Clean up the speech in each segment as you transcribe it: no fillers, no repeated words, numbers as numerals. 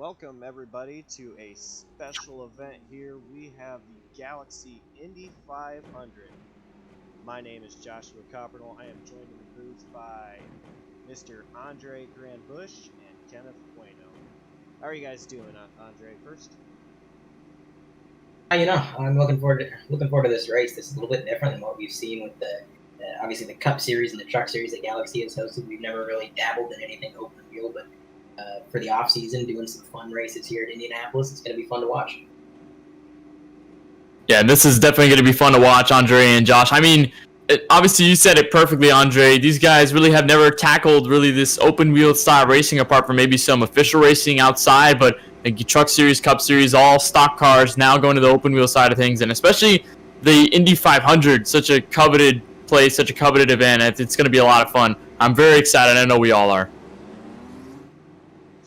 Welcome everybody to a special event here. We have the Galaxy Indy 500. My name is Joshua Coppernell. I am joined in the booth by Mr. Andre Grandbush and Kenneth Bueno. How are you guys doing, Andre, first? I'm looking forward to this race. This is a little bit different than what we've seen with the obviously the Cup Series and the Truck Series that Galaxy has hosted. We've never really dabbled in anything open wheel, but for the off season, doing some fun races here at Indianapolis, it's going to be fun to watch. Yeah, this is definitely going to be fun to watch, Andre and Josh. I mean, obviously you said it perfectly, Andre. These guys really have never tackled really this open wheel style racing apart from maybe some official racing outside, but the Truck Series, Cup Series, all stock cars now going to the open wheel side of things, and especially the Indy 500, such a coveted place, such a coveted event. It's going to be a lot of fun. I'm very excited. I know we all are.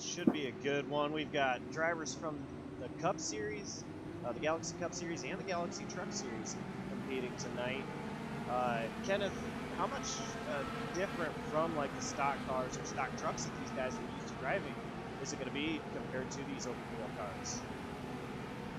Should be a good one. We've got drivers from the Cup Series, the Galaxy Cup Series, and the Galaxy Truck Series competing tonight. Kenneth, how much different from like the stock cars or stock trucks that these guys are used to driving is it going to be compared to these open wheel cars?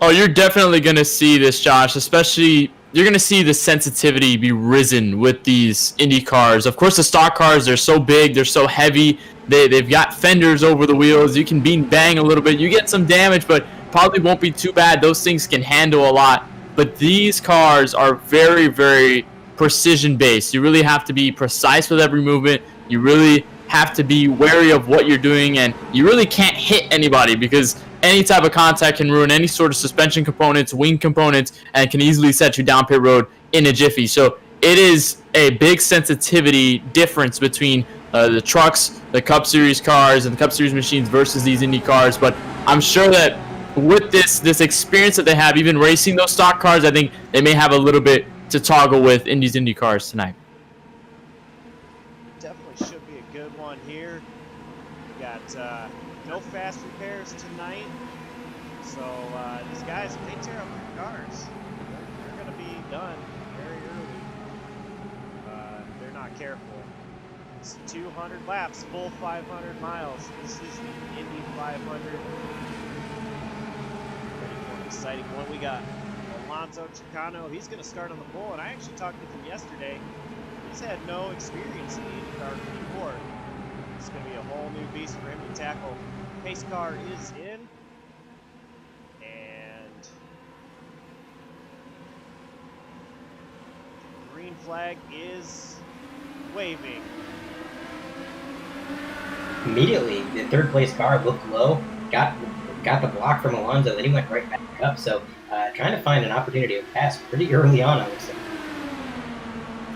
Oh, you're definitely going to see this, Josh, especially you're going to see the sensitivity be risen with these Indy cars. Of course, the stock cars, they're so big, they're so heavy, they've got fenders over the wheels. You can bang a little bit. You get some damage, but probably won't be too bad. Those things can handle a lot. But these cars are very, very precision-based. You really have to be precise with every movement. You really have to be wary of what you're doing, and you really can't hit anybody because any type of contact can ruin any sort of suspension components, wing components, and can easily set you down pit road in a jiffy. So it is a big sensitivity difference between the trucks, the Cup Series cars, and the Cup Series machines versus these Indy cars. But I'm sure that with this experience that they have, even racing those stock cars, I think they may have a little bit to toggle with in these Indy cars tonight. Definitely should be a good one here. We got no fast repairs tonight, so these guys, if they tear up their cars, they're going to be done very early. They're not careful. It's 200 laps, full 500 miles. This is the Indy 500. Ready for an exciting one. We got Alonso Chicano. He's going to start on the pole, and I actually talked with him yesterday. He's had no experience in the IndyCar before. It's going to be a whole new beast for him to tackle. Pace car is in, and green flag is waving. Immediately, the third place car looked low, got the block from Alonso, then he went right back up. So trying to find an opportunity to pass pretty early on, I would say.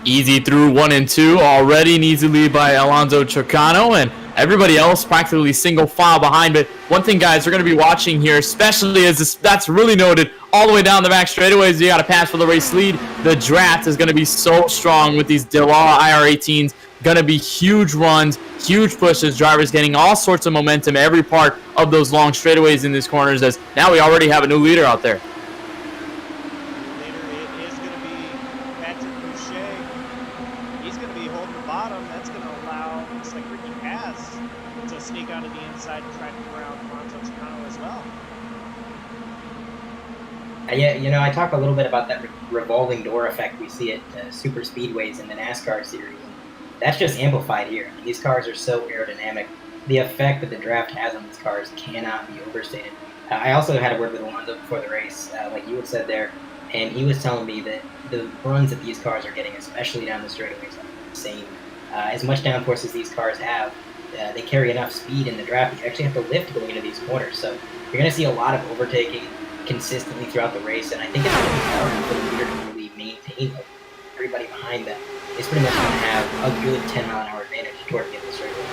Easy through 1 and 2 already, an easy lead by Alonso Chicano, and everybody else practically single file behind. But one thing, guys, we're going to be watching here, especially as that's really noted all the way down the back straightaways. You got to pass for the race lead. The draft is going to be so strong with these Delara IR18s. Going to be huge runs, huge pushes, drivers getting all sorts of momentum every part of those long straightaways in these corners, as now we already have a new leader out there. Sneak onto the inside and try to come around Alonso Chicano as well. Yeah, I talk a little bit about that revolving door effect we see at super speedways in the NASCAR series. That's just amplified here. I mean, these cars are so aerodynamic. The effect that the draft has on these cars cannot be overstated. I also had a word with Alonso before the race, like you had said there, and he was telling me that the runs that these cars are getting, especially down the straightaways, are insane. As much downforce as these cars have, they carry enough speed in the draft. You actually have to lift going into these corners. So you're going to see a lot of overtaking consistently throughout the race. And I think it's going to be hard for the leader to really maintain everybody behind them. It's pretty much going to have a good 10-mile-an-hour advantage toward the end of the straightaway.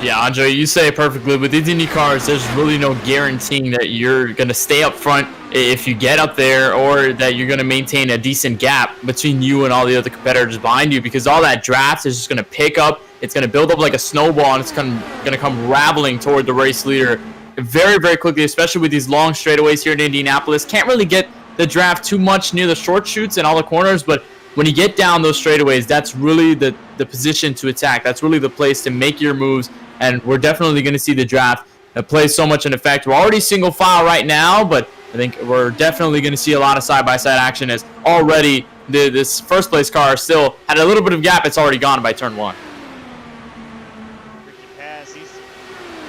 Yeah, Andre, you say it perfectly. With these Indy cars, there's really no guaranteeing that you're going to stay up front if you get up there, or that you're going to maintain a decent gap between you and all the other competitors behind you, because all that draft is just going to pick up. It's going to build up like a snowball, and it's going to come rattling toward the race leader very, very quickly, especially with these long straightaways here in Indianapolis. Can't really get the draft too much near the short chutes and all the corners, but when you get down those straightaways, that's really the position to attack. That's really the place to make your moves, and we're definitely going to see the draft it plays so much in effect. We're already single file right now, but I think we're definitely going to see a lot of side-by-side action as already this first place car still had a little bit of gap. It's already gone by turn 1. Ricky Paz, he's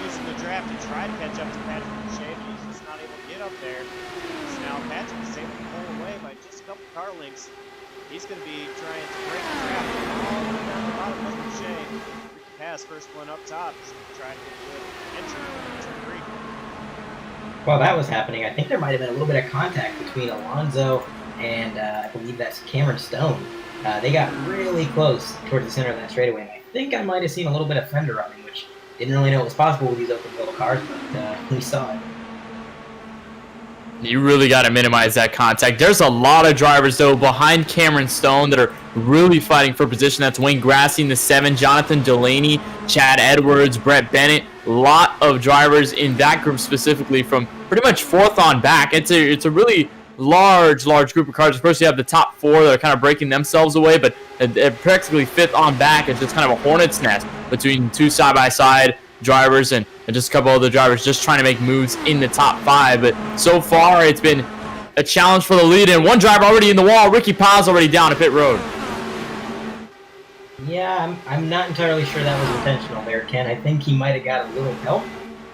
using the draft to try to catch up to Patrick Boucher, but he's just not able to get up there. So now Patrick's able to pull away by just a couple car lengths. He's going to be trying to break the draft all the way down the bottom of Boucher. Ricky Paz, first one up top, is going to try to get a good entry in turn 3. While that was happening, I think there might have been a little bit of contact between Alonso and I believe that's Cameron Stone. They got really close towards the center of that straightaway. And I think I might have seen a little bit of fender rubbing, which didn't really know it was possible with these open wheel cars, but we saw it. You really got to minimize that contact. There's a lot of drivers, though, behind Cameron Stone that are really fighting for position. That's Wayne Grassy in the 7, Jonathan Delaney, Chad Edwards, Brett Bennett. A lot of drivers in that group specifically from pretty much 4th on back. It's a really large group of cars. Of course, you have the top 4 that are kind of breaking themselves away, but practically 5th on back. It's just kind of a hornet's nest between 2 side-by-side drivers and just a couple other drivers just trying to make moves in the top 5. But so far, it's been a challenge for the lead, and one driver already in the wall. Ricky Paz already down at pit road. Yeah, I'm not entirely sure that was intentional there, Ken. I think he might have got a little help,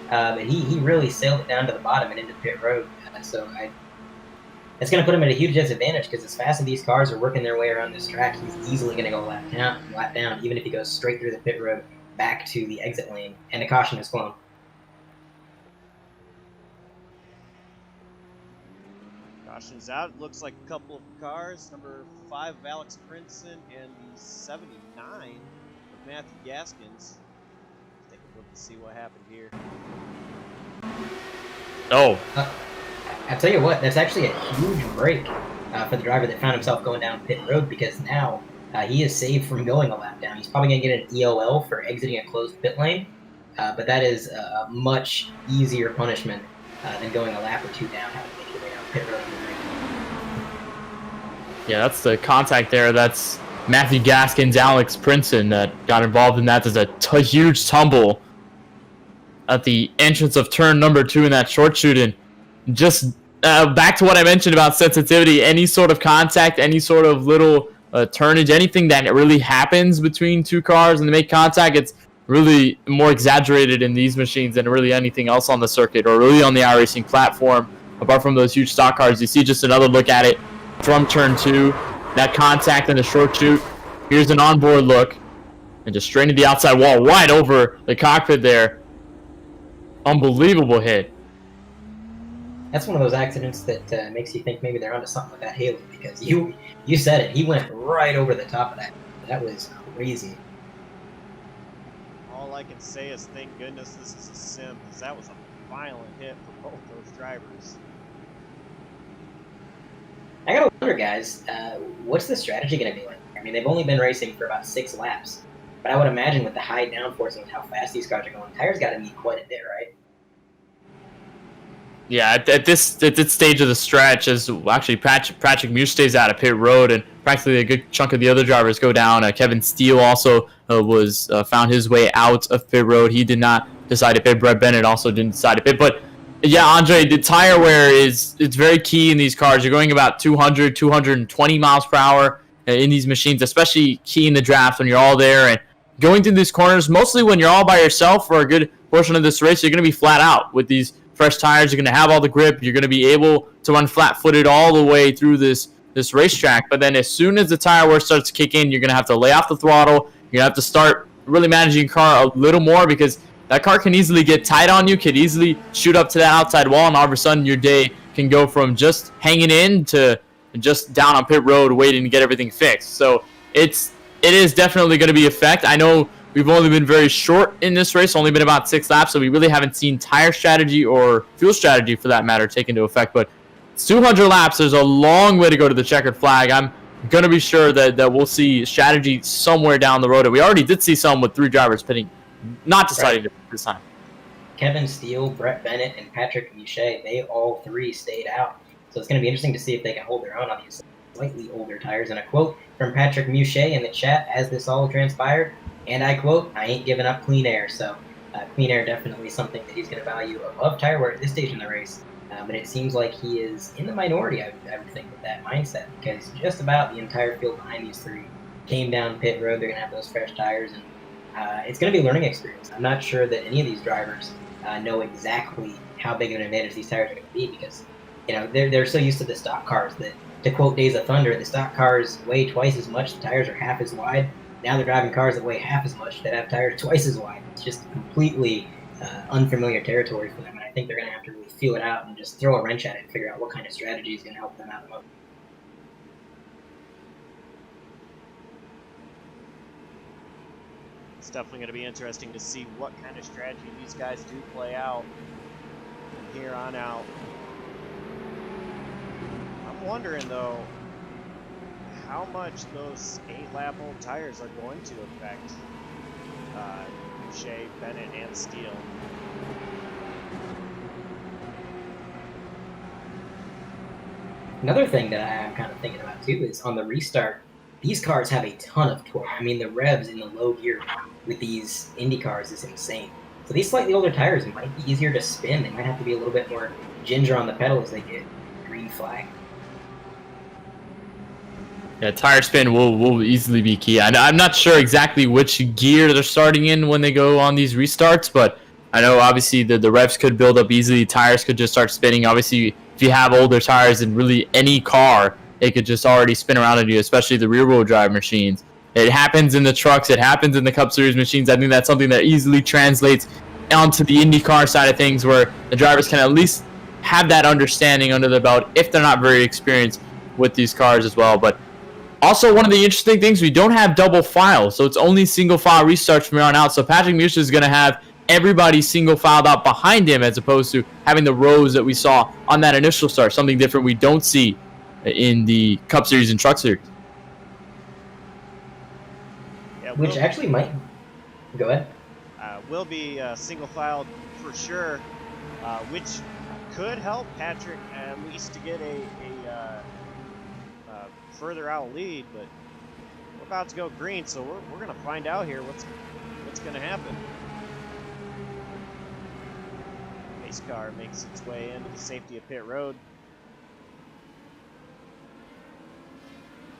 but he really sailed it down to the bottom and into pit road. It's going to put him at a huge disadvantage because as fast as these cars are working their way around this track, he's easily going to go lap down, even if he goes straight through the pit road back to the exit lane, and a caution is flown. Caution's out. It looks like a couple of cars. Number 5 of Alex Princeton and the 79 of Matthew Gaskins. Take a look to see what happened here. Oh. I tell you what, that's actually a huge break for the driver that found himself going down pit road, because now he is saved from going a lap down. He's probably going to get an EOL for exiting a closed pit lane, but that is a much easier punishment than going a lap or 2 down, having to make your way down pit road. Yeah, that's the contact there. That's Matthew Gaskins, Alex Princeton that got involved in that. There's a huge tumble at the entrance of turn number 2 in that short shoot. And just back to what I mentioned about sensitivity, any sort of contact, any sort of little turnage, anything that really happens between 2 cars and they make contact, it's really more exaggerated in these machines than really anything else on the circuit or really on the iRacing platform. Apart from those huge stock cars, you see just another look at it from turn 2, that contact in the short shoot. Here's an onboard look, and just straight into the outside wall, right over the cockpit there. Unbelievable hit. That's one of those accidents that makes you think maybe they're onto something with that halo, because you said it. He went right over the top of that. That was crazy. All I can say is thank goodness this is a sim, because that was a violent hit for both those drivers. I gotta wonder, guys, what's the strategy going to be like? I mean, they've only been racing for about 6 laps, but I would imagine with the high downforce and with how fast these cars are going, tires got to need quite a bit, right? Yeah, at this stage of the stretch, as actually Patrick Muse stays out of pit road, and practically a good chunk of the other drivers go down. Kevin Steele also was found his way out of pit road. He did not decide to pit. Brett Bennett also didn't decide to pit. But yeah, Andre, the tire wear it's very key in these cars. You're going about 200, 220 miles per hour in these machines, especially key in the draft when you're all there and going through these corners. Mostly when you're all by yourself for a good portion of this race, you're going to be flat out with these fresh tires. You're going to have all the grip. You're going to be able to run flat-footed all the way through this racetrack. But then as soon as the tire wear starts to kick in, you're going to have to lay off the throttle. You're going to have to start really managing your car a little more, because that car can easily get tight on you, can easily shoot up to that outside wall, and all of a sudden your day can go from just hanging in to just down on pit road waiting to get everything fixed. So it is definitely going to be effect. I know we've only been very short in this race, only been about 6 laps, so we really haven't seen tire strategy or fuel strategy, for that matter, take into effect. But it's 200 laps. There's a long way to go to the checkered flag. I'm going to be sure that we'll see strategy somewhere down the road. And we already did see some with 3 drivers pitting, not deciding to pit this time. Kevin Steele, Brett Bennett, and Patrick Mouchet, they all 3 stayed out. So it's going to be interesting to see if they can hold their own on these slightly older tires. And a quote from Patrick Mouchet in the chat as this all transpired, and I quote, "I ain't giving up clean air." So Clean air definitely something that he's going to value above tire wear at this stage in the race. But it seems like he is in the minority, I would think, with that mindset, because just about the entire field behind these three came down pit road. They're going to have those fresh tires, and it's going to be a learning experience. I'm not sure that any of these drivers know exactly how big of an advantage these tires are going to be, because they're so used to the stock cars that, to quote Days of Thunder, the stock cars weigh twice as much, the tires are half as wide. Now they're driving cars that weigh half as much that have tires twice as wide. It's just completely unfamiliar territory for them, and I think they're going to have to really feel it out and just throw a wrench at it and figure out what kind of strategy is going to help them out the most. It's definitely going to be interesting to see what kind of strategy these guys do play out from here on out. I'm wondering, though, how much those 8-lap-old tires are going to affect Shea, Bennett, and Steele. Another thing that I'm kind of thinking about, too, is on the restart, these cars have a ton of torque. I mean, the revs in the low gear with these Indy cars is insane. So these slightly older tires might be easier to spin. They might have to be a little bit more ginger on the pedal as they get green flag. Yeah, tire spin will easily be key. I'm not sure exactly which gear they're starting in when they go on these restarts, but I know obviously the revs could build up easily. Tires could just start spinning. Obviously, if you have older tires in really any car, it could just already spin around on you, especially the rear-wheel drive machines. It happens in the trucks. It happens in the Cup Series machines. I think that's something that easily translates onto the IndyCar side of things, where the drivers can at least have that understanding under their belt if they're not very experienced with these cars as well. But also, one of the interesting things, we don't have double file, so it's only single file restarts from here on out. So Patrick Musa is going to have everybody single filed out behind him, as opposed to having the rows that we saw on that initial start. Something different we don't see in the Cup Series and Truck Series. Yeah, Which actually might... Go ahead. Will be single filed for sure, which could help Patrick at least to get a further out lead, but we're about to go green, so we're going to find out here what's going to happen. Pace car makes its way into the safety of pit road.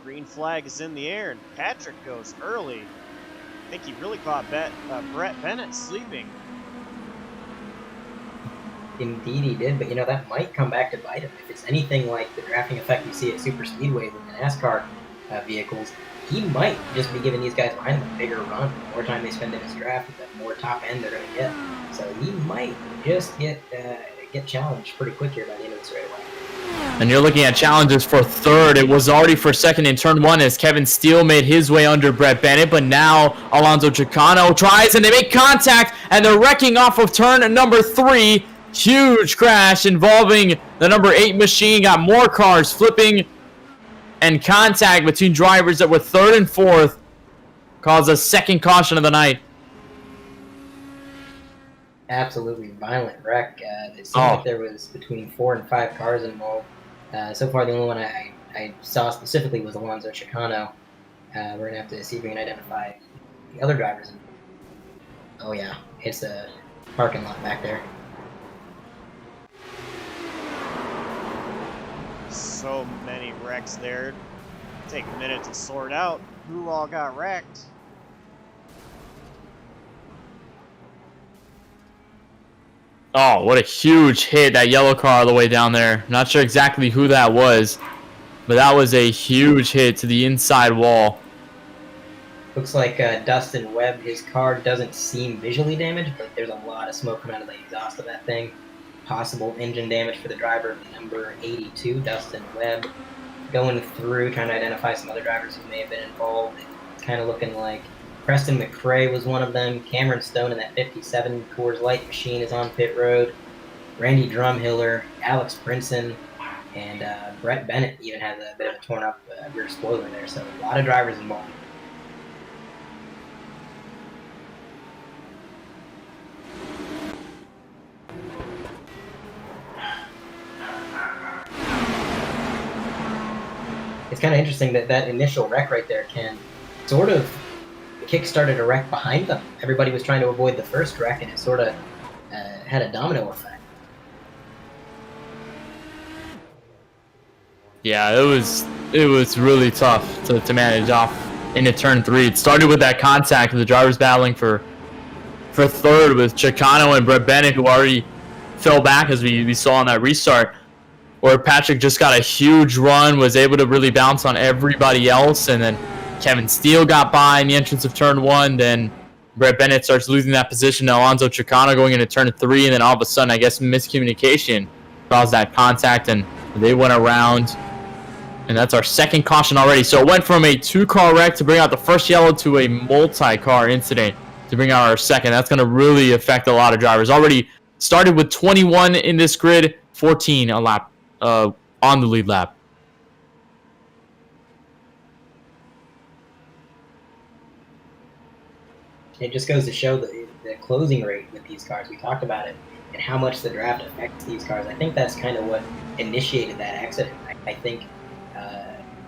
Green flag is in the air, and Patrick goes early. I think he really caught Brett Bennett sleeping. Indeed he did, but that might come back to bite him. If it's anything like the drafting effect we see at super speedways and the NASCAR vehicles, he might just be giving these guys behind him a bigger run. The more time they spend in his draft, the more top end they're going to get. So he might just get challenged pretty quick here by the end of this straightaway. And you're looking at challenges for third. It was already for second in turn one as Kevin Steele made his way under Brett Bennett, but now Alonso Chicano tries, and they make contact, and they're wrecking off of turn number 3. Huge crash involving the number 8 machine. Got more cars flipping, and contact between drivers that were third and fourth caused a second caution of the night. Absolutely violent wreck. It seemed like there was between 4 and 5 cars involved. So far, the only one I saw specifically was Alonso Chicano. We're going to have to see if we can identify the other drivers. Oh, yeah. It's a parking lot back there. So many wrecks there. Take a minute to sort out who all got wrecked. Oh, what a huge hit, that yellow car all the way down there. Not sure exactly who that was, but that was a huge hit to the inside wall. Looks like Dustin Webb, his car doesn't seem visually damaged, but there's a lot of smoke coming out of the exhaust of that thing. Possible engine damage for the driver, number 82, Dustin Webb. Going through, trying to identify some other drivers who may have been involved. It's kind of looking like Preston McRae was one of them. Cameron Stone in that 57 Coors Light machine is on pit road. Randy Drumhiller, Alex Brinson, and Brett Bennett even has a bit of a torn up rear spoiler there. So a lot of drivers involved. It's kind of interesting that initial wreck right there can sort of kick started a wreck behind them. Everybody was trying to avoid the first wreck, and it sort of had a domino effect. Yeah, it was really tough to manage off into turn 3. It started with that contact of the drivers battling for third with Chicano and Brett Bennett, who already fell back as we saw on that restart, where Patrick just got a huge run, was able to really bounce on everybody else, and then Kevin Steele got by in the entrance of turn 1. Then Brett Bennett starts losing that position to Alonso Chicano going into turn 3, and then all of a sudden, I guess miscommunication caused that contact, and they went around. And that's our second caution already. So it went from a 2-car wreck to bring out the first yellow to a multi-car incident to bring out our second. That's going to really affect a lot of drivers. Already started with 21 in this grid, 14 a lap on the lead lap. It just goes to show the closing rate with these cars. We talked about it and how much the draft affects these cars. I think that's kind of what initiated that accident. I think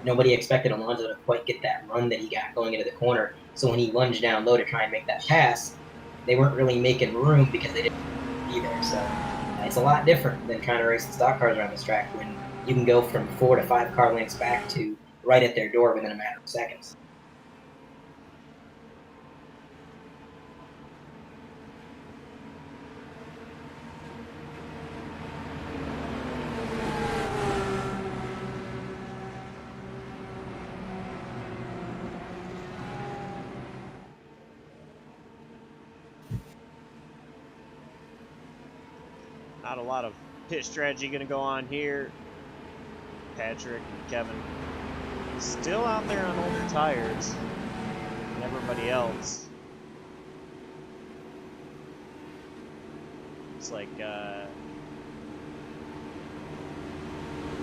nobody expected Alonso to quite get that run that he got going into the corner. So when he lunged down low to try and make that pass, they weren't really making room because they didn't be there. So it's a lot different than trying to race the stock cars around this track when you can go from 4 to 5 car lengths back to right at their door within a matter of seconds. Not a lot of pit strategy going to go on here. Patrick and Kevin still out there on older tires and everybody else. Looks like a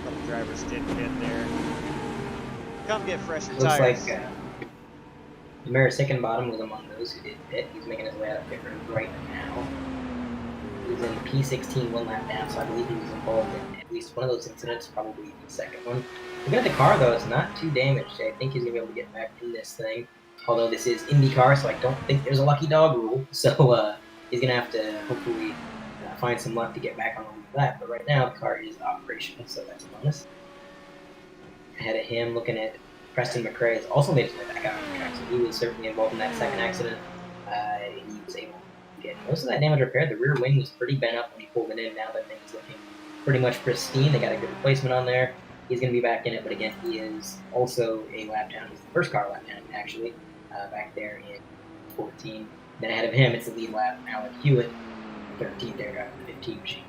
couple drivers did pit there. Come get fresher tires. Looks like Maris Hickenbottom was among those who did pit. He's making his way out of pit road right now. He was in P16 1 lap down, so I believe he was involved in at least one of those incidents, probably the second one. Looking at the car, though, it's not too damaged. I think he's going to be able to get back in this thing. Although this is IndyCar, so I don't think there's a lucky dog rule. So he's going to have to hopefully find some luck to get back on the lead lap. But right now, the car is operational, so that's a bonus. Ahead of him, looking at Preston McRae, has also made his way back out on the track, so he was certainly involved in that second accident. He was able get most of that damage repaired. The rear wing was pretty bent up when he pulled it in. Now that thing's looking pretty much pristine. They got a good replacement on there. He's going to be back in it, but again, he is also a lap down. He's the first car lap down, actually, back there in 14. Then ahead of him, it's the lead lap, Alan Hewitt, 13th there, driving the 15 machine.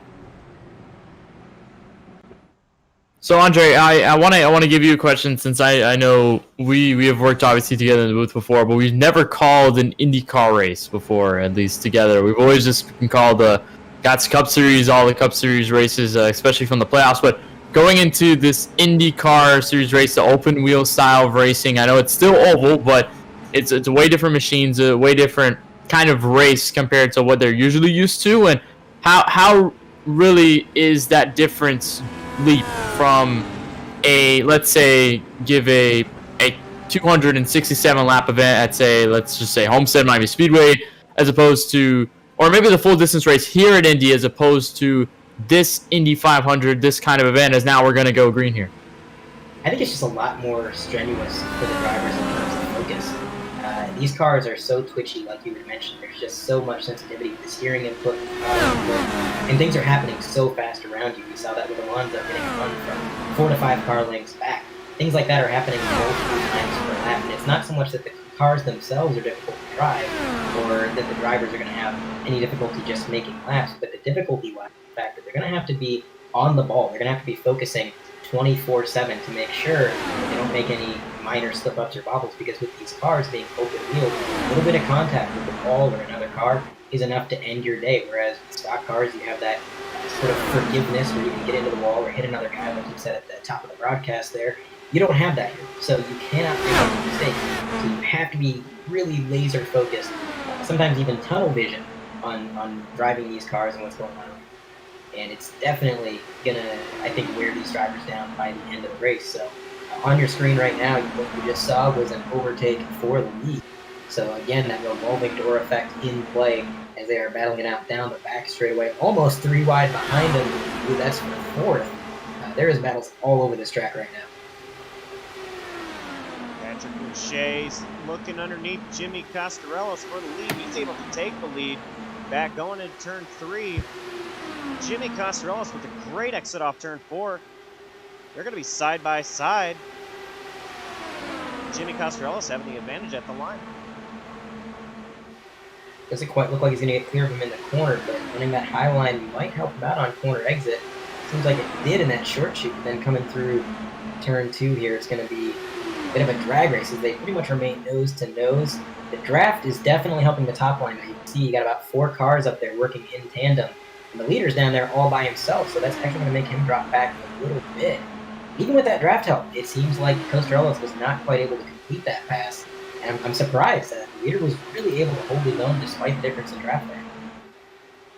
So Andre, I want to give you a question, since I know we have worked obviously together in the booth before, but we've never called an IndyCar race before, at least together. We've always just been called the Galaxy Cup Series, all the Cup Series races, especially from the playoffs. But going into this IndyCar Series race, the open wheel style of racing, I know it's still oval, but it's a way different machines, a way different kind of race compared to what they're usually used to. And how really is that difference leap from a, let's say, give a 267 lap event at, say, let's just say Homestead Miami Speedway, as opposed to, or maybe the full distance race here at Indy, as opposed to this Indy 500, this kind of event, as now we're going to go green here? I think it's just a lot more strenuous for the drivers in terms of focus. These cars are so twitchy, like you had mentioned. There's just so much sensitivity with the steering input, and things are happening so fast around you. We saw that with Alonso getting a run from 4 to 5 car lengths back. Things like that are happening multiple times per lap, and it's not so much that the cars themselves are difficult to drive, or that the drivers are going to have any difficulty just making laps, but the difficulty lies in the fact that they're going to have to be on the ball. They're going to have to be focusing 24/7 to make sure that they don't make any minor slip-ups or bobbles, because with these cars being open-wheeled, a little bit of contact with the ball or another car is enough to end your day, whereas with stock cars, you have that sort of forgiveness where you can get into the wall or hit another guy, like you said at the top of the broadcast there. You don't have that here, so you cannot make any mistakes. So you have to be really laser-focused, sometimes even tunnel vision, on driving these cars and what's going on. And it's definitely going to, I think, wear these drivers down by the end of the race. So on your screen right now, what you just saw was an overtake for the lead. So again, that revolving door effect in play as they are battling it out down the back straightaway, almost 3 wide behind them. Ooh, that's for fourth. There is battles all over this track right now. Patrick Boucher's looking underneath Jimmy Costarellis for the lead. He's able to take the lead back going into turn 3. Jimmy Costarellis with a great exit off turn 4. They're going to be side by side. Jimmy Costarellis having the advantage at the line. Doesn't quite look like he's going to get clear of him in the corner, but running that high line might help him out on corner exit. Seems like it did in that short shoot, then coming through turn 2 here, it's going to be a bit of a drag race as they pretty much remain nose to nose. The draft is definitely helping the top line. You can see you got about 4 cars up there working in tandem, and the leader's down there all by himself, so that's actually going to make him drop back a little bit. Even with that draft help, it seems like Costarellis was not quite able to complete that pass, and I'm surprised that the leader was really able to hold his own despite the difference in draft there.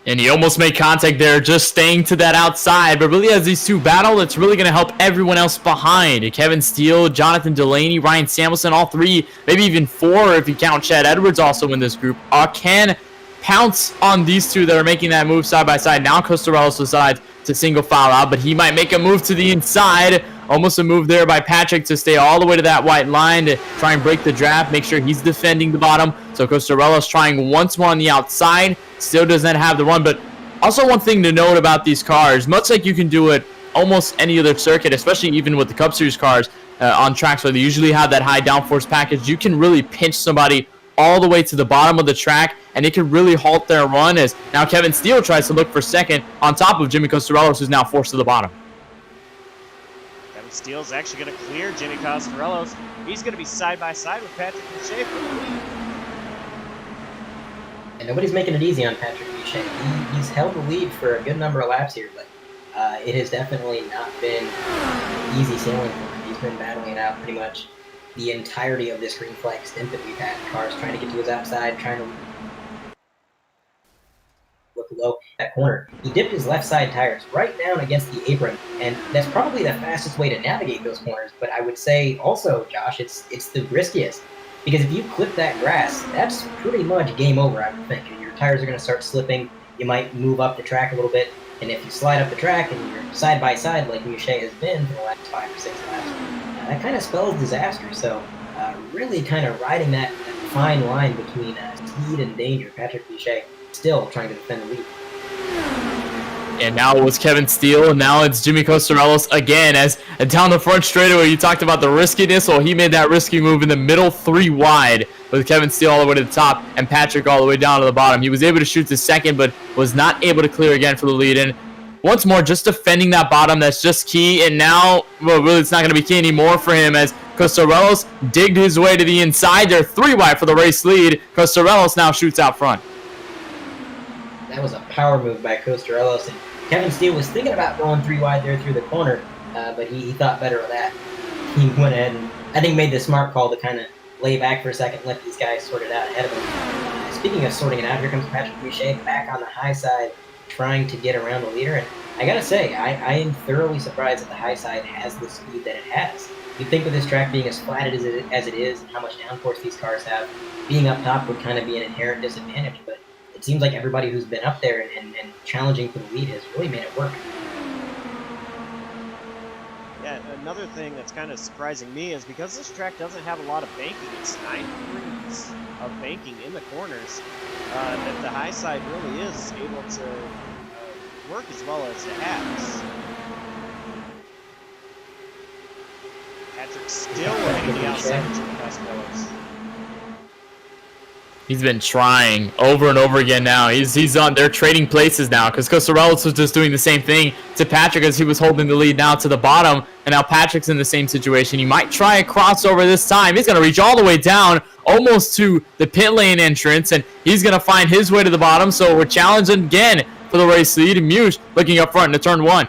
And he almost made contact there, just staying to that outside. But really, as these two battle, it's really going to help everyone else behind. Kevin Steele, Jonathan Delaney, Ryan Samuelson, all 3, maybe even 4 if you count Chad Edwards also in this group, can pounce on these 2 that are making that move side by side. Now Costarellis decides to single file out, but he might make a move to the inside. Almost a move there by Patrick to stay all the way to that white line to try and break the draft, make sure he's defending the bottom. So Costarellis trying once more on the outside, still doesn't have the run. But also one thing to note about these cars, much like you can do it almost any other circuit, especially even with the Cup Series cars on tracks where they usually have that high downforce package, you can really pinch somebody all the way to the bottom of the track, and it can really halt their run as now Kevin Steele tries to look for second on top of Jimmy Costarellis, who's now forced to the bottom. Kevin Steele's actually going to clear Jimmy Costarellis. He's going to be side by side with Patrick Boucher for the lead. And nobody's making it easy on Patrick Boucher. He's held the lead for a good number of laps here, but it has definitely not been easy sailing for him. He's been battling it out pretty much the entirety of this green flag stint that we've had. Cars trying to get to his outside, trying to look low that corner. He dipped his left side tires right down against the apron, and that's probably the fastest way to navigate those corners. But I would say also, Josh, it's the riskiest, because if you clip that grass, that's pretty much game over, I would think. Your tires are going to start slipping. You might move up the track a little bit, and if you slide up the track and you're side by side like Boucher has been for the last 5 or 6 laps, that kind of spells disaster. So really kind of riding that fine line between speed and danger. Patrick Boucher still trying to defend the lead. And now it was Kevin Steele, and now it's Jimmy Costarellis again. As down the front straightaway, you talked about the riskiness. Well, he made that risky move in the middle 3 wide with Kevin Steele all the way to the top and Patrick all the way down to the bottom. He was able to shoot to second, but was not able to clear again for the lead. And once more, just defending that bottom, that's just key. And now, well, really, it's not going to be key anymore for him as Costarellis digged his way to the inside. They're 3 wide for the race lead. Costarellis now shoots out front. That was a power move by Costarellis, and Kevin Steele was thinking about going 3 wide there through the corner, but he thought better of that. He went ahead and I think made the smart call to kind of lay back for a second, let these guys sort it out ahead of him. Speaking of sorting it out, here comes Patrick Boucher back on the high side, trying to get around the leader. And I gotta say, I am thoroughly surprised that the high side has the speed that it has. You'd think with this track being as flat as it is, and how much downforce these cars have, being up top would kind of be an inherent disadvantage, but it seems like everybody who's been up there and challenging for the lead has really made it work. Yeah, another thing that's kind of surprising me is because this track doesn't have a lot of banking, it's 9 degrees of banking in the corners, that the high side really is able to work as well as it has. Patrick still winning the outside of Jimmy Costarellis. He's been trying over and over again now. He's on. They're trading places now because Costarellis was just doing the same thing to Patrick as he was holding the lead now to the bottom, and now Patrick's in the same situation. He might try a crossover this time. He's going to reach all the way down almost to the pit lane entrance, and he's going to find his way to the bottom. So we're challenging again for the race lead. And Muse looking up front into turn 1.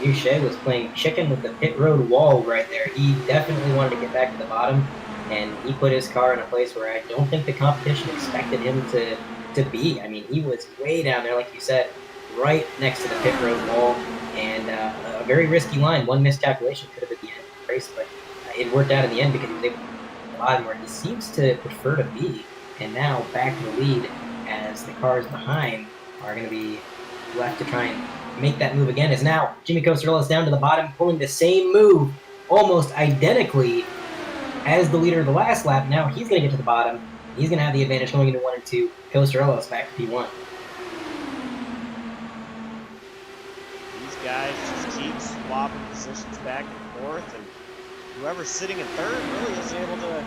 Boucher was playing chicken with the pit road wall right there. He definitely wanted to get back to the bottom, and he put his car in a place where I don't think the competition expected him to be. I mean, he was way down there, like you said, right next to the pit road wall, and a very risky line. One miscalculation could have been the end of the race, but it worked out in the end because he was able to bottom where he seems to prefer to be, and now back to the lead as the cars behind are going to be left to try and make that move again. As now Jimmy Costarello is down to the bottom, pulling the same move almost identically as the leader of the last lap. Now he's going to get to the bottom. He's going to have the advantage going into 1 and 2. Costarello's back to P1. These guys just keep swapping positions back and forth, and whoever's sitting in third really isn't able to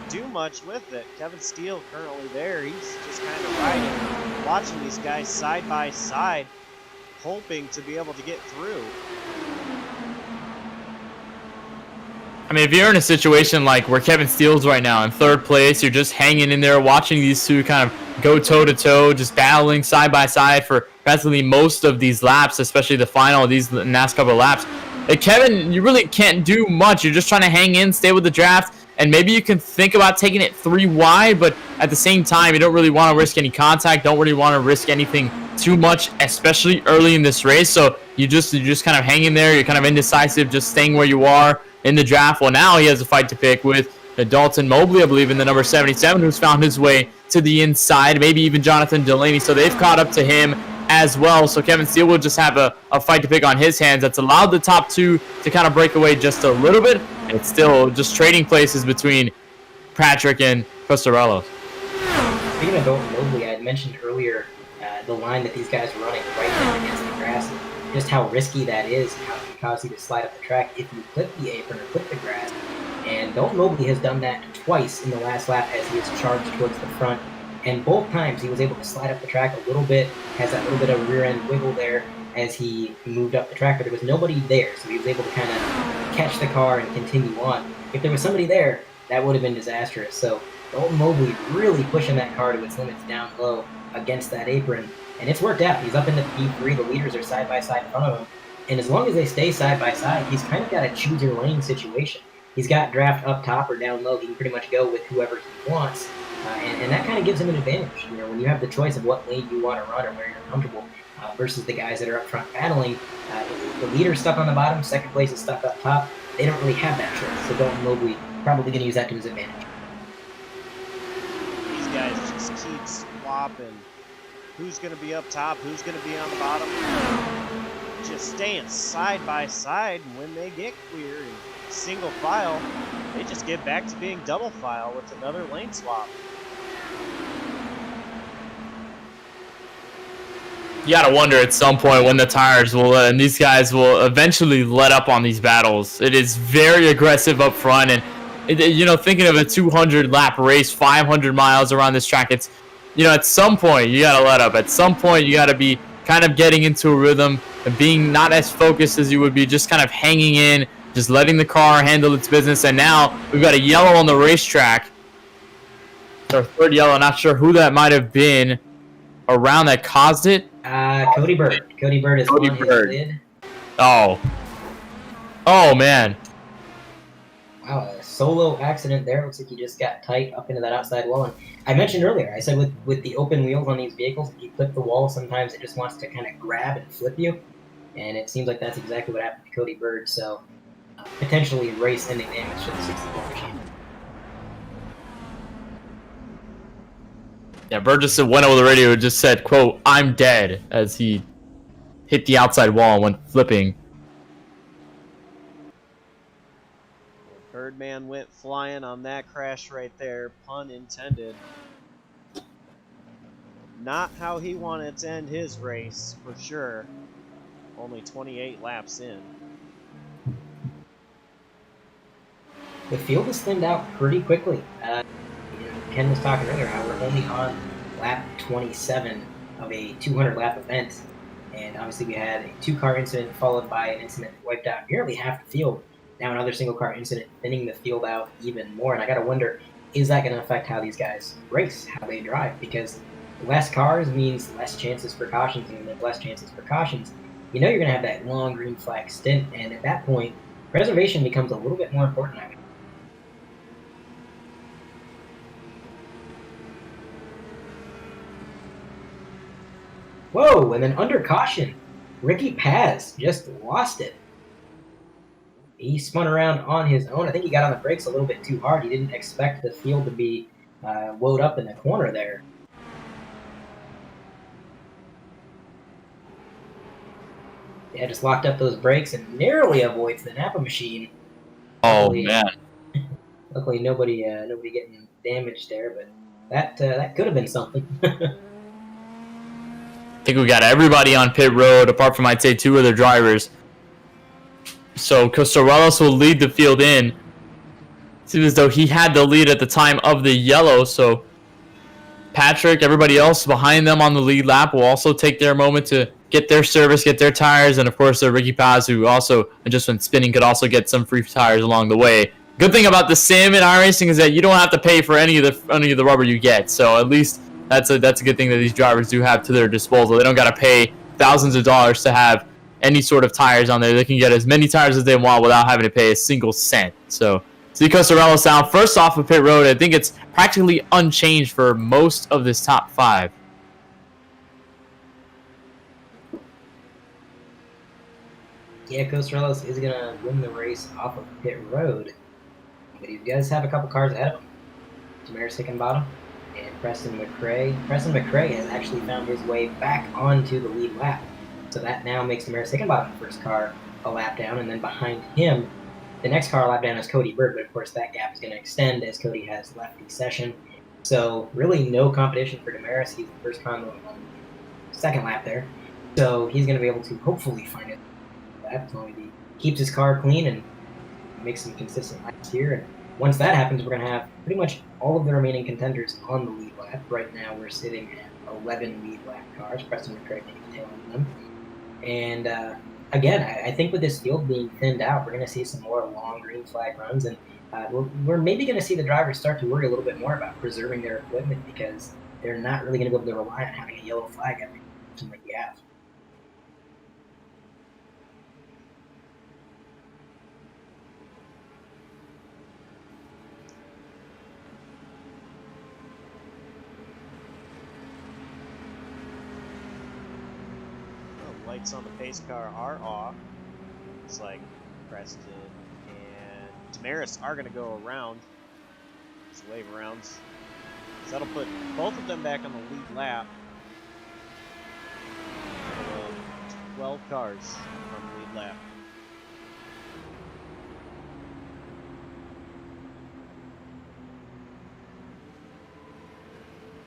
do much with it. Kevin Steele currently there. He's just kind of riding, watching these guys side by side, hoping to be able to get through. I mean, if you're in a situation like where Kevin Steele's right now in third place, you're just hanging in there watching these two kind of go toe-to-toe, just battling side by side for practically most of these laps, especially the final of these last couple of laps. Kevin, you really can't do much. You're just trying to hang in, stay with the draft, and maybe you can think about taking it 3 wide, but at the same time, you don't really want to risk any contact, don't really want to risk anything too much, especially early in this race. So you just kind of hang in there. You're kind of indecisive, just staying where you are in the draft. Well, now he has a fight to pick with Dalton Mobley, I believe, in the number 77, who's found his way to the inside, maybe even Jonathan Delaney. So they've caught up to him as well. So Kevin Steele will just have a fight to pick on his hands. That's allowed the top two to kind of break away just a little bit. And it's still just trading places between Patrick and Costarello. Speaking of Dalton Mobley, I had mentioned earlier the line that these guys are running right down against the grass, just how risky that is, how it can cause you to slide up the track if you clip the apron or clip the grass. And Dalton Mobley has done that twice in the last lap as he has charged towards the front. And both times he was able to slide up the track a little bit, has that little bit of rear end wiggle there as he moved up the track, but there was nobody there, so he was able to kind of catch the car and continue on. If there was somebody there, that would have been disastrous. So Dalton Mobley really pushing that car to its limits down low against that apron, and it's worked out. He's up into P3, the leaders are side by side in front of him, and as long as they stay side by side, he's kind of got a choose your lane situation. He's got draft up top or down low. He can pretty much go with whoever he wants. And that kind of gives him an advantage. You know, when you have the choice of what lane you want to run or where you're comfortable versus the guys that are up front battling, the leader's stuck on the bottom, second place is stuck up top. They don't really have that choice. So Dalton Mobley probably going to use that to his advantage. These guys just keep swapping. Who's going to be up top? Who's going to be on the bottom? Just staying side by side. And when they get clear and single file, they just get back to being double file with another lane swap. You gotta wonder at some point when the tires will, and these guys will eventually let up on these battles. It is very aggressive up front, and you know, thinking of a 200 lap race, 500 miles around this track, it's, you know, at some point you gotta let up. At some point you gotta be kind of getting into a rhythm and being not as focused as you would be, just kind of hanging in, just letting the car handle its business. And now we've got a yellow on the racetrack. Our third yellow, not sure who that might have been around that caused it. Cody Bird. Cody Bird is Cody on Bird. his lid. Oh. Oh, man. Wow, a solo accident there. Looks like he just got tight up into that outside wall. And I mentioned earlier, I said with the open wheels on these vehicles, if you clip the wall, sometimes it just wants to kind of grab and flip you. And it seems like that's exactly what happened to Cody Bird. So potentially race-ending damage to the 64 machine. Yeah, Bird just went over the radio and just said, quote, "I'm dead," as he hit the outside wall and went flipping. Birdman went flying on that crash right there, pun intended. Not how he wanted to end his race, for sure. Only 28 laps in. The field is thinned out pretty quickly. Ken was talking earlier how we're only on lap 27 of a 200 lap event, and obviously we had a 2-car incident followed by an incident that wiped out nearly half the field. Now another single car incident thinning the field out even more, and I gotta wonder, is that going to affect how these guys race, how they drive? Because less cars means less chances for cautions, and with less chances for cautions, you know you're going to have that long green flag stint, and at that point, preservation becomes a little bit more important, I think. Whoa, and then under caution, Ricky Paz just lost it. he spun around on his own. I think he got on the brakes a little bit too hard. He didn't expect the field to be woed up in the corner there. Yeah, just locked up those brakes and narrowly avoids the Napa machine. Oh, Luckily, man. Luckily, nobody getting damaged there, but that could have been something. I think we got everybody on pit road, apart from, I'd say, 2 other drivers. So Costarellos will lead the field in. It seems as though he had the lead at the time of the yellow, so Patrick, everybody else behind them on the lead lap will also take their moment to get their service, get their tires, and of course Ricky Paz, who also, just when spinning, could also get some free tires along the way. Good thing about the sim in iRacing is that you don't have to pay for any of the rubber you get, so at least that's a good thing that these drivers do have to their disposal. They don't got to pay thousands of dollars to have any sort of tires on there. They can get as many tires as they want without having to pay a single cent. So see Costarellos out first off of pit road. I think it's practically unchanged for most of this top 5. Yeah, Costarellos is gonna win the race off of pit road, but he does have a couple cars ahead of him. Damaris Hickenbottom and Preston McRae. Preston McRae has actually found his way back onto the lead lap. So that now makes Damaris Hickenbottom the first car a lap down, and then behind him, the next car a lap down is Cody Bird, but of course that gap is going to extend as Cody has left the session. So really no competition for Damaris. He's the first car on the second lap there. So he's going to be able to hopefully find it as long as he keeps his car clean and makes some consistent laps here. And once that happens, we're going to have pretty much all of the remaining contenders on the lead lap. Right now we're sitting at 11 lead lap cars. Preston McRae taking the tail of them. And again, I think with this field being thinned out, we're going to see some more long green flag runs, and we're maybe going to see the drivers start to worry a little bit more about preserving their equipment because they're not really going to be able to rely on having a yellow flag every time like we have. Lights on the pace car are off. Looks like Preston and Damaris are going to go around. Just wave around. So that'll put both of them back on the lead lap. 12 cars on the lead lap.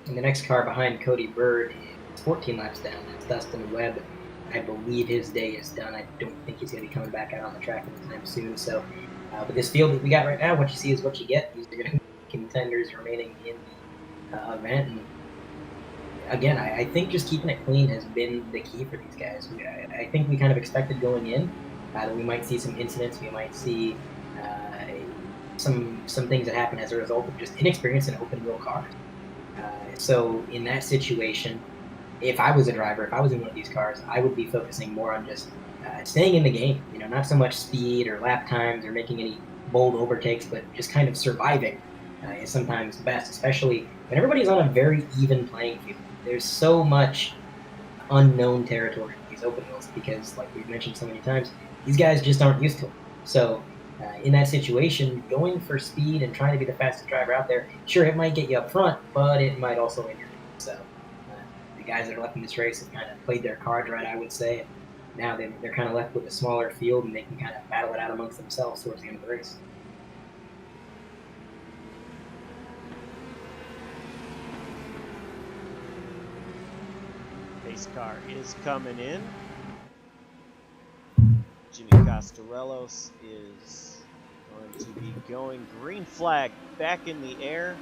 And the next car behind Cody Bird is 14 laps down. That's Dustin Webb. I believe his day is done. I don't think he's going to be coming back out on the track anytime soon. So with this field that we got right now, what you see is what you get. These are going to be contenders remaining in the event. And again, I think just keeping it clean has been the key for these guys. I think we kind of expected going in that we might see some incidents. We might see some things that happen as a result of just inexperience in open wheel cars. So in that situation, if I was a driver, if I was in one of these cars, I would be focusing more on just staying in the game. You know, not so much speed or lap times or making any bold overtakes, but just kind of surviving is sometimes best, especially when everybody's on a very even playing field. There's so much unknown territory in these open wheels because, like we've mentioned so many times, these guys just aren't used to it. So in that situation, going for speed and trying to be the fastest driver out there, sure, it might get you up front, but it might also injure you. So the guys that are left in this race have kind of played their cards right, I would say. And now they're kind of left with a smaller field, and they can kind of battle it out amongst themselves towards the end of the race. Pace car is coming in. Jimmy Costarellos is going to be going green flag back in the air.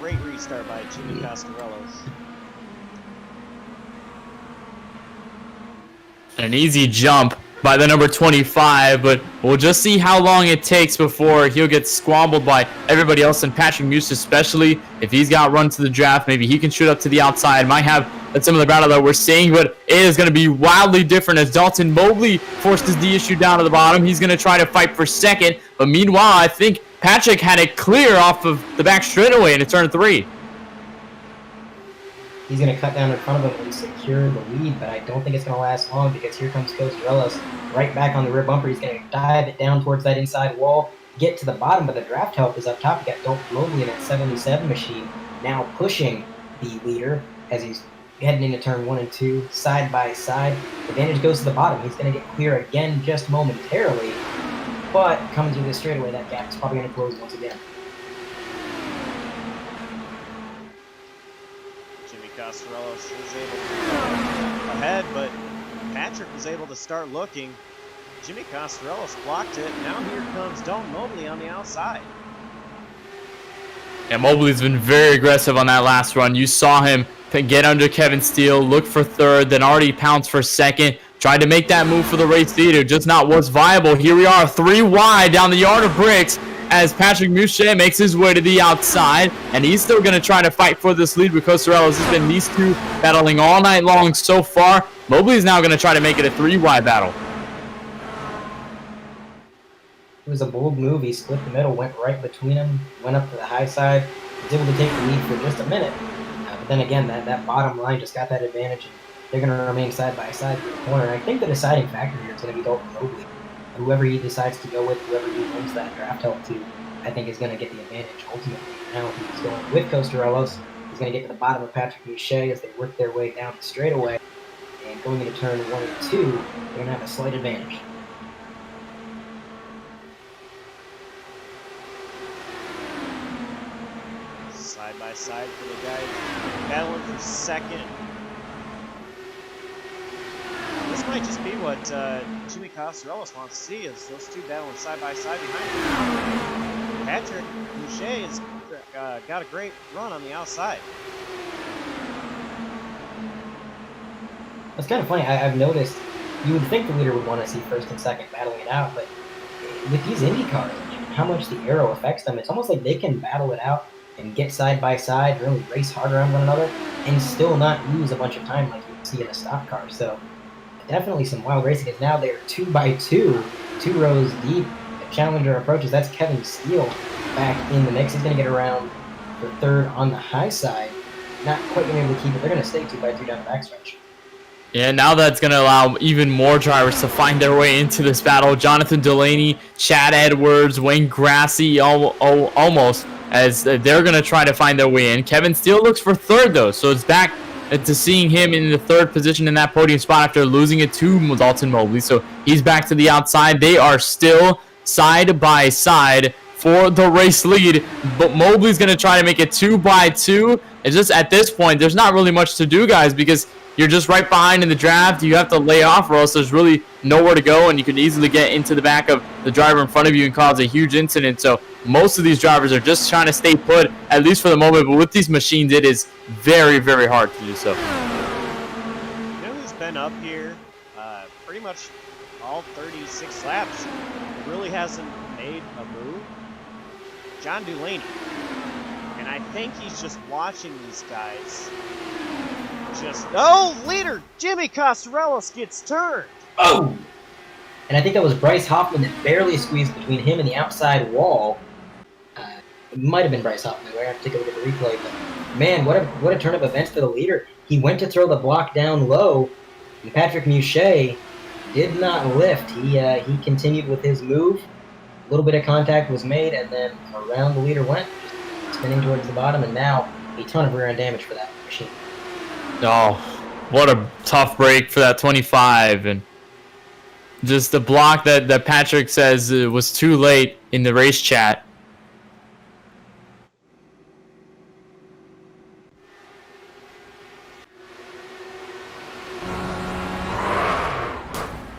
Great restart by Jimmy Costarellos. An easy jump by the number 25, but we'll just see how long it takes before he'll get squabbled by everybody else, and Patrick Muse especially. If he's got run to the draft, maybe he can shoot up to the outside. Might have a similar battle that we're seeing, but it is going to be wildly different as Dalton Mobley forces the issue down to the bottom. He's going to try to fight for second, but meanwhile, I think Patrick had it clear off of the back straightaway into turn 3. He's going to cut down in front of him and secure the lead, but I don't think it's going to last long because here comes Costarellos right back on the rear bumper. He's going to dive it down towards that inside wall, get to the bottom, but the draft help is up top. You got Dalton Mobley in that 77 machine now pushing the leader as he's heading into turn 1 and 2, side by side. Advantage goes to the bottom. He's going to get clear again just momentarily, but coming through this straightaway, that gap is probably going to close once again. Costarellos was able to go ahead, but Patrick was able to start looking. Jimmy Costarellos blocked it. Now here comes Dalton Mobley on the outside. And Mobley's been very aggressive on that last run. You saw him get under Kevin Steele, look for third, then already pounced for second. Tried to make that move for the race leader, just not what's viable. Here we are, 3 wide down the yard of bricks as Patrick Mouchet makes his way to the outside, and he's still going to try to fight for this lead with Costarellos. It's been these two battling all night long so far. Mobley is now going to try to make it a 3-wide battle. It was a bold move. He split the middle, went right between them, went up to the high side, was able to take the lead for just a minute. But then again, that bottom line just got that advantage, and they're going to remain side by side through the corner. And I think the deciding factor here is going to be Dalton Mobley. Whoever he decides to go with, whoever he wins that draft help to, I think is going to get the advantage ultimately. Now he's going with Costarellos. He's going to get to the bottom of Patrick Mouchet as they work their way down the straightaway. And going into turn 1 and 2, they're going to have a slight advantage. Side by side for the guy battling for second. This might just be what Jimmy Costarellos wants to see, is those two battling side by side behind him. Patrick Mouchet has got a great run on the outside. It's kind of funny. I've noticed you would think the leader would want to see first and second battling it out, but with these Indy cars, how much the aero affects them, it's almost like they can battle it out and get side by side, really race harder on one another, and still not lose a bunch of time like you see in a stock car. So definitely some wild racing, because now they're 2 by 2, 2 rows deep. The challenger approaches. That's Kevin Steele back in the mix. He's going to get around for third on the high side. Not quite going to be able to keep it. They're going to stay 2 by 2 down the backstretch. Yeah, now that's going to allow even more drivers to find their way into this battle. Jonathan Delaney, Chad Edwards, Wayne Grassi, almost, as they're going to try to find their way in. Kevin Steele looks for third, though, so it's back to seeing him in the third position in that podium spot after losing it to Dalton Mobley. So he's back to the outside. They are still side by side for the race lead, but Mobley's going to try to make it 2 by 2. It's just at this point, there's not really much to do, guys, because you're just right behind in the draft. You have to lay off, or else there's really nowhere to go, and you can easily get into the back of the driver in front of you and cause a huge incident. So most of these drivers are just trying to stay put, at least for the moment. But with these machines, it is very, very hard to do so. You know who's been up here pretty much all 36 laps, really hasn't made a move? John Delaney. And I think he's just watching these guys. Leader Jimmy Costarellos gets turned. Oh! And I think that was Bryce Hoffman that barely squeezed between him and the outside wall. It might have been Bryce Hoffman. We're going to have to take a look at the replay. But man, what a turn of events for the leader. He went to throw the block down low, and Patrick Mouchet did not lift. He continued with his move. A little bit of contact was made, and then around the leader went, just spinning towards the bottom, and now a ton of rear end damage for that machine. Oh, what a tough break for that 25, and just the block that Patrick says was too late in the race chat.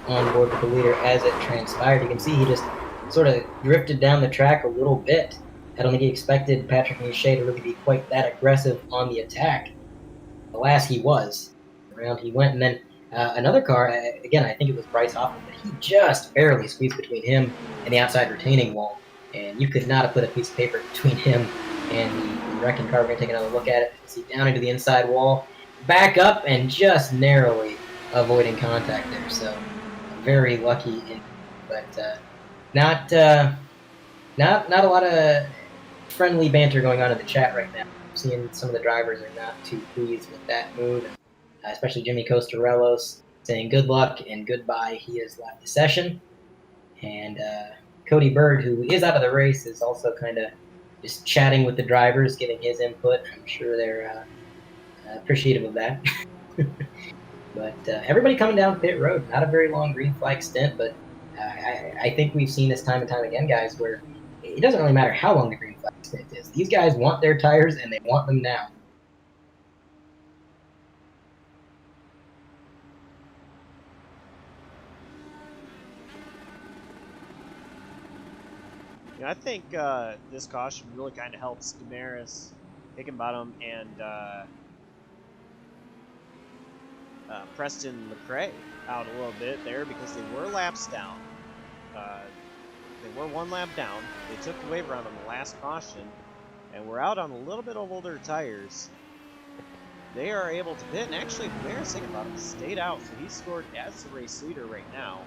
On board with the leader as it transpired. You can see he just sort of drifted down the track a little bit. I don't think he expected Patrick Mouchet to really be quite that aggressive on the attack. Alas, he was. Around he went, and then another car, again, I think it was Bryce Hoffman, but he just barely squeezed between him and the outside retaining wall, and you could not have put a piece of paper between him and the wrecking car. We're going to take another look at it. See, down into the inside wall, back up, and just narrowly avoiding contact there, so very lucky, but not a lot of friendly banter going on in the chat right now. seeing some of the drivers are not too pleased with that move, and, especially Jimmy Costarellos saying good luck and goodbye. He has left the session. And Cody Bird, who is out of the race, is also kind of just chatting with the drivers, giving his input. I'm sure they're appreciative of that. But everybody coming down pit road, not a very long green flag stint, but I think we've seen this time and time again, guys, where it doesn't really matter how long the green flag stint is. These guys want their tires, and they want them now. I think this caution really kind of helps Damaris, Hickenbottom, and Preston McRae out a little bit there because they were laps down. They were 1 lap down. They took the wave around on the last caution, and we're out on a little bit of older tires. They are able to pit, and actually Damaris Hickenbottom stayed out, so he scored as the race leader right now.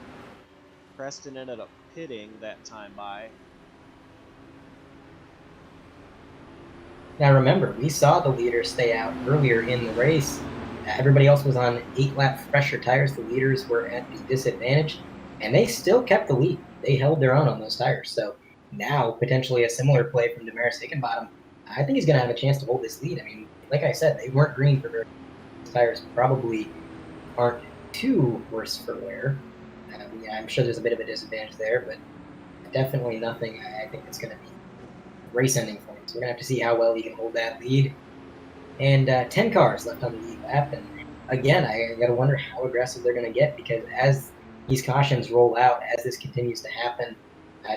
Preston ended up pitting that time by. Now remember, we saw the leader stay out earlier in the race. Everybody else was on 8-lap fresher tires. The leaders were at the disadvantage, and they still kept the lead. They held their own on those tires. So now, potentially a similar play from Damaris Hickenbottom. I think he's going to have a chance to hold this lead. I mean, like I said, they weren't green for very long. These tires probably aren't too worse for wear. Yeah, I'm sure there's a bit of a disadvantage there, but definitely nothing I think that's going to be race-ending for him. So we're going to have to see how well he can hold that lead. And 10 cars left on the lead lap. And again, I got to wonder how aggressive they're going to get, because as these cautions roll out, as this continues to happen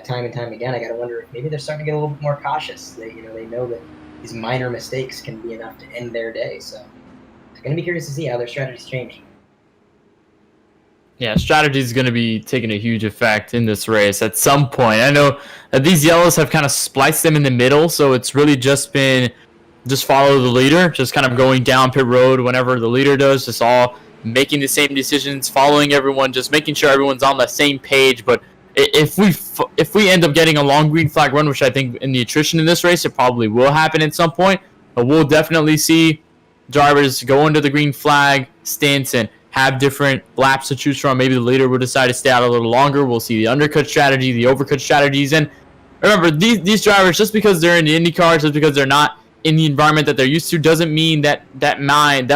time and time again, I got to wonder if maybe they're starting to get a little bit more cautious. They know that these minor mistakes can be enough to end their day. So I'm going to be curious to see how their strategies change. Yeah, strategy is going to be taking a huge effect in this race at some point. I know that these yellows have kind of spliced them in the middle, so it's really just been just follow the leader, just kind of going down pit road whenever the leader does, just all making the same decisions, following everyone, just making sure everyone's on the same page. But if we end up getting a long green flag run, which I think in the attrition in this race, it probably will happen at some point, but we'll definitely see drivers go into the green flag stints and have different laps to choose from. Maybe the leader will decide to stay out a little longer. We'll see the undercut strategy, the overcut strategies. And remember, these drivers, just because they're in the Indy cars, just because they're not in the environment that they're used to, doesn't mean that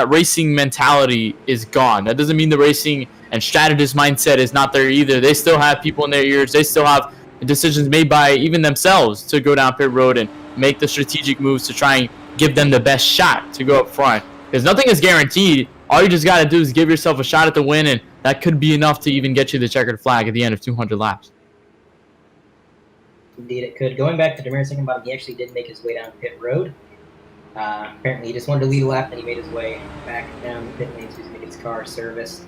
racing mentality is gone. That doesn't mean the racing and strategist mindset is not there either. They still have people in their ears. They still have decisions made by even themselves to go down pit road and make the strategic moves to try and give them the best shot to go up front. Because nothing is guaranteed. All you just got to do is give yourself a shot at the win, and that could be enough to even get you the checkered flag at the end of 200 laps. Indeed, it could. Going back to Damaris Hickenbottom, he actually did make his way down pit road. Apparently, he just wanted to lead a lap, and he made his way back down the pit lane so he's making his car serviced.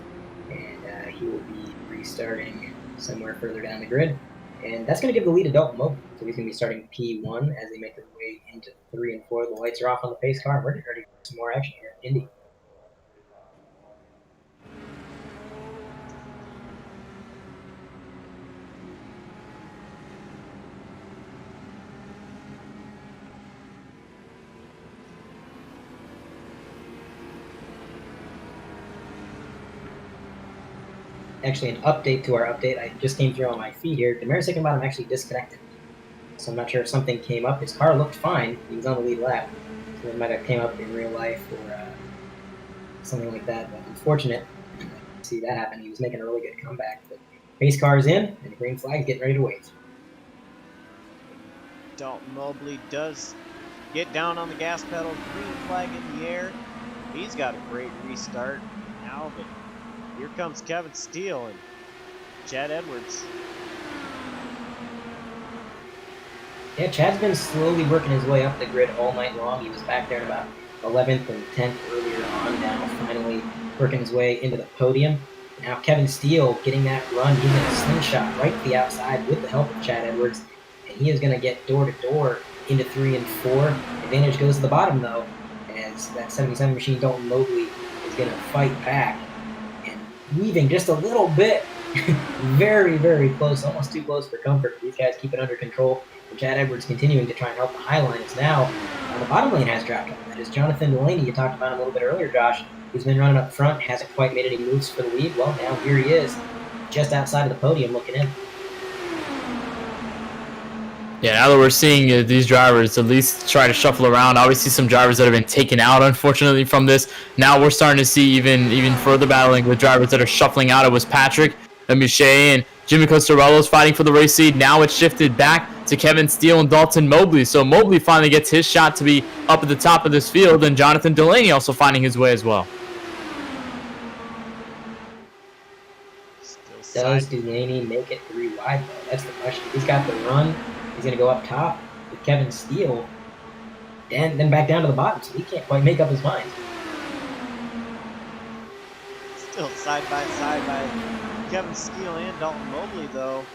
And he will be restarting somewhere further down the grid. And that's going to give the lead to Dalton Mobley. So he's going to be starting P1 as they make their way into 3 and 4. The lights are off on the pace car, and we're ready for some more action here at Indy. Actually, an update to our update. I just came through on my feed here. Damaris Hickenbottom actually disconnected. So I'm not sure if something came up. His car looked fine. He was on the lead lap. So it might have came up in real life or something like that. But unfortunate to see that happen. He was making a really good comeback. But pace car is in, and the green flag is getting ready to wave. Dalton Mobley does get down on the gas pedal. Green flag in the air. He's got a great restart now, but here comes Kevin Steele and Chad Edwards. Yeah, Chad's been slowly working his way up the grid all night long. He was back there at about 11th and 10th earlier on. Now finally working his way into the podium. Now Kevin Steele getting that run. He's in a slingshot right to the outside with the help of Chad Edwards. And he is going to get door-to-door into 3 and 4. Advantage goes to the bottom, though, as that 77 machine Dalton Mobley is going to fight back. Weaving just a little bit. Very, very close. Almost too close for comfort. These guys keep it under control. And Chad Edwards continuing to try and help the Highlines now. The bottom lane has dropped off. That is Jonathan Delaney. You talked about him a little bit earlier, Josh. He's been running up front, hasn't quite made any moves for the lead. Well, now here he is, just outside of the podium looking in. Yeah, now that we're seeing these drivers at least try to shuffle around, obviously some drivers that have been taken out, unfortunately, from this. Now we're starting to see even further battling with drivers that are shuffling out. It was Patrick Miche and Jimmy Costarello's fighting for the race lead. Now it's shifted back to Kevin Steele and Dalton Mobley. So Mobley finally gets his shot to be up at the top of this field, and Jonathan Delaney also finding his way as well. Does Delaney make it 3 wide, though? That's the question. He's got the run. He's going to go up top with Kevin Steele and then back down to the bottom, so he can't quite make up his mind. Still side by side by Kevin Steele and Dalton Mobley, though.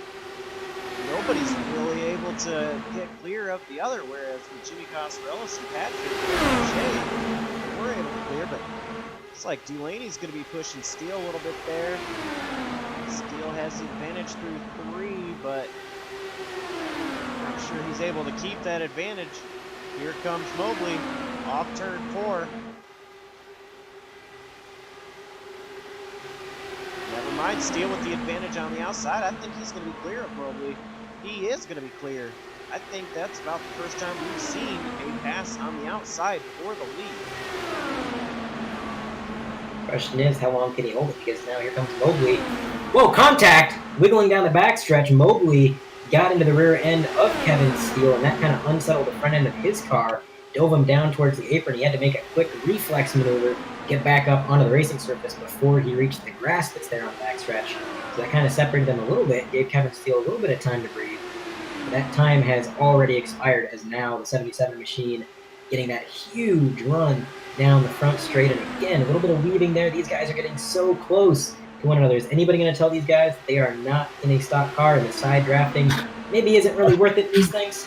Nobody's really able to get clear of the other, whereas with Jimmy Costarellos and Patrick they were able to clear, but it's like Delaney's going to be pushing Steele a little bit there. Steele has the advantage through 3, but I'm sure he's able to keep that advantage. Here comes Mobley off turn 4. Never mind, Steele with the advantage on the outside. I think he's going to be clear of Mobley. He is going to be clear. I think that's about the first time we've seen a pass on the outside for the lead. Question is, how long can he hold it? Because now here comes Mobley. Whoa, contact! Wiggling down the backstretch, Mobley got into the rear end of Kevin Steele, and that kind of unsettled the front end of his car, dove him down towards the apron. He had to make a quick reflex maneuver, get back up onto the racing surface before he reached the grass that's there on the backstretch. So that kind of separated them a little bit, gave Kevin Steele a little bit of time to breathe. But that time has already expired, as now the 77 machine getting that huge run down the front straight. And again, a little bit of weaving there. These guys are getting so close to one another. Is anybody going to tell these guys they are not in a stock car and the side drafting maybe isn't really worth it, these things?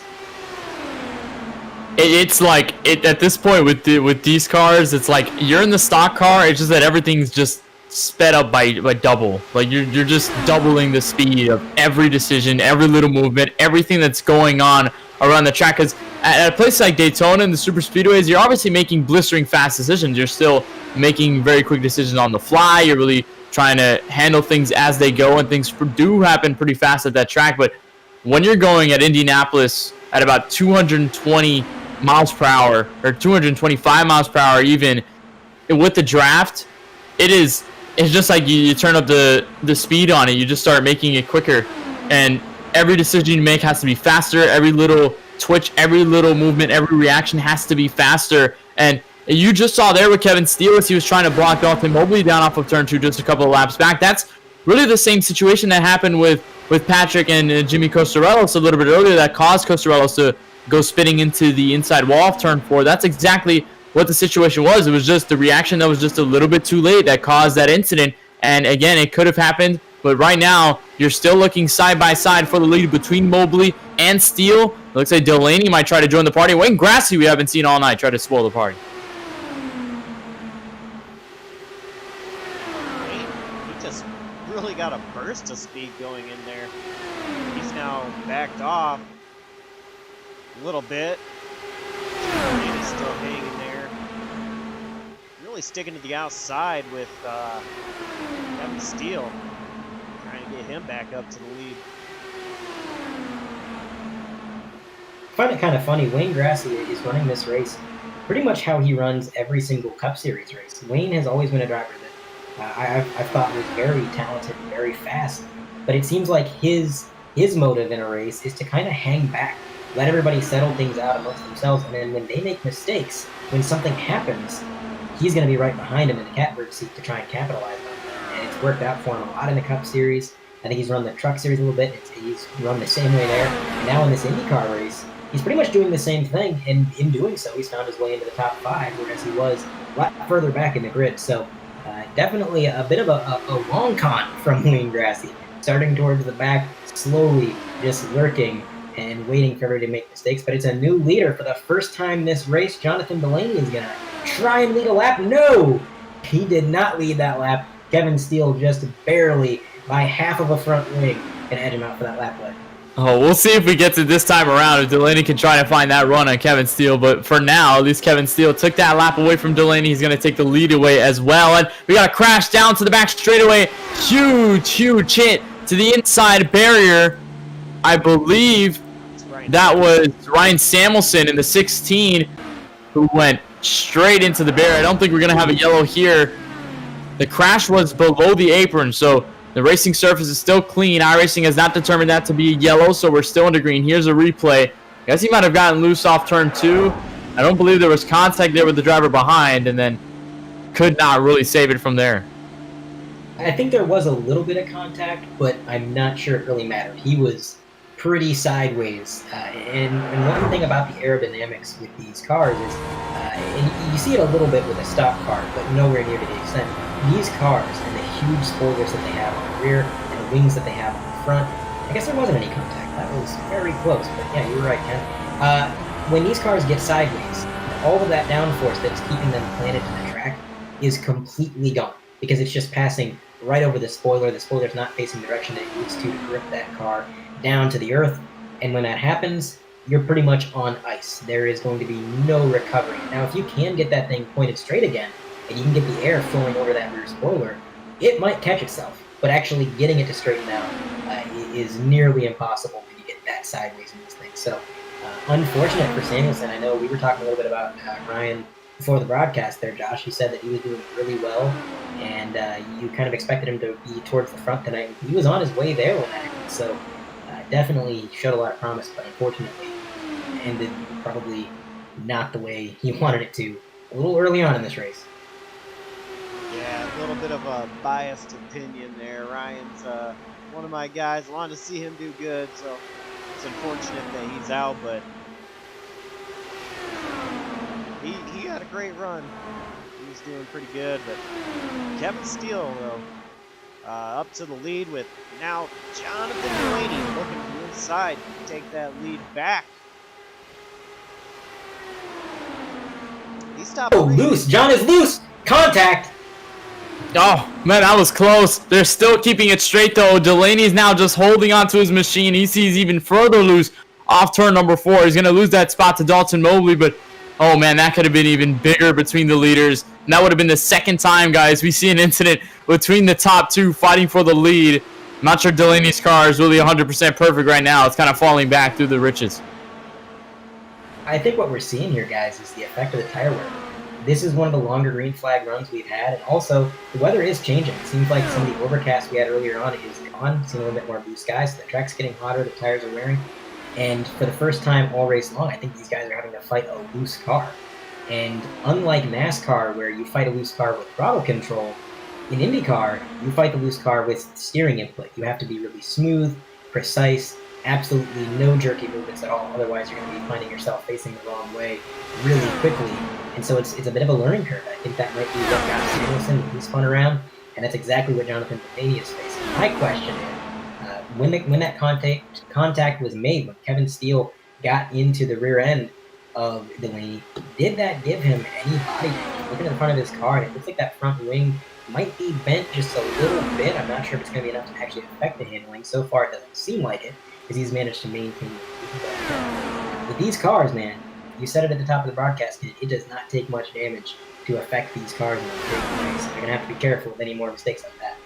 It's like at this point with these cars, it's like you're in the stock car. It's just that everything's just sped up by double. Like you're just doubling the speed of every decision, every little movement, everything that's going on around the track. Because at a place like Daytona and the super speedways, you're obviously making blistering fast decisions. You're still making very quick decisions on the fly. You're really trying to handle things as they go, and things do happen pretty fast at that track. But when you're going at Indianapolis at about 220 miles per hour or 225 miles per hour even with the draft, it's just like you turn up the speed on it. You just start making it quicker, and every decision you make has to be faster. Every little twitch, every little movement, every reaction has to be faster. And you just saw there with Kevin Steele as he was trying to block Dalton Mobley down off of turn 2 just a couple of laps back. That's really the same situation that happened with Patrick and Jimmy Costarellos a little bit earlier that caused Costarellos to go spinning into the inside wall of turn 4. That's exactly what the situation was. It was just the reaction that was just a little bit too late that caused that incident. And again, it could have happened, but right now you're still looking side by side for the lead between Mobley and Steele. It looks like Delaney might try to join the party. Wayne Grassy, we haven't seen all night, try to spoil the party. He just really got a burst of speed going in there. He's now backed off a little bit. He's still hanging there. Really sticking to the outside with Kevin Steele. Trying to get him back up to the lead. I find it kind of funny. Wayne Grassy is running this race pretty much how he runs every single Cup Series race. Wayne has always been a driver that I've thought was very talented and very fast, but it seems like his motive in a race is to kind of hang back, let everybody settle things out amongst themselves, and then when they make mistakes, when something happens, he's going to be right behind him in the catbird seat to try and capitalize on that. And it's worked out for him a lot in the Cup Series. I think he's run the Truck Series a little bit. He's run the same way there. And now in this IndyCar race, he's pretty much doing the same thing, and in doing so, he's found his way into the top 5, whereas he was a lot further back in the grid. So definitely a bit of a long con from Wayne Grassy, starting towards the back, slowly just lurking and waiting for everybody to make mistakes. But it's a new leader for the first time this race. Jonathan Delaney is going to try and lead a lap. No! He did not lead that lap. Kevin Steele just barely, by half of a front wing, going to edge him out for that lap lead. Oh, we'll see if we get to this time around if Delaney can try to find that run on Kevin Steele. But for now, at least Kevin Steele took that lap away from Delaney. He's going to take the lead away as well. And we got a crash down to the back straightaway. Huge hit to the inside barrier. I believe that was Ryan Samuelson in the 16 who went straight into the barrier. I don't think we're going to have a yellow here. The crash was below the apron, so the racing surface is still clean. iRacing has not determined that to be yellow, so we're still into green. Here's a replay. I guess he might have gotten loose off turn 2. I don't believe there was contact there with the driver behind, and then could not really save it from there. I think there was a little bit of contact, but I'm not sure it really mattered. He was pretty sideways. And one thing about the aerodynamics with these cars is, and you see it a little bit with a stock car, but nowhere near to the extent. These cars and the huge spoilers that they have on the rear and the wings that they have on the front, I guess there wasn't any contact. That was very close, but yeah, you're right, Ken. When these cars get sideways, all of that downforce that's keeping them planted to the track is completely gone because it's just passing right over the spoiler. The spoiler's not facing the direction that it needs to grip that car down to the earth, and when that happens, you're pretty much on ice. There is going to be no recovery. Now, if you can get that thing pointed straight again, and you can get the air flowing over that rear spoiler, it might catch itself, but actually getting it to straighten out is nearly impossible when you get that sideways in this thing. So, unfortunate for Samuelson. I know we were talking a little bit about Ryan before the broadcast there, Josh. You said that he was doing really well, and you kind of expected him to be towards the front tonight. He was on his way there when that happened, so definitely showed a lot of promise, but unfortunately ended probably not the way he wanted it to a little early on in this race. Yeah, a little bit of a biased opinion there. Ryan's one of my guys. I wanted to see him do good, so it's unfortunate that he's out, but he had a great run. He was doing pretty good, but Kevin Steele, though, up to the lead with now Jonathan Delaney looking from the inside to take that lead back. He stopped. Oh, loose. John is loose. Contact. Oh, man, that was close. They're still keeping it straight, though. Delaney's now just holding onto his machine. He sees even further loose off turn number 4. He's going to lose that spot to Dalton Mobley, but, oh, man, that could have been even bigger between the leaders. And that would have been the second time, guys, we see an incident between the top two fighting for the lead. I'm not sure Delaney's car is really 100% perfect right now. It's kind of falling back through the riches. I think what we're seeing here, guys, is the effect of the tire wear. This is one of the longer green flag runs we've had, and also the weather is changing. It seems like some of the overcast we had earlier on is gone. Seeing a little bit more blue skies. So the track's getting hotter, the tires are wearing, and for the first time all race long, I think these guys are having to fight a loose car. And unlike NASCAR, where you fight a loose car with throttle control, in IndyCar, you fight the loose car with steering input. You have to be really smooth, precise, absolutely no jerky movements at all. Otherwise, you're going to be finding yourself facing the wrong way really quickly. And so it's a bit of a learning curve. I think that might be what got Samuelson when he spun around, and that's exactly what Jonathan Delaney is facing. My question is, when that contact was made, when Kevin Steele got into the rear end of Delaney, did that give him any body damage? Looking at the front of his car, and it looks like that front wing might be bent just a little bit. I'm not sure if it's going to be enough to actually affect the handling. So far, it doesn't seem like it, because he's managed to maintain it. With these cars, man, you said it at the top of the broadcast, it does not take much damage to affect these cars in a big way. So you're going to have to be careful with any more mistakes like that.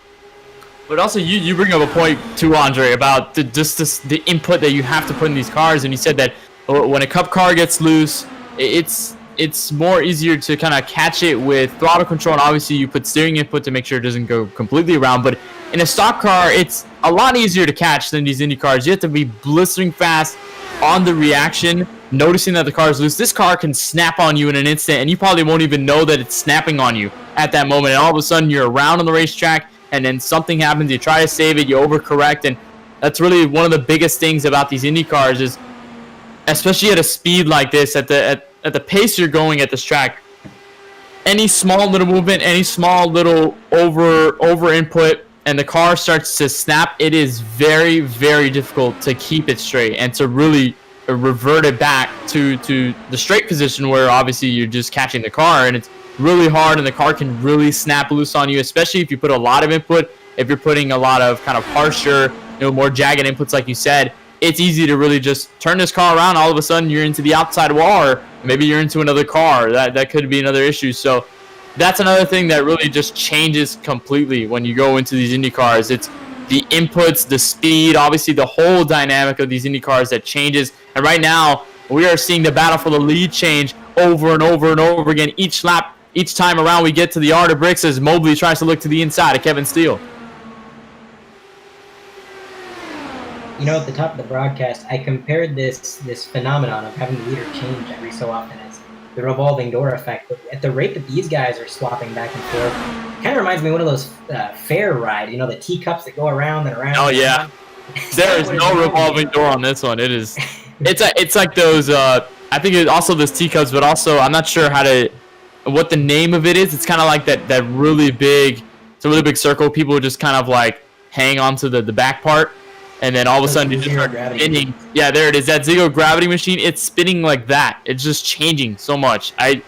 But also, you bring up a point too, Andre, about the input that you have to put in these cars, and you said that when a Cup car gets loose, it's more easier to kind of catch it with throttle control, and obviously you put steering input to make sure it doesn't go completely around. But in a stock car, it's a lot easier to catch than these Indy cars. You have to be blistering fast on the reaction, noticing that the car is loose. This car can snap on you in an instant, and you probably won't even know that it's snapping on you at that moment. And all of a sudden, you're around on the racetrack, and then something happens. You try to save it, you overcorrect, and that's really one of the biggest things about these Indy cars is, especially at a speed like this, at the pace you're going at this track, any small little movement, any small little over input, and the car starts to snap, it is very, very difficult to keep it straight and to really revert it back to the straight position where obviously you're just catching the car, and it's really hard, and the car can really snap loose on you, especially if you put a lot of input. If you're putting a lot of kind of harsher, more jagged inputs like you said, it's easy to really just turn this car around. All of a sudden, you're into the outside wall, or maybe you're into another car. That could be another issue. So that's another thing that really just changes completely when you go into these Indy cars. It's the inputs, the speed, obviously the whole dynamic of these Indy cars that changes. And right now, we are seeing the battle for the lead change over and over and over again. Each lap, each time around we get to the yard of bricks as Mobley tries to look to the inside of Kevin Steele. You know, at the top of the broadcast, I compared this phenomenon of having the leader change every so often as the revolving door effect. But at the rate that these guys are swapping back and forth, kind of reminds me of one of those fair rides, you know, the teacups that go around and around. Oh, yeah. There is no revolving door on this one. It's like those, I think it's also those teacups, but also I'm not sure what the name of it is. It's kind of like that really big, it's a really big circle. People just kind of like hang onto the back part. And then all of a sudden you just start spinning. Yeah, there it is. That zero gravity machine, it's spinning like that. It's just changing so much. I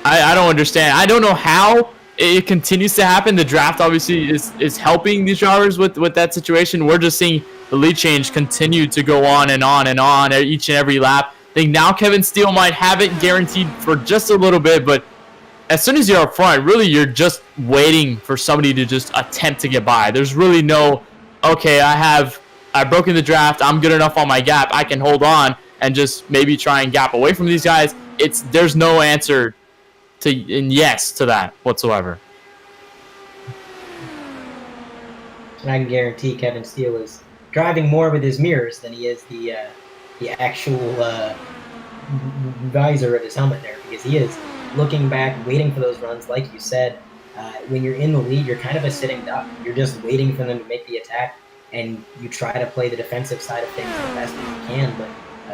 don't understand. I don't know how it continues to happen. The draft obviously is helping these drivers with that situation. We're just seeing the lead change continue to go on and on and on each and every lap. I think now Kevin Steele might have it guaranteed for just a little bit, but as soon as you're up front, really you're just waiting for somebody to just attempt to get by. There's really no, okay, I've broken the draft, I'm good enough on my gap, I can hold on and just maybe try and gap away from these guys. There's no answer to yes to that whatsoever. And I can guarantee Kevin Steele is driving more with his mirrors than he is the actual visor of his helmet there, because he is looking back, waiting for those runs. Like you said, when you're in the lead, you're kind of a sitting duck. You're just waiting for them to make the attack, and you try to play the defensive side of things the best as you can, but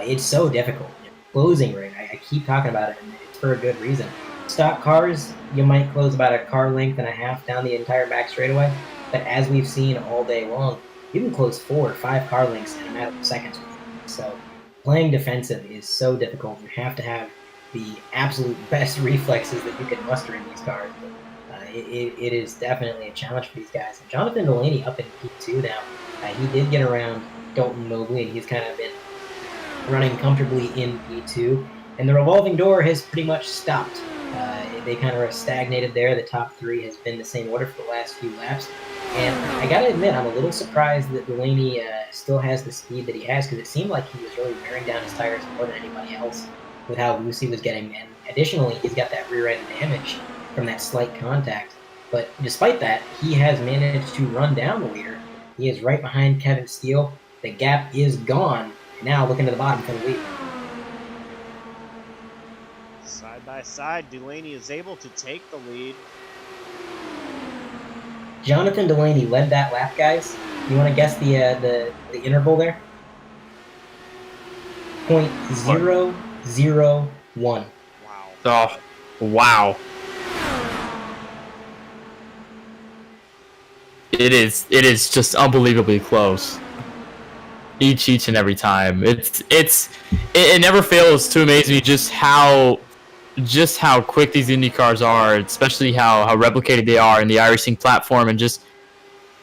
it's so difficult. Closing rate, I keep talking about it, and it's for a good reason. Stock cars, you might close about a car length and a half down the entire back straightaway, but as we've seen all day long, you can close 4 or 5 car lengths in a matter of seconds. So playing defensive is so difficult. You have to have the absolute best reflexes that you can muster in these cars. But, it is definitely a challenge for these guys. And Jonathan Delaney up in P2 now. He did get around Dalton Mobley, and he's kind of been running comfortably in P2. And the revolving door has pretty much stopped. They kind of stagnated there. The top 3 has been the same order for the last few laps. And I got to admit, I'm a little surprised that Delaney still has the speed that he has, because it seemed like he was really wearing down his tires more than anybody else with how loose he was getting. And additionally, he's got that rear end damage from that slight contact. But despite that, he has managed to run down the leader. He is right behind Kevin Steele. The gap is gone. Now looking to the bottom for the lead. Side by side, Delaney is able to take the lead. Jonathan Delaney led that lap, guys. You want to guess the interval there? 0.001. Wow. Oh, wow. It is just unbelievably close. Each and every time. It never fails to amaze me just how quick these Indy cars are, especially how replicated they are in the iRacing platform, and just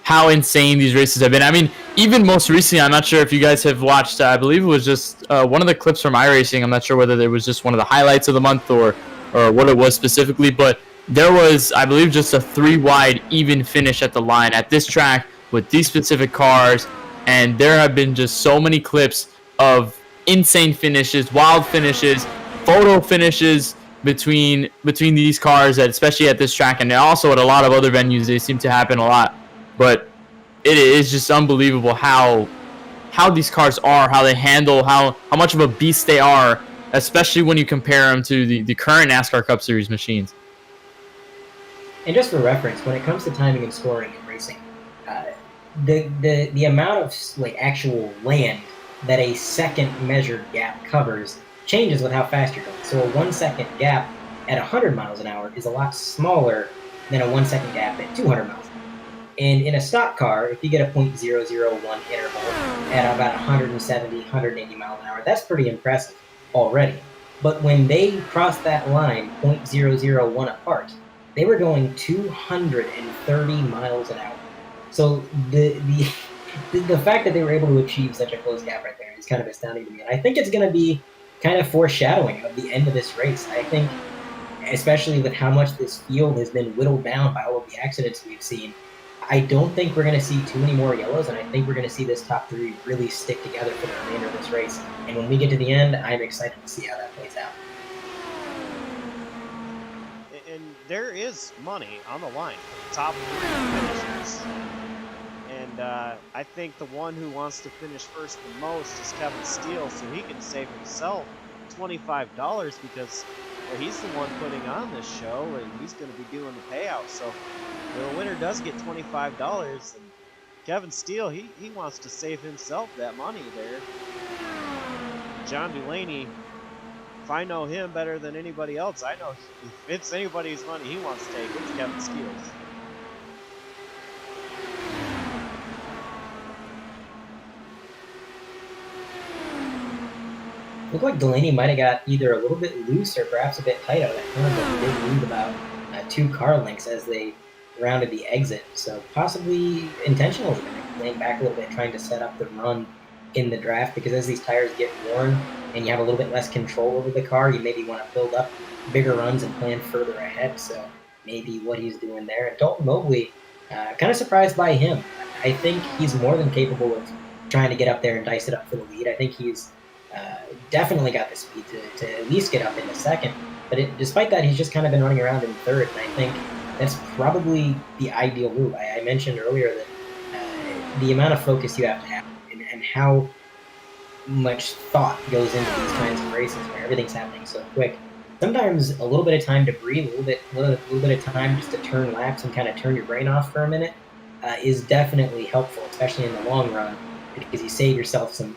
how insane these races have been. I mean, even most recently, I'm not sure if you guys have watched, I believe it was just one of the clips from iRacing. I'm not sure whether it was just one of the highlights of the month or what it was specifically, but there was, I believe, just a 3-wide even finish at the line at this track with these specific cars, and there have been just so many clips of insane finishes, wild finishes, photo finishes between these cars, especially at this track, and also at a lot of other venues. They seem to happen a lot, but it is just unbelievable how these cars are, how they handle, how much of a beast they are, especially when you compare them to the current NASCAR Cup Series machines. And just for reference, when it comes to timing and scoring in racing, the amount of actual land that a second measured gap covers changes with how fast you're going. So a 1 second gap at 100 miles an hour is a lot smaller than a 1 second gap at 200 miles an hour. And in a stock car, if you get a 0.001 interval at about 170, 180 miles an hour, that's pretty impressive already. But when they crossed that line 0.001 apart, they were going 230 miles an hour. So the the fact that they were able to achieve such a close gap right there is kind of astounding to me. And I think it's going to be kind of foreshadowing of the end of this race. I think, especially with how much this field has been whittled down by all of the accidents we've seen, I don't think we're going to see too many more yellows, and I think we're going to see this top three really stick together for the remainder of this race. And when we get to the end, I'm excited to see how that plays out. And there is money on the line for the top three finishers. And I think the one who wants to finish first the most is Kevin Steele, so he can save himself $25 because he's the one putting on this show, and he's going to be doing the payout. So the winner does get $25, and Kevin Steele, he wants to save himself that money there. John Delaney, if I know him better than anybody else, I know if it's anybody's money he wants to take, it's Kevin Steele's. Looked like Delaney might have got either a little bit loose or perhaps a bit tight out of that corner, but he did lose about 2 car lengths as they rounded the exit. So possibly intentionally laying back a little bit, trying to set up the run in the draft, because as these tires get worn and you have a little bit less control over the car, you maybe want to build up bigger runs and plan further ahead. So maybe what he's doing there. And Dalton Mobley, kind of surprised by him. I think he's more than capable of trying to get up there and dice it up for the lead. I think he's definitely got the speed to at least get up into second. But despite that, he's just kind of been running around in third, and I think that's probably the ideal move. I mentioned earlier that the amount of focus you have to have and how much thought goes into these kinds of races where everything's happening so quick. Sometimes a little bit of time to breathe, a little bit of time just to turn laps and kind of turn your brain off for a minute is definitely helpful, especially in the long run, because you save yourself some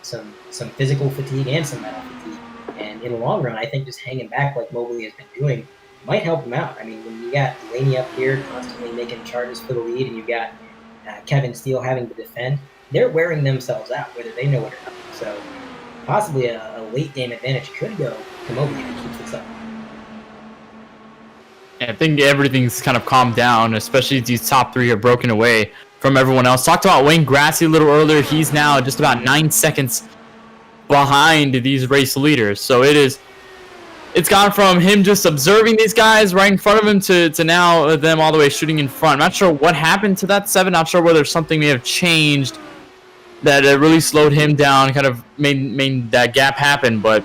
physical fatigue and some mental fatigue. And in the long run, I think just hanging back like Mobley has been doing might help him out. I mean, when you got Delaney up here constantly making charges for the lead, and you got Kevin Steele having to defend, they're wearing themselves out, whether they know it or not. So possibly a late game advantage could go to Mobley if he keeps this up. I think everything's kind of calmed down, especially these top three are broken away from everyone else. Talked about Wayne Grassi a little earlier. He's now just about 9 seconds behind these race leaders. So it's gone from him just observing these guys right in front of him to now them all the way shooting in front. I'm not sure what happened to that 7. Not sure whether something may have changed that really slowed him down, kind of made that gap happen, but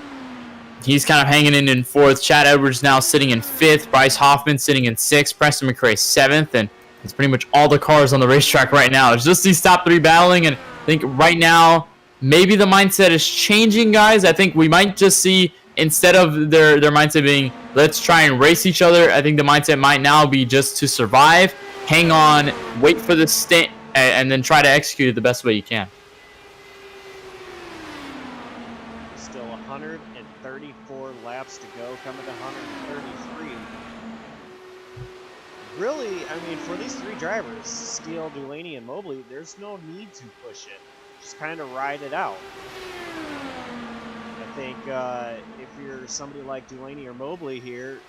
he's kind of hanging in 4th. Chad Edwards now sitting in 5th. Bryce Hoffman sitting in 6th. Preston McRae 7th. And it's pretty much all the cars on the racetrack right now. It's just these top 3 battling. And I think right now, maybe the mindset is changing, guys. I think we might just see, instead of their mindset being, let's try and race each other, I think the mindset might now be just to survive, hang on, wait for the stint, and then try to execute it the best way you can. 134 laps to go, coming to 133. Really, I mean, for these 3 drivers, Steele, Delaney, and Mobley, there's no need to push it. Just kind of ride it out. I think if you're somebody like Delaney or Mobley here,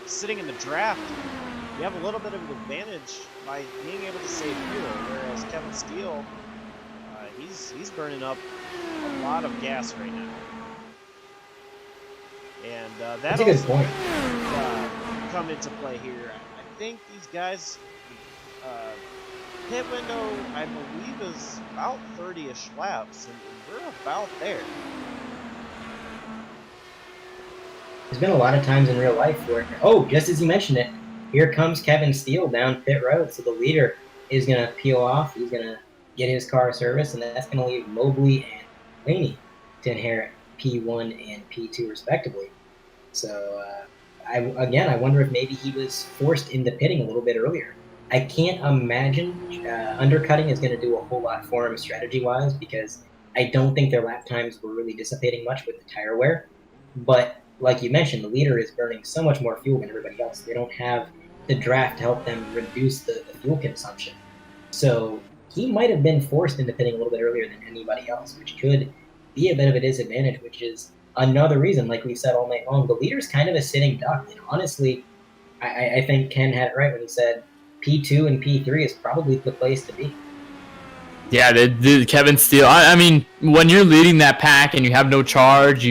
sitting in the draft, you have a little bit of an advantage by being able to save fuel, whereas Kevin Steele, he's burning up a lot of gas right now. And that's a good point. Come into play here. I think these guys, pit window, I believe, is about 30-ish laps, and we're about there. There's been a lot of times in real life where, just as you mentioned it, here comes Kevin Steele down pit road. So the leader is going to peel off. He's going to get his car serviced, and that's going to leave Mobley and Delaney to inherit P1 and P2 respectively. So I wonder if maybe he was forced into pitting a little bit earlier. I can't imagine undercutting is going to do a whole lot for him strategy-wise, because I don't think their lap times were really dissipating much with the tire wear. But like you mentioned, the leader is burning so much more fuel than everybody else. They don't have the draft to help them reduce the fuel consumption. So he might have been forced into pitting a little bit earlier than anybody else, which could be a bit of a disadvantage, which is another reason, like we said all night long, the leader's kind of a sitting duck. And honestly, I think Ken had it right when he said P2 and P3 is probably the place to be. Yeah, the Kevin Steele. I mean, when you're leading that pack and you have no charge,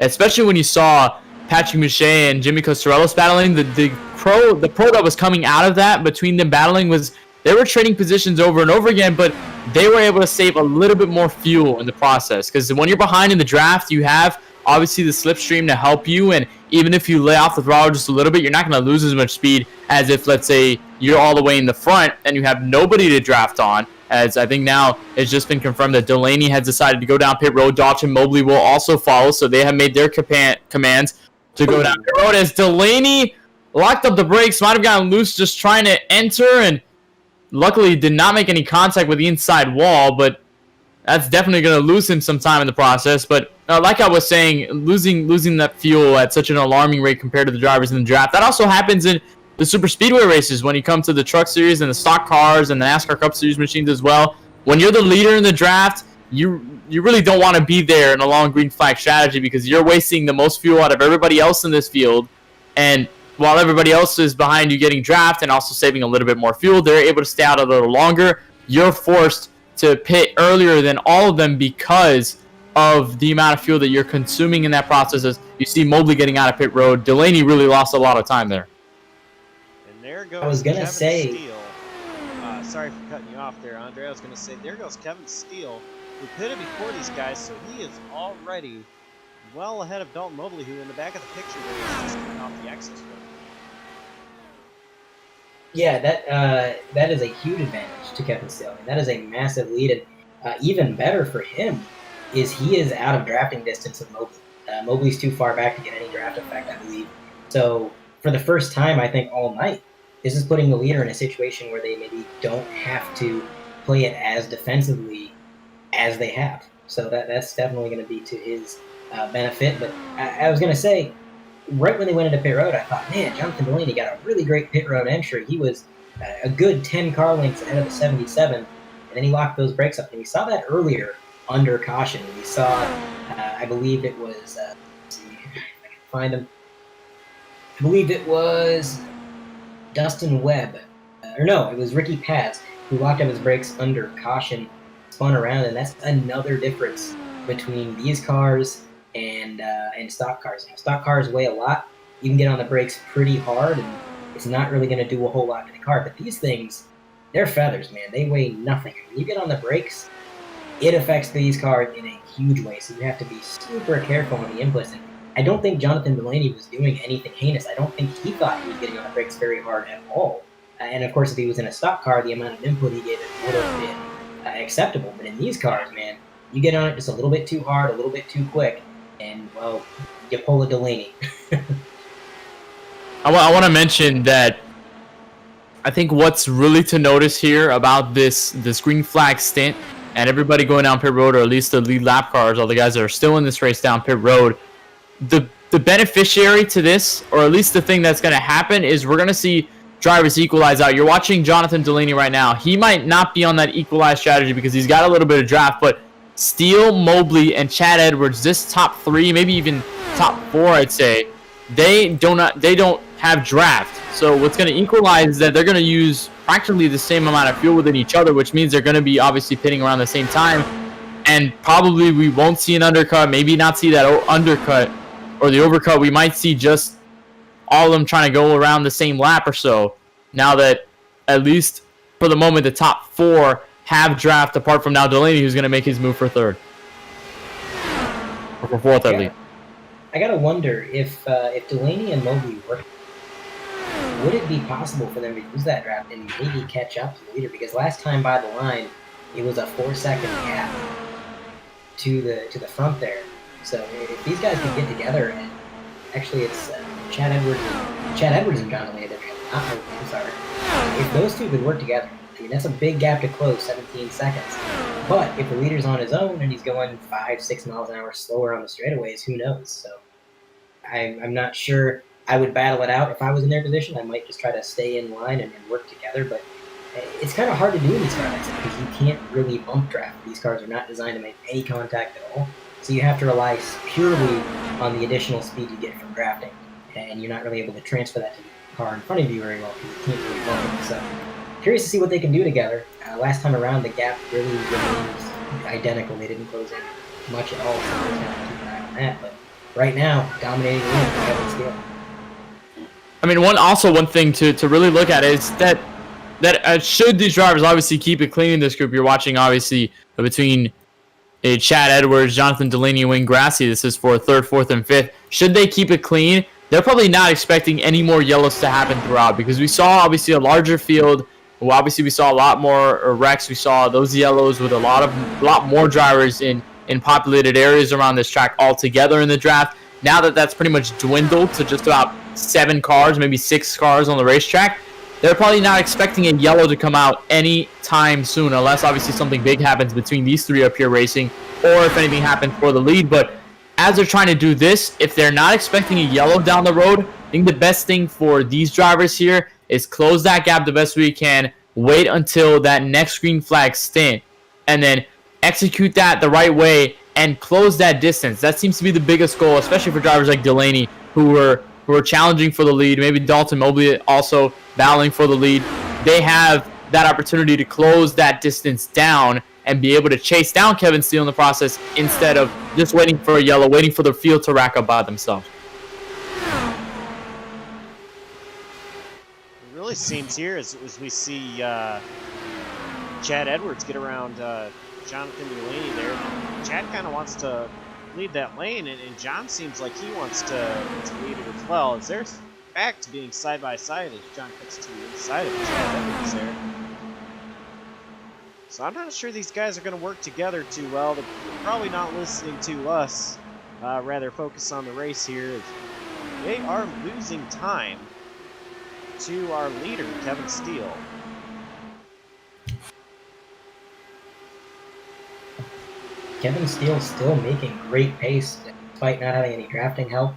especially when you saw Patrick Mouchet and Jimmy Costarellos battling, the pro that was coming out of that between them battling was they were trading positions over and over again, but they were able to save a little bit more fuel in the process. Because when you're behind in the draft, you have obviously the slipstream to help you, and even if you lay off the throttle just a little bit, you're not going to lose as much speed as if, let's say, you're all the way in the front and you have nobody to draft on. As I think now it's just been confirmed that Delaney has decided to go down pit road. Dodge and Mobley will also follow, so they have made their commands to go down pit road. As Delaney locked up the brakes, might have gotten loose just trying to enter, and luckily did not make any contact with the inside wall, but that's definitely going to lose him some time in the process. But like I was saying, losing that fuel at such an alarming rate compared to the drivers in the draft, that also happens in the super speedway races when you come to the truck series and the stock cars and the NASCAR Cup Series machines as well. When you're the leader in the draft, you really don't want to be there in a long green flag strategy because you're wasting the most fuel out of everybody else in this field. And while everybody else is behind you getting drafted and also saving a little bit more fuel, they're able to stay out a little longer. You're forced to pit earlier than all of them because of the amount of fuel that you're consuming in that process. As you see Mobley getting out of pit road, Delaney really lost a lot of time there. There goes I was gonna Kevin say. Steele. Sorry for cutting you off there, Andre. I was going to say, there goes Kevin Steele, who pitted before these guys, so he is already well ahead of Dalton Mobley, who in the back of the picture there is just coming off the access road. Yeah, that is a huge advantage to Kevin Steele. I mean, that is a massive lead, and even better for him is he is out of drafting distance of Mobley. Mobley's too far back to get any draft effect, I believe. So for the first time, I think all night, this is putting the leader in a situation where they maybe don't have to play it as defensively as they have. So that's definitely going to be to his benefit. But I was going to say, right when they went into pit road, I thought, man, Jonathan Delaney got a really great pit road entry. He was a good 10 car lengths ahead of the 77, and then he locked those brakes up. And we saw that earlier under caution. We saw, I believe it was, let's see if I can find him. I believe it was Dustin Webb, or no, it was Ricky Paz, who locked up his brakes under caution, spun around, and that's another difference between these cars and stock cars. Now, stock cars weigh a lot. You can get on the brakes pretty hard, and it's not really going to do a whole lot to the car. But these things, they're feathers, man. They weigh nothing. When you get on the brakes, it affects these cars in a huge way, so you have to be super careful on the inputs. And I don't think Jonathan Delaney was doing anything heinous. I don't think he thought he was getting on the brakes very hard at all. And of course, if he was in a stock car, the amount of input he gave it would have been acceptable. But in these cars, man, you get on it just a little bit too hard, a little bit too quick, and, well, you pull a Delaney. I want to mention that I think what's really to notice here about this green flag stint and everybody going down pit road, or at least the lead lap cars, all the guys that are still in this race down pit road, the beneficiary to this, or at least the thing that's going to happen, is we're going to see drivers equalize out. You're watching Jonathan Delaney right now. He might not be on that equalized strategy because he's got a little bit of draft, but Steele, Mobley, and Chad Edwards, this top three, maybe even top four, I'd say, they don't have draft. So what's going to equalize is that they're going to use practically the same amount of fuel within each other, which means they're going to be obviously pitting around the same time. And probably we won't see an undercut, maybe not see that undercut or the overcut. We might see just all of them trying to go around the same lap or so. Now that, at least for the moment, the top four have draft, apart from now Delaney, who's going to make his move for third. Or for fourth, at least. I gotta wonder if Delaney and Mobley work, would it be possible for them to use that draft and maybe catch up to the leader? Because last time by the line, it was a 4-second gap to the front there. So if these guys can get together, and actually it's Chad Edwards and John Delaney, I'm sorry. If those two could work together, I mean, that's a big gap to close, 17 seconds. But if the leader's on his own and he's going 5-6 miles an hour slower on the straightaways, who knows? So I'm not sure I would battle it out. If I was in their position, I might just try to stay in line and work together. But it's kind of hard to do in these cars because you can't really bump draft. These cars are not designed to make any contact at all. So you have to rely purely on the additional speed you get from drafting. And you're not really able to transfer that to the car in front of you very well because you can't really bump it. So curious to see what they can do together. Last time around, the gap really remains identical. They didn't close in much at all, so we're going to have to keep an eye on that. But right now, dominating the lead for Kevin Steele. I mean, one thing to really look at is that should these drivers obviously keep it clean in this group, you're watching obviously between Chad Edwards, Jonathan Delaney, and Wayne Grassi. This is for third, fourth, and fifth. Should they keep it clean, they're probably not expecting any more yellows to happen throughout, because we saw obviously a larger field. Well, obviously we saw a lot more wrecks. We saw those yellows with a lot more drivers in populated areas around this track altogether in the draft. Now that that's pretty much dwindled to just about 7 cars, maybe 6 cars on the racetrack, they're probably not expecting a yellow to come out anytime soon, unless obviously something big happens between these 3 up here racing, or if anything happens for the lead. But as they're trying to do this, if they're not expecting a yellow down the road, I think the best thing for these drivers here is close that gap the best we can, wait until that next green flag stint, and then execute that the right way and close that distance. That seems to be the biggest goal, especially for drivers like Delaney, who are challenging for the lead. Maybe Dalton Mobley also battling for the lead. They have that opportunity to close that distance down and be able to chase down Kevin Steele in the process, instead of just waiting for a yellow, waiting for the field to rack up by themselves. It really seems here as we see Chad Edwards get around Jonathan Delaney there. Chad kind of wants to lead that lane, and John seems like he wants to lead it as well. As there's fact being side by side as John gets to the inside of Chad Edwards there. So I'm not sure these guys are going to work together too well. They're probably not listening to us, rather focus on the race here. They are losing time to our leader, Kevin Steele. Kevin Steele still making great pace despite not having any drafting help.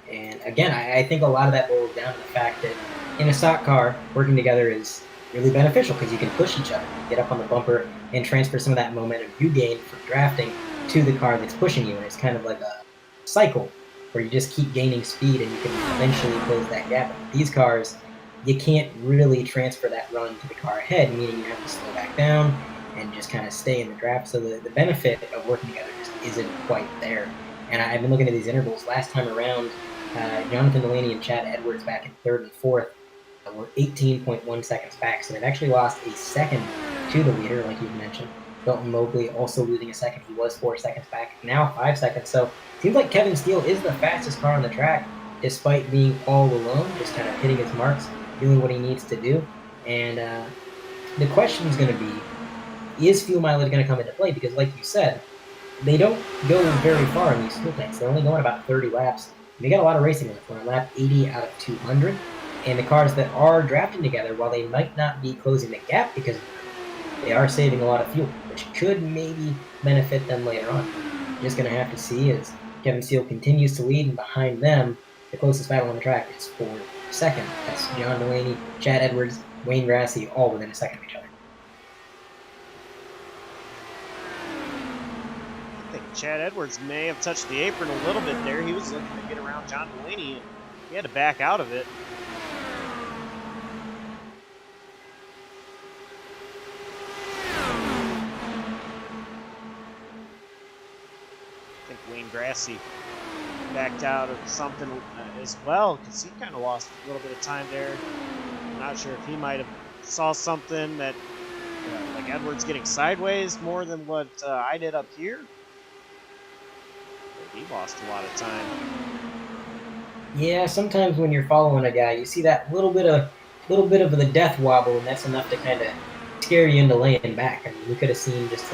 And again, I think a lot of that boils down to the fact that in a stock car, working together is really beneficial because you can push each other, get up on the bumper, and transfer some of that momentum you gain from drafting to the car that's pushing you. And it's kind of like a cycle where you just keep gaining speed and you can eventually close that gap. With these cars, you can't really transfer that run to the car ahead, meaning you have to slow back down and just kind of stay in the draft. So the benefit of working together just isn't quite there. And I've been looking at these intervals. Last time around, Jonathan Delaney and Chad Edwards back in third and fourth were 18.1 seconds back. So they've actually lost a second to the leader, like you mentioned. Dalton Mobley also losing a second. He was 4 seconds back, now 5 seconds. So it seems like Kevin Steele is the fastest car on the track, despite being all alone, just kind of hitting his marks, doing what he needs to do. And the question is going to be, is fuel mileage going to come into play? Because like you said, they don't go very far in these fuel tanks. They're only going about 30 laps. They got a lot of racing in it. We're on lap 80 out of 200. And the cars that are drafting together, while they might not be closing the gap because they are saving a lot of fuel, which could maybe benefit them later on. Just going to have to see as Kevin Steele continues to lead, and behind them, the closest battle on the track is for second. That's John Delaney, Chad Edwards, Wayne Grassi, all within a second of each other. I think Chad Edwards may have touched the apron a little bit there. He was looking to get around John Delaney, and he had to back out of it. I think Wayne Grassi backed out of something as well, because he kind of lost a little bit of time there. I'm not sure if he might have saw something that, like Edwards getting sideways more than what I did up here. But he lost a lot of time. Yeah, sometimes when you're following a guy, you see that little bit of the death wobble, and that's enough to kind of scare you into laying back. I mean, we could have seen just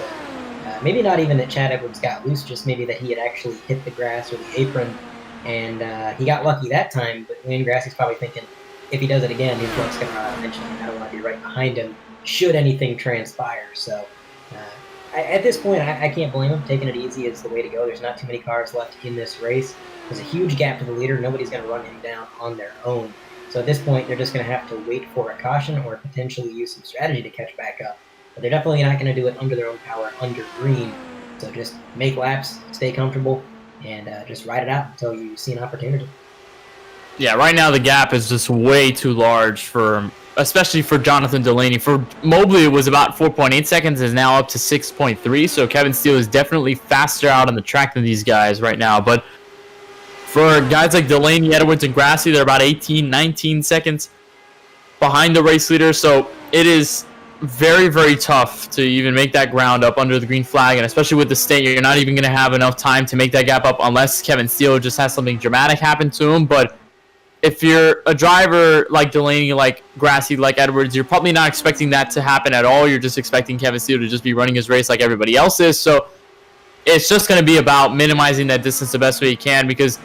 maybe not even that Chad Edwards got loose, just maybe that he had actually hit the grass or the apron, and he got lucky that time. But Wayne Grassi's probably thinking, if he does it again, his luck's going to run out eventually. I don't want to be right behind him should anything transpire. So at this point, I can't blame him. Taking it easy is the way to go. There's not too many cars left in this race. There's a huge gap to the leader. Nobody's going to run him down on their own. So at this point, they're just going to have to wait for a caution or potentially use some strategy to catch back up. But they're definitely not going to do it under their own power, under green. So just make laps, stay comfortable, and just ride it out until you see an opportunity. Yeah, right now the gap is just way too large for especially for Jonathan Delaney. For Mobley, it was about 4.8 seconds, is now up to 6.3. So Kevin Steele is definitely faster out on the track than these guys right now. But for guys like Delaney, Edwards, and Grassi, they're about 18, 19 seconds behind the race leader. So it is very, very tough to even make that ground up under the green flag. And especially with the state, you're not even going to have enough time to make that gap up unless Kevin Steele just has something dramatic happen to him. But if you're a driver like Delaney, like Grassi, like Edwards, you're probably not expecting that to happen at all. You're just expecting Kevin Steele to just be running his race like everybody else is. So it's just going to be about minimizing that distance the best way you can, because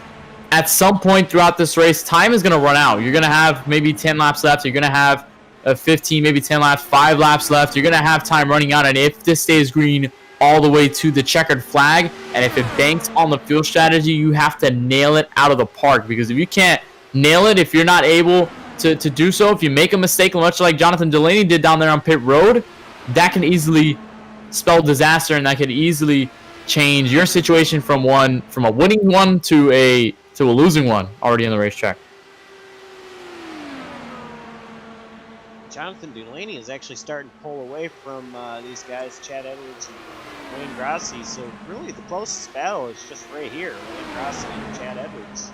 at some point throughout this race, time is going to run out. You're going to have maybe 10 laps left. You're going to have 15, maybe 10 laps, 5 laps left. You're going to have time running out. And if this stays green all the way to the checkered flag, and if it banks on the fuel strategy, you have to nail it out of the park. Because if you can't nail it, if you're not able to do so, if you make a mistake, much like Jonathan Delaney did down there on pit road, that can easily spell disaster, and that could easily change your situation from a winning one to a losing one already in the racetrack. Jonathan Delaney is actually starting to pull away from these guys, Chad Edwards and Wayne Grassi. So really the closest battle is just right here, Wayne Grassi and Chad Edwards.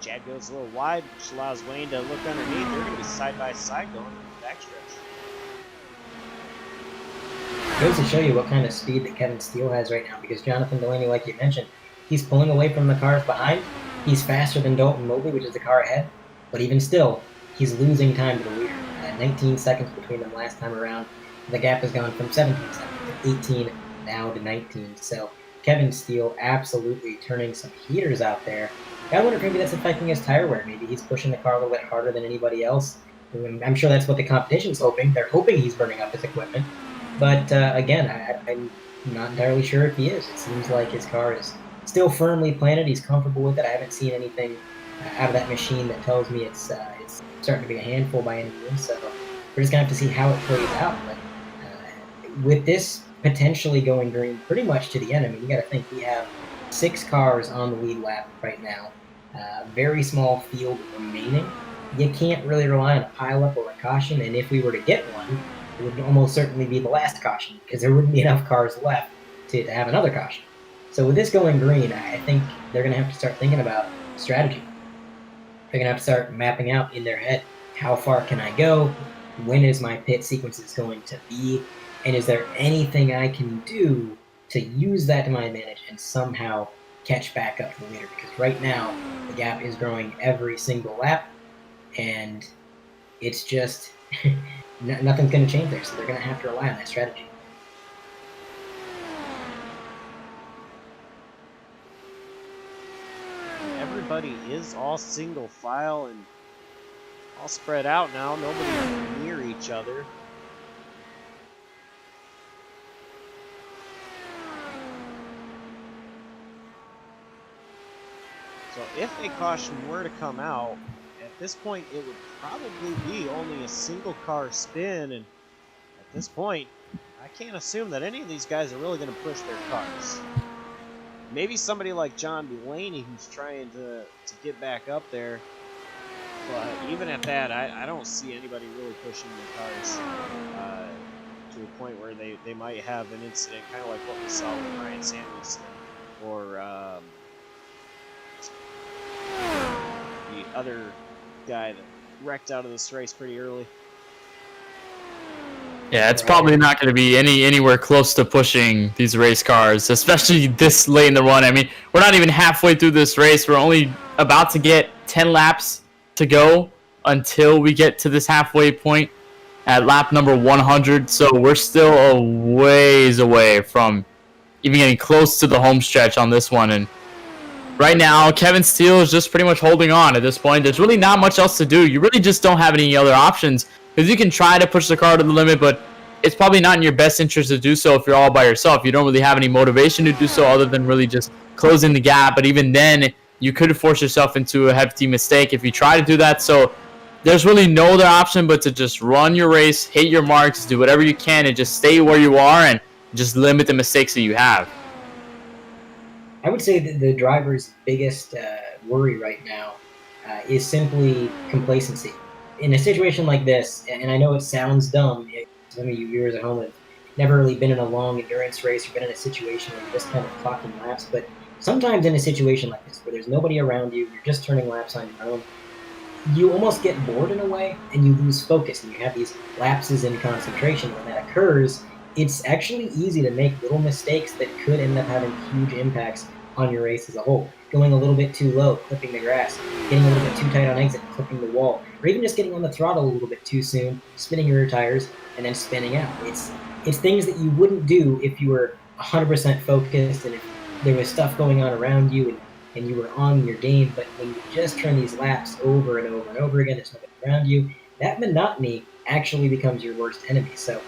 Chad goes a little wide, which allows Wayne to look underneath. They're going to be side by side going in the backstretch. It goes to show you what kind of speed that Kevin Steele has right now, because Jonathan Delaney, like you mentioned, he's pulling away from the cars behind. He's faster than Dalton Mobley, which is the car ahead, but even still, he's losing time to the leader. 19 seconds between them last time around. The gap has gone from 17 seconds to 18, now to 19. So Kevin Steele absolutely turning some heaters out there. I wonder if maybe that's affecting his tire wear. Maybe he's pushing the car a little bit harder than anybody else. I'm sure that's what the competition's hoping. They're hoping he's burning up his equipment. But again, I'm not entirely sure if he is. It seems like his car is still firmly planted. He's comfortable with it. I haven't seen anything out of that machine that tells me it's starting to be a handful by any means. So we're just going to have to see how it plays out. But with this potentially going green pretty much to the end, I mean, you got to think we have 6 cars on the lead lap right now. Very small field remaining. You can't really rely on a pileup or a caution, and if we were to get one, it would almost certainly be the last caution, because there wouldn't be enough cars left to have another caution. So with this going green, I think they're going to have to start thinking about strategy. They're going to have to start mapping out in their head, how far can I go? When is my pit sequences going to be? And is there anything I can do to use that to my advantage and somehow catch back up to the leader? Because right now, the gap is growing every single lap, and it's just nothing's going to change there. So they're going to have to rely on that strategy. Everybody is all single file and all spread out now. Nobody near each other. So if a caution were to come out, at this point it would probably be only a single car spin, and at this point I can't assume that any of these guys are really going to push their cars. Maybe somebody like John Delaney who's trying to get back up there, but even at that, I don't see anybody really pushing their cars to a point where they might have an incident, kind of like what we saw with Ryan Samuelson or the other guy that wrecked out of this race pretty early. Yeah, it's probably not going to be anywhere close to pushing these race cars, especially this late in the run. I mean, we're not even halfway through this race. We're only about to get 10 laps to go until we get to this halfway point at lap number 100. So we're still a ways away from even getting close to the home stretch on this one. And right now, Kevin Steele is just pretty much holding on at this point. There's really not much else to do. You really just don't have any other options, because you can try to push the car to the limit, but it's probably not in your best interest to do so if you're all by yourself. You don't really have any motivation to do so other than really just closing the gap. But even then, you could force yourself into a hefty mistake if you try to do that. So there's really no other option but to just run your race, hit your marks, do whatever you can, and just stay where you are and just limit the mistakes that you have. I would say that the driver's biggest worry right now is simply complacency. in a situation like this, and I know it sounds dumb, some of you viewers at home have never really been in a long endurance race or been in a situation where you're just kind of clocking laps, but sometimes in a situation like this where there's nobody around you, you're just turning laps on your own, you almost get bored in a way and you lose focus and you have these lapses in concentration. When that occurs, it's actually easy to make little mistakes that could end up having huge impacts on your race as a whole. Going a little bit too low, clipping the grass, getting a little bit too tight on exit, clipping the wall, or even just getting on the throttle a little bit too soon, spinning your tires, and then spinning out. It's things that you wouldn't do if you were 100% focused and if there was stuff going on around you and you were on your game. But when you just turn these laps over and over and over again, there's nothing around you, that monotony actually becomes your worst enemy. So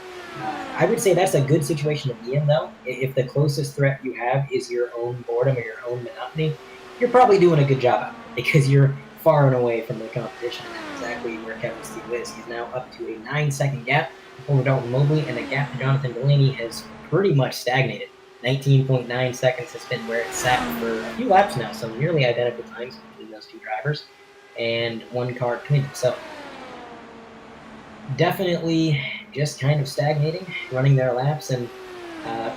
I would say that's a good situation to be in, though. If the closest threat you have is your own boredom or your own monotony, you're probably doing a good job out because you're far and away from the competition. And that's exactly where Kevin Steele is. He's now up to a 9-second gap over Dalton Mobley, and the gap to Jonathan Delaney has pretty much stagnated. 19.9 seconds has been where it's sat for a few laps now, so nearly identical times between those two drivers, and one car between them. So definitely just kind of stagnating, running their laps, and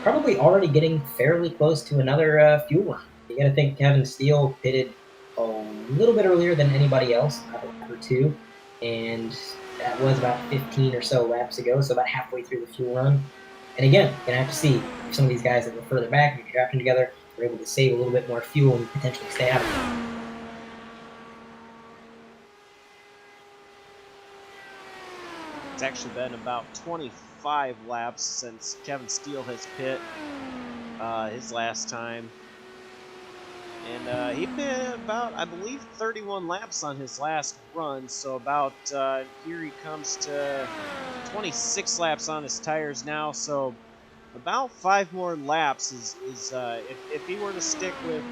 probably already getting fairly close to another fuel run. You got to think Kevin Steele pitted a little bit earlier than anybody else, about a lap or two, and that was about 15 or so laps ago, so about halfway through the fuel run. And again, you're going to have to see if some of these guys that were further back, if you're drafting together, are able to save a little bit more fuel and potentially stay out of it. It's actually been about 25 laps since Kevin Steele has pit his last time. And he pit about, I believe, 31 laps on his last run. So about, here he comes to 26 laps on his tires now. So about 5 more laps is if he were to stick with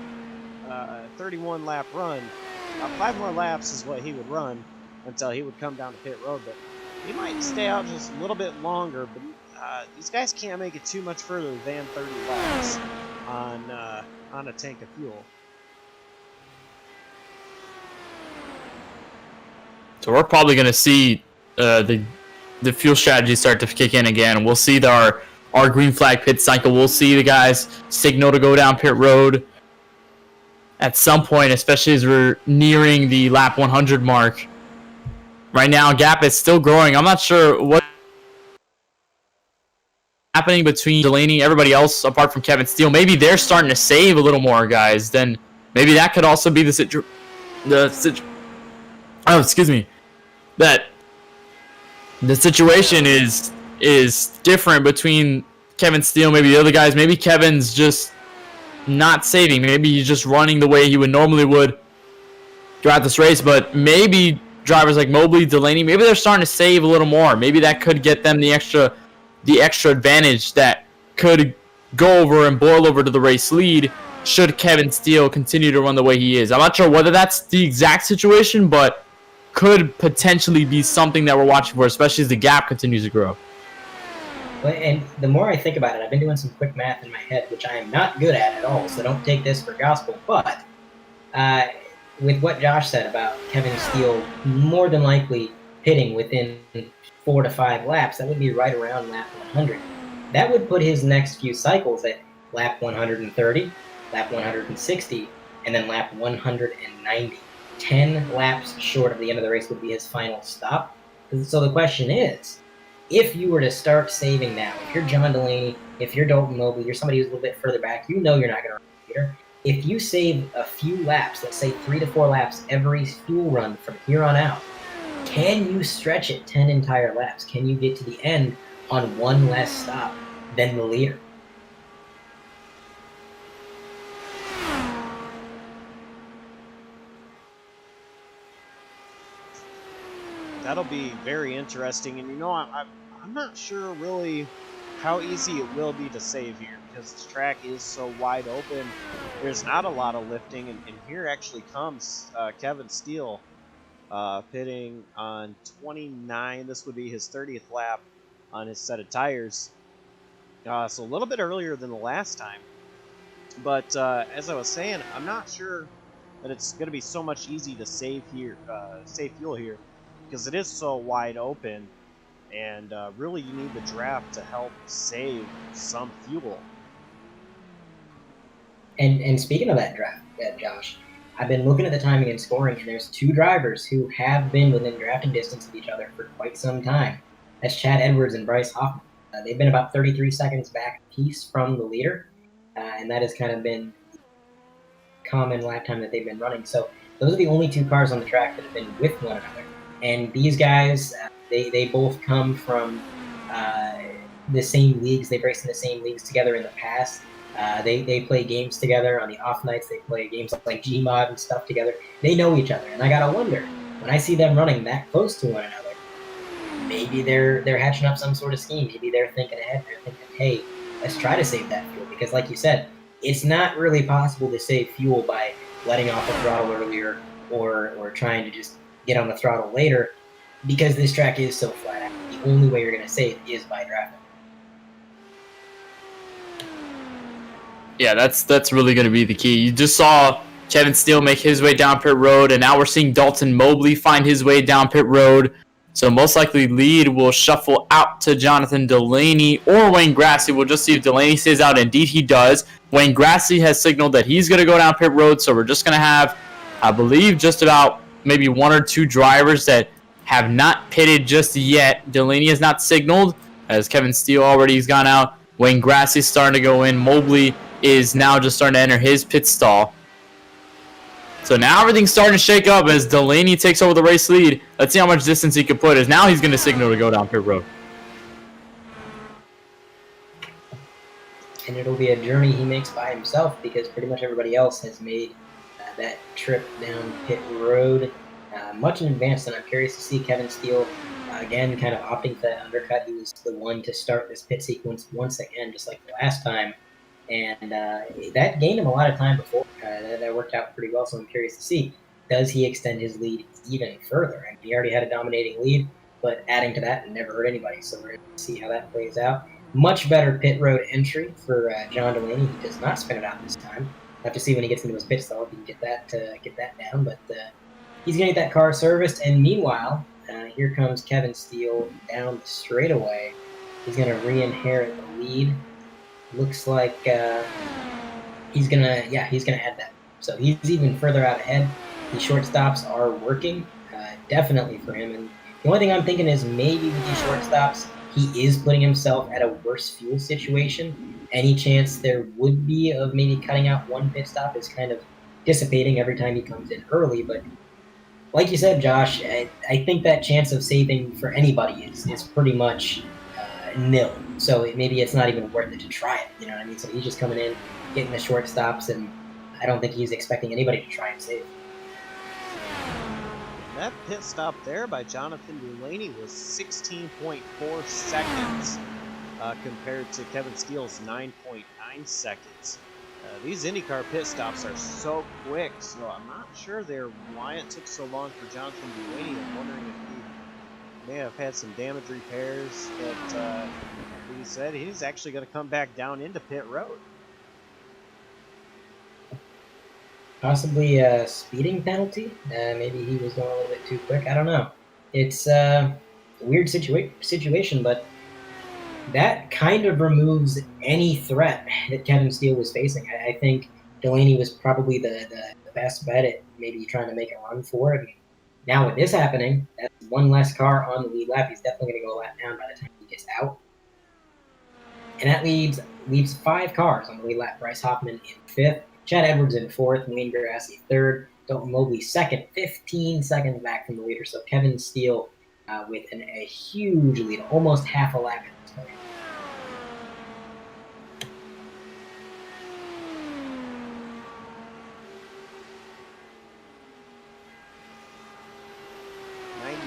a 31 lap run, 5 more laps is what he would run until he would come down to pit road. But he might stay out just a little bit longer, but these guys can't make it too much further than 30 laps on a tank of fuel. So we're probably going to see the fuel strategy start to kick in again. We'll see our green flag pit cycle. We'll see the guys signal to go down pit road at some point, especially as we're nearing the lap 100 mark. Right now, gap is still growing. I'm not sure what's happening between Delaney and everybody else apart from Kevin Steele. Maybe they're starting to save a little more, guys. Then maybe that could also be that the situation is different between Kevin Steele, maybe the other guys. Maybe Kevin's just not saving. Maybe he's just running the way he normally would throughout this race. But maybe drivers like Mobley, Delaney, maybe they're starting to save a little more. Maybe that could get them the extra advantage that could go over and boil over to the race lead should Kevin Steele continue to run the way he is. I'm not sure whether that's the exact situation, but could potentially be something that we're watching for, especially as the gap continues to grow. And the more I think about it, I've been doing some quick math in my head, which I am not good at all, so don't take this for gospel. But with what Josh said about Kevin Steele more than likely pitting within 4 to 5 laps, that would be right around lap 100. That would put his next few cycles at lap 130, lap 160, and then lap 190. 10 laps short of the end of the race would be his final stop. So the question is, if you were to start saving now, if you're John Delaney, if you're Dalton Mobley, you're somebody who's a little bit further back, you know you're not going to run later. If you save a few laps, let's say 3 to 4 laps every fuel run from here on out, can you stretch it 10 entire laps? Can you get to the end on one less stop than the leader? That'll be very interesting, and I'm not sure really how easy it will be to save here because this track is so wide open. There's not a lot of lifting, and here actually comes Kevin Steele pitting on 29. This would be his 30th lap on his set of tires, so a little bit earlier than the last time. But as I was saying, I'm not sure that it's going to be so much easy to save fuel here. because it is so wide open, and really you need the draft to help save some fuel. And speaking of that draft, Josh, I've been looking at the timing and scoring, and there's two drivers who have been within drafting distance of each other for quite some time. That's Chad Edwards and Bryce Hoffman. They've been about 33 seconds back apiece from the leader, and that has kind of been the common lap time that they've been running. So those are the only two cars on the track that have been with one another. And these guys, they both come from the same leagues. They've raced in the same leagues together in the past. They play games together on the off nights. They play games like Gmod and stuff together. They know each other, and I gotta wonder, when I see them running that close to one another, maybe they're hatching up some sort of scheme. Maybe they're thinking ahead. They're thinking, hey, let's try to save that fuel, because like you said, it's not really possible to save fuel by letting off the throttle earlier or trying to just get on the throttle later, because this track is so flat out. The only way you're going to save is by drafting. Yeah, that's really going to be the key. You just saw Kevin Steele make his way down pit road, and now we're seeing Dalton Mobley find his way down pit road. So most likely lead will shuffle out to Jonathan Delaney or Wayne Grassley. We'll just see if Delaney stays out. Indeed, he does. Wayne Grassley has signaled that he's going to go down pit road, so we're just going to have, I believe, just about maybe one or two drivers that have not pitted just yet. Delaney has not signaled, as Kevin Steele already has gone out. Wayne Grassley's starting to go in. Mobley is now just starting to enter his pit stall. So now everything's starting to shake up as Delaney takes over the race lead. Let's see how much distance he can put, as now he's going to signal to go down pit road. And it'll be a journey he makes by himself, because pretty much everybody else has made that trip down pit road much in advance. And I'm curious to see Kevin Steele again kind of opting for that undercut. He was the one to start this pit sequence once again, just like the last time. And that gained him a lot of time before. That worked out pretty well, so I'm curious to see, does he extend his lead even further? I mean, he already had a dominating lead, but adding to that never hurt anybody, so we're going to see how that plays out. Much better pit road entry for John Delaney. He does not spin it out this time. We'll have to see when he gets into his pit stall if he can get that down, but he's going to get that car serviced. And meanwhile, here comes Kevin Steele down the straightaway. He's going to re-inherit the lead. Looks like he's gonna add that. So he's even further out ahead. The short stops are working, definitely for him. And the only thing I'm thinking is maybe with these short stops, he is putting himself at a worse fuel situation. Any chance there would be of maybe cutting out one pit stop is kind of dissipating every time he comes in early. But like you said, Josh, I think that chance of saving for anybody is pretty much nil. So maybe it's not even worth it to try it. You know what I mean? So he's just coming in, getting the short stops, and I don't think he's expecting anybody to try and save. That pit stop there by Jonathan Delaney was 16.4 seconds compared to Kevin Steele's 9.9 seconds. These IndyCar pit stops are so quick, so I'm not sure why it took so long for Jonathan Delaney. I'm wondering if he may have had some damage repairs, but he said he's actually going to come back down into pit road. Possibly a speeding penalty. Maybe he was going a little bit too quick. I don't know. It's a weird situation, but that kind of removes any threat that Kevin Steele was facing. I think Delaney was probably the best bet at maybe trying to make a run for it. I mean, now with this happening, that's one less car on the lead lap. He's definitely going to go a lap down by the time he gets out. And that leaves 5 cars on the lead lap. Bryce Hoffman in 5th, Chad Edwards in 4th, Wayne Grassley 3rd, Dalton Mobley 2nd, 15 seconds back from the leader. So Kevin Steele with a huge lead, almost half a lap at this point.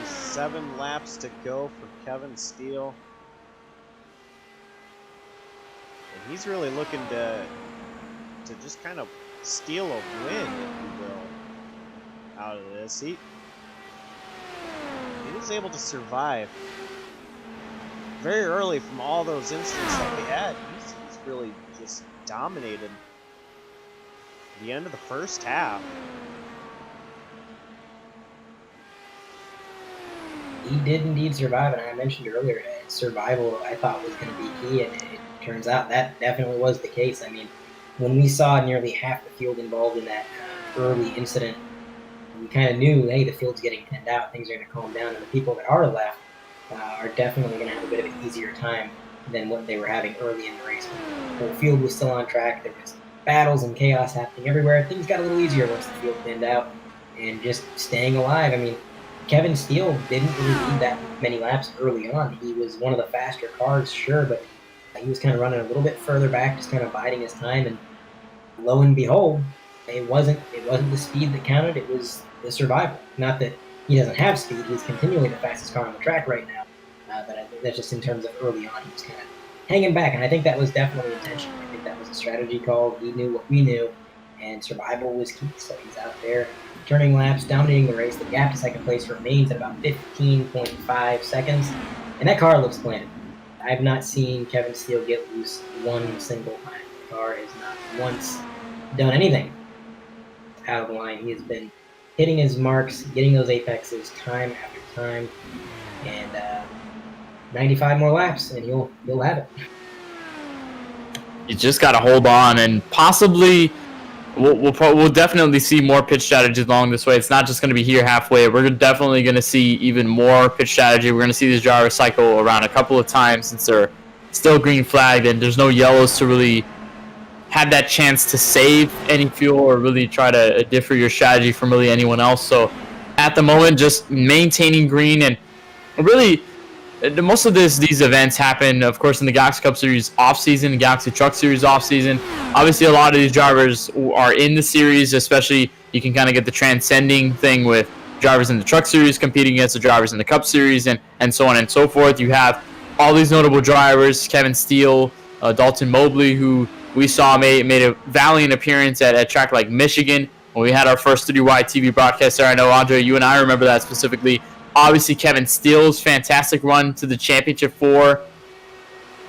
Seven laps to go for Kevin Steele. And he's really looking to just kind of steal a win, if you will, out of this. He was able to survive very early from all those incidents that we had. He's really just dominated the end of the first half. he did indeed survive, and I mentioned earlier, survival I thought was going to be key, and it turns out that definitely was the case. I mean, when we saw nearly half the field involved in that early incident, we kind of knew, hey, the field's getting thinned out, things are going to calm down, and the people that are left are definitely going to have a bit of an easier time than what they were having early in the race. When the whole field was still on track, there was battles and chaos happening everywhere. Things got a little easier once the field thinned out, and just staying alive. I mean, Kevin Steele didn't really need that many laps early on. He was one of the faster cars, sure, but he was kind of running a little bit further back, just kind of biding his time. And lo and behold, it wasn't the speed that counted. It was the survival. Not that he doesn't have speed. He's continually the fastest car on the track right now. But I think that's just in terms of early on, he was kind of hanging back. And I think that was definitely intentional. I think that was a strategy call. He knew what we knew, and survival was key. So he's out there turning laps, dominating the race. The gap to second place remains at about 15.5 seconds. And that car looks planted. I've not seen Kevin Steele get loose one single time. The car has not once done anything out of the line. He has been hitting his marks, getting those apexes time after time, and 95 more laps, and he'll have it. You just got to hold on, and possibly we'll definitely see more pitch strategies along this way. It's not just going to be here halfway. We're definitely going to see even more pitch strategy. We're going to see these drivers cycle around a couple of times since they're still green flagged and there's no yellows to really have that chance to save any fuel or really try to differ your strategy from really anyone else. So at the moment, just maintaining green, and really most of these events happen, of course, in the Galaxy Cup Series off-season, the Galaxy Truck Series off-season. Obviously, a lot of these drivers are in the series, especially you can kind of get the transcending thing with drivers in the Truck Series competing against the drivers in the Cup Series, and so on and so forth. You have all these notable drivers, Kevin Steele, Dalton Mobley, who we saw made a valiant appearance at a track like Michigan when we had our first 3-wide TV broadcast there. I know, Andre, you and I remember that specifically. Obviously, Kevin Steele's fantastic run to the championship for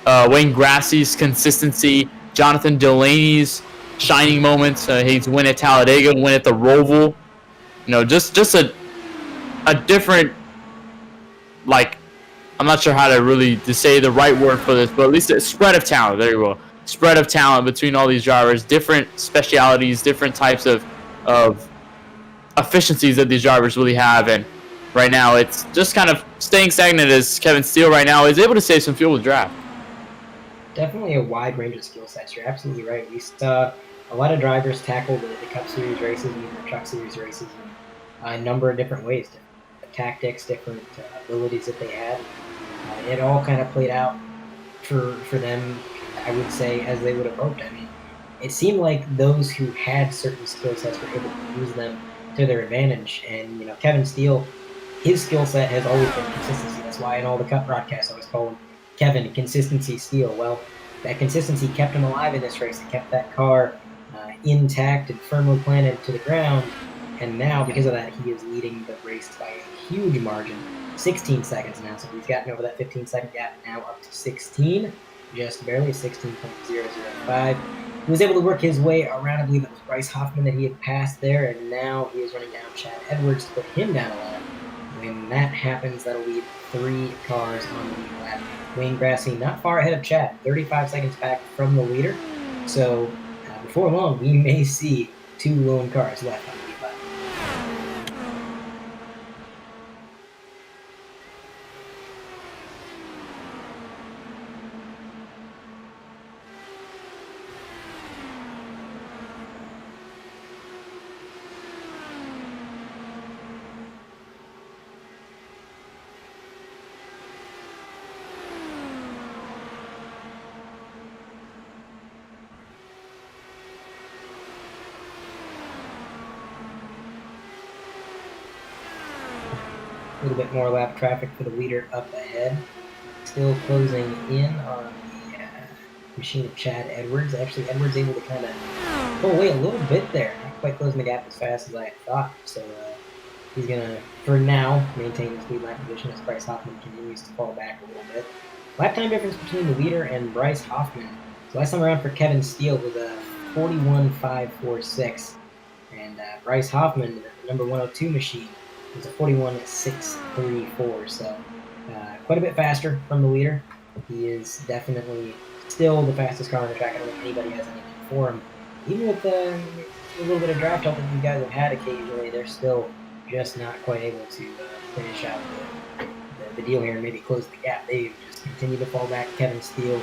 Wayne Grassie's consistency, Jonathan Delaney's shining moments, his win at Talladega, win at the Roval. You know, just a different, like, I'm not sure how to say the right word for this, but at least a spread of talent. There you go. Spread of talent between all these drivers, different specialities, different types of efficiencies that these drivers really have. And right now, it's just kind of staying stagnant as Kevin Steele right now is able to save some fuel with draft. Definitely a wide range of skill sets. You're absolutely right. We saw a lot of drivers tackle the Cup Series races and even the Truck Series races in a number of different ways, different tactics, different abilities that they had. It all kind of played out for them, I would say, as they would have hoped. I mean, it seemed like those who had certain skill sets were able to use them to their advantage. And, you know, Kevin Steele, his skill set has always been consistency. That's why in all the Cup broadcasts I always call him Kevin Consistency Steele. Well, that consistency kept him alive in this race. It kept that car intact and firmly planted to the ground. And now, because of that, he is leading the race by a huge margin. 16 seconds now, so he's gotten over that 15-second gap, now up to 16, just barely 16.005. He was able to work his way around. I believe it was Bryce Hoffman that he had passed there, and now he is running down Chad Edwards to put him down a lap. When that happens, that'll leave 3 cars on the lead lap. Wayne Grassie not far ahead of Chad, 35 seconds back from the leader. So before long, we may see 2 lone cars left on the lead lap. A little bit more lap traffic for the leader up ahead. Still closing in on the machine of Chad Edwards. Actually, Edwards able to kind of pull away a little bit there. Not quite closing the gap as fast as I thought. So he's going to, for now, maintain his lead lap position as Bryce Hoffman continues to fall back a little bit. Lap time difference between the leader and Bryce Hoffman. So last time around for Kevin Steele was a 41.546. And Bryce Hoffman, the number 102 machine, was a 41.634. So quite a bit faster from the leader. He is definitely still the fastest car on the track. I don't think anybody has anything for him. Even with a little bit of draft help that these guys have had occasionally, they're still just not quite able to finish out the deal here and maybe close the gap. They just continue to fall back. Kevin Steele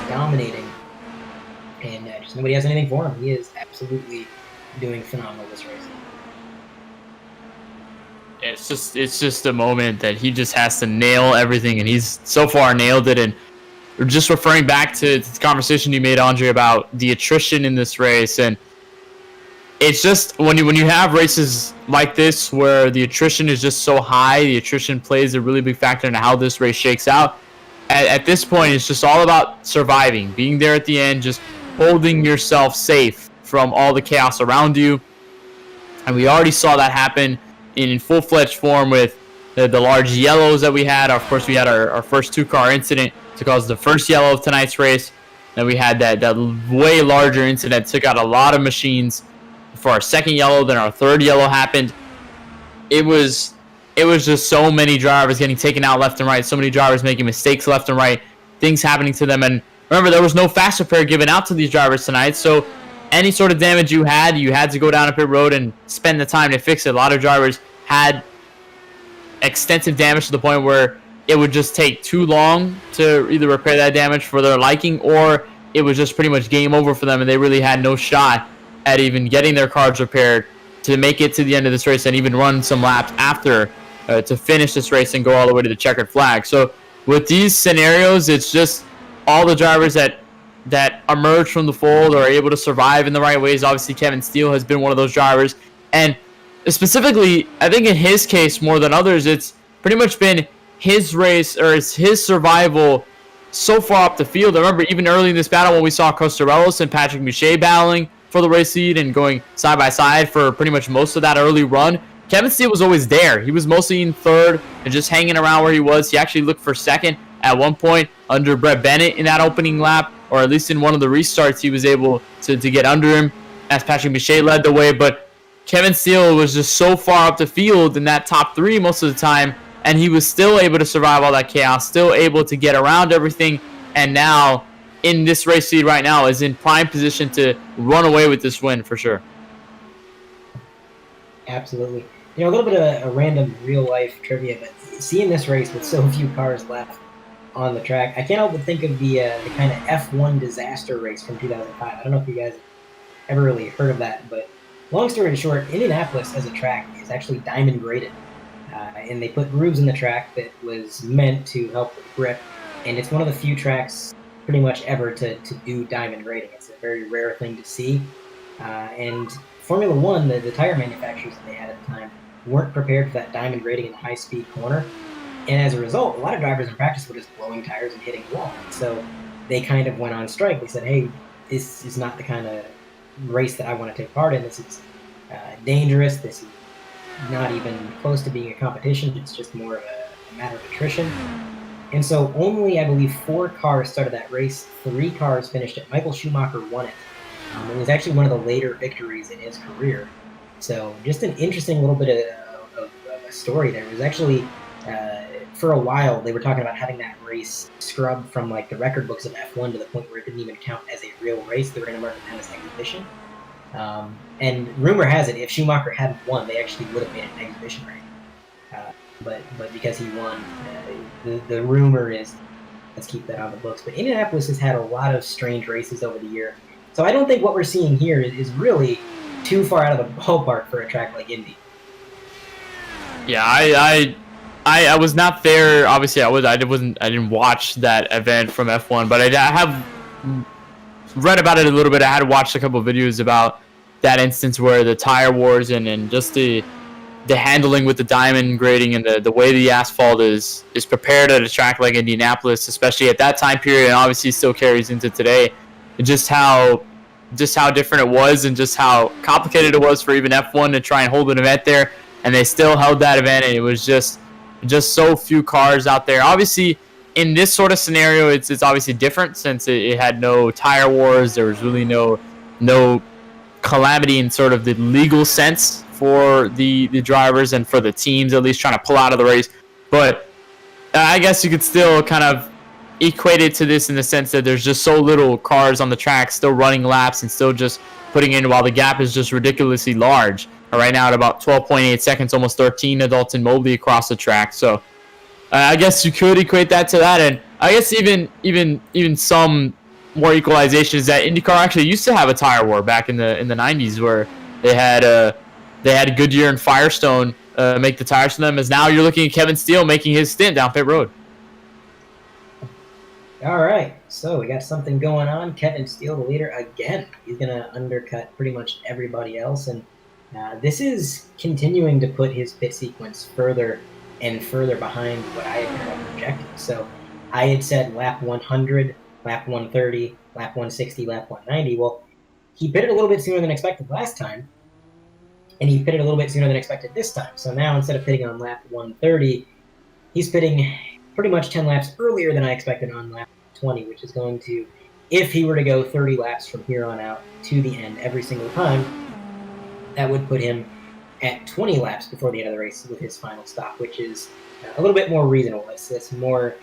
dominating, and just nobody has anything for him. He is absolutely doing phenomenal this race. It's just a moment that he just has to nail everything, and he's so far nailed it. And just referring back to the conversation you made, Andre, about the attrition in this race, and it's just when you have races like this where the attrition is just so high, the attrition plays a really big factor in how this race shakes out. At this point, it's just all about surviving, being there at the end, just holding yourself safe from all the chaos around you. And we already saw that happen in full-fledged form with the large yellows that we had. Of course, we had our first two-car incident to cause the first yellow of tonight's race. Then we had that way larger incident, took out a lot of machines for our second yellow. Then our third yellow happened. It was just so many drivers getting taken out left and right, so many drivers making mistakes left and right, things happening to them. And remember, there was no fast repair given out to these drivers tonight, so any sort of damage you had to go down a pit road and spend the time to fix it. A lot of drivers had extensive damage to the point where it would just take too long to either repair that damage for their liking, or it was just pretty much game over for them, and they really had no shot at even getting their cars repaired to make it to the end of this race and even run some laps after to finish this race and go all the way to the checkered flag. So with these scenarios, it's just all the drivers that emerge from the fold are able to survive in the right ways. Obviously, Kevin Steele has been one of those drivers. And specifically, I think in his case more than others, it's pretty much been his race, or it's his survival so far up the field. I remember even early in this battle when we saw Costarelos and Patrick Mouchet battling for the race lead and going side by side for pretty much most of that early run. Kevin Steele was always there. He was mostly in third and just hanging around where he was. He actually looked for second at one point under Brett Bennett in that opening lap, or at least in one of the restarts he was able to get under him as Patrick Mouchet led the way. But Kevin Steele was just so far up the field in that top three most of the time, and he was still able to survive all that chaos, still able to get around everything, and now in this race lead right now is in prime position to run away with this win for sure. Absolutely. You know, a little bit of a random real-life trivia, but seeing this race with so few cars left on the track, I can't help but think of the kind of F1 disaster race from 2005. I don't know if you guys ever really heard of that, but long story short, Indianapolis as a track is actually diamond graded. And they put grooves in the track that was meant to help with grip. And it's one of the few tracks pretty much ever to do diamond grading. It's a very rare thing to see. And Formula One, the tire manufacturers that they had at the time, weren't prepared for that diamond grading in the high-speed corner. And as a result, a lot of drivers in practice were just blowing tires and hitting the wall. So they kind of went on strike. They said, hey, this is not the kind of race that I want to take part in. This is dangerous. This is not even close to being a competition. It's just more of a matter of attrition. And so only, I believe, 4 cars started that race. 3 cars finished it. Michael Schumacher won it. It was actually one of the later victories in his career. So just an interesting little bit of a story there. It was actually, for a while, they were talking about having that race scrubbed from like the record books of F1 to the point where it didn't even count as a real race. They were going to mark it as an exhibition. And rumor has it, if Schumacher hadn't won, they actually would have made it an exhibition race. But because he won, the rumor is, let's keep that on the books. But Indianapolis has had a lot of strange races over the year. So I don't think what we're seeing here is really too far out of the ballpark for a track like Indy. Yeah, I was not there. Obviously, I didn't watch that event from F1, but I have read about it a little bit. I had watched a couple of videos about that instance where the tire wars and just the handling with the diamond grading and the way the asphalt is prepared at a track like Indianapolis, especially at that time period, and obviously still carries into today. Just how different it was, and just how complicated it was for even F1 to try and hold an event there, and they still held that event, and it was just so few cars out there. Obviously, in this sort of scenario, it's obviously different since it had no tire wars. There was really no calamity in sort of the legal sense for the drivers and for the teams, at least trying to pull out of the race. But I guess you could still kind of equate it to this in the sense that there's just so little cars on the track still running laps and still just putting in, while the gap is just ridiculously large. Right now at about 12.8 seconds, almost 13 to Dalton Mobley across the track. So I guess you could equate that to that. And I guess even some more equalization is that IndyCar actually used to have a tire war back in the 90s, where they had Goodyear and Firestone make the tires for them. As now you're looking at Kevin Steele making his stint down pit road. All right, so we got something going on. Kevin Steele, the leader, again. He's going to undercut pretty much everybody else. And this is continuing to put his pit sequence further and further behind what I had projected. So I had said lap 100, lap 130, lap 160, lap 190. Well, he pitted a little bit sooner than expected last time, and he pitted a little bit sooner than expected this time. So now instead of pitting on lap 130, he's pitting pretty much 10 laps earlier than I expected on lap 20, which is going to, if he were to go 30 laps from here on out to the end every single time, that would put him at 20 laps before the end of the race with his final stop, which is a little bit more reasonable. It's more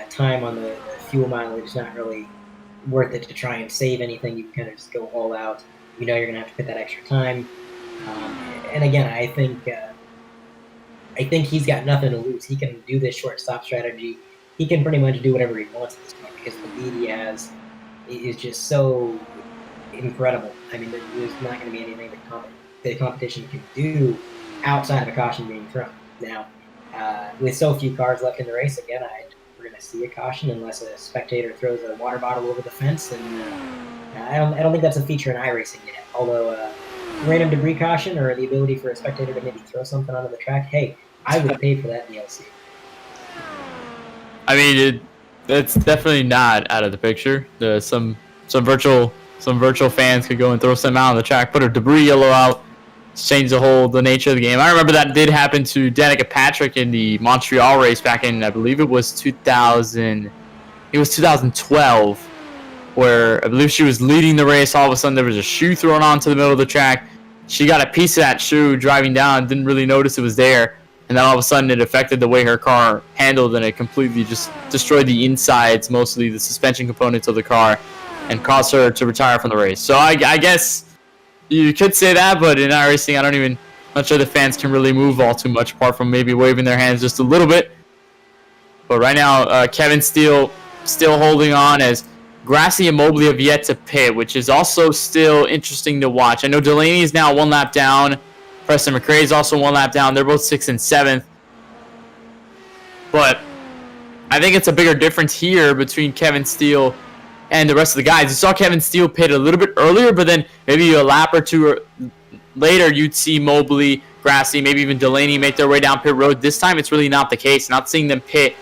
time on the fuel mileage. It's not really worth it to try and save anything. You can kind of just go all out. You know you're going to have to put that extra time. And again, I think he's got nothing to lose. He can do this short stop strategy. He can pretty much do whatever he wants at this point because the lead he has is just so incredible. I mean, there's not going to be anything that the competition can do outside of a caution being thrown. Now, with so few cars left in the race, again, we're going to see a caution unless a spectator throws a water bottle over the fence. And I don't think that's a feature in iRacing yet. Although random debris caution or the ability for a spectator to maybe throw something onto the track, hey, I would pay for that DLC. I mean, it's definitely not out of the picture. Some virtual fans could go and throw some out on the track, put a debris yellow out, change the nature of the game. I remember that did happen to Danica Patrick in the Montreal race back in, I believe it was 2012, where I believe she was leading the race. All of a sudden there was a shoe thrown onto the middle of the track. She got a piece of that shoe driving down, didn't really notice it was there. And then all of a sudden it affected the way her car handled, and it completely just destroyed the insides, mostly the suspension components of the car, and caused her to retire from the race. So I guess you could say that, but in iRacing, I'm not sure the fans can really move all too much, apart from maybe waving their hands just a little bit. But right now, Kevin Steele still holding on, as Grassi and Mobley have yet to pit, which is also still interesting to watch. I know Delaney is now one lap down. Preston McRae is also one lap down. They're both 6th and 7th. But I think it's a bigger difference here between Kevin Steele and the rest of the guys. You saw Kevin Steele pit a little bit earlier, but then maybe a lap or two later, you'd see Mobley, Grassi, maybe even Delaney make their way down pit road. This time, it's really not the case. Not seeing them pit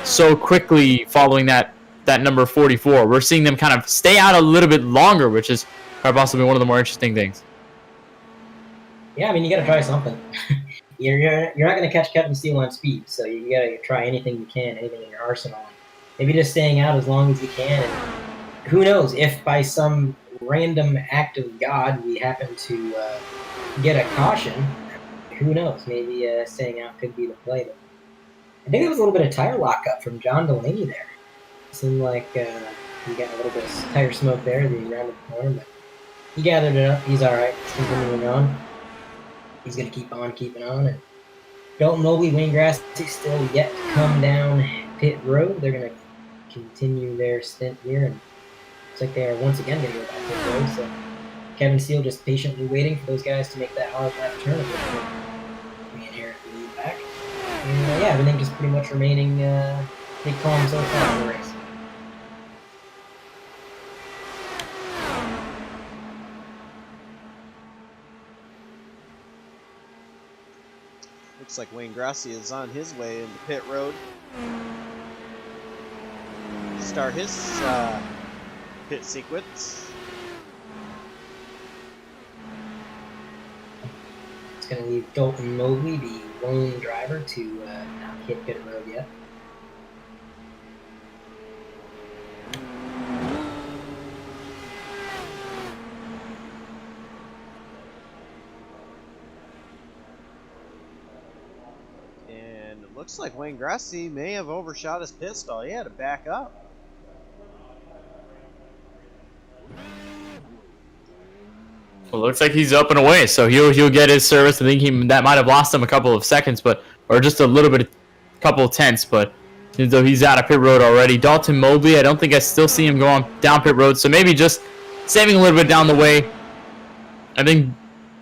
so quickly following that number 44. We're seeing them kind of stay out a little bit longer, which is probably possibly one of the more interesting things. Yeah, I mean, you got to try something. You're not going to catch Kevin Steele on speed, so you got to try anything you can, anything in your arsenal. Maybe just staying out as long as you can. And who knows, if by some random act of God we happen to get a caution, who knows? Maybe staying out could be the play. But I think there was a little bit of tire lockup from John Delaney there. It seemed like he got a little bit of tire smoke there as he rounded the corner, but he gathered it up. He's all right. He's continuing on. He's going to keep on keeping on. And Dalton Mobley, Wayne Grassi still yet to come down pit road. They're going to continue their stint here. And looks like they are once again going to go back pit road. So Kevin Steele just patiently waiting for those guys to make that hard left turn. Me and Eric lead back. And yeah, everything just pretty much remaining pretty calm so far in the race. Looks like Wayne Grassi is on his way into pit road. Start his pit sequence. It's going to leave Dalton Mobley, the lone driver, to not hit pit road yet. Looks like Wayne Grassi may have overshot his pit stall. He had to back up. Well, looks like he's up and away, so he'll get his service. I think that might have lost him a couple of seconds, or just a little bit, couple of tenths, but though he's out of pit road already. Dalton Mobley, I don't think I still see him going down pit road, so maybe just saving a little bit down the way. I think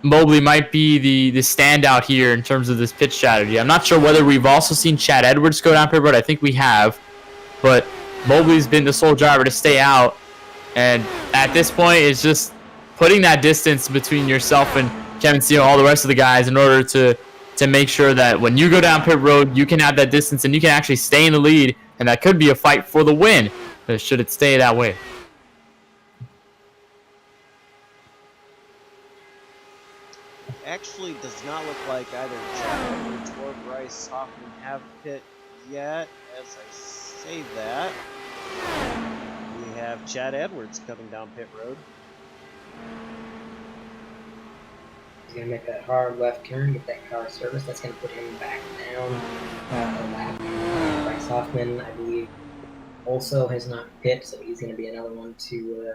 Mobley might be the standout here in terms of this pit strategy. I'm not sure whether we've also seen Chad Edwards go down pit road. I think we have, but Mobley's been the sole driver to stay out, and at this point, it's just putting that distance between yourself and Kevin Steele, all the rest of the guys, in order to make sure that when you go down pit road, you can have that distance and you can actually stay in the lead, and that could be a fight for the win, should it stay that way. Actually does not look like either Chad Edwards or Bryce Hoffman have pit yet. As I say that, we have Chad Edwards coming down pit road. He's going to make that hard left turn, get that car service. That's going to put him back down a lap. Bryce Hoffman, I believe, also has not pit, so he's going to be another one to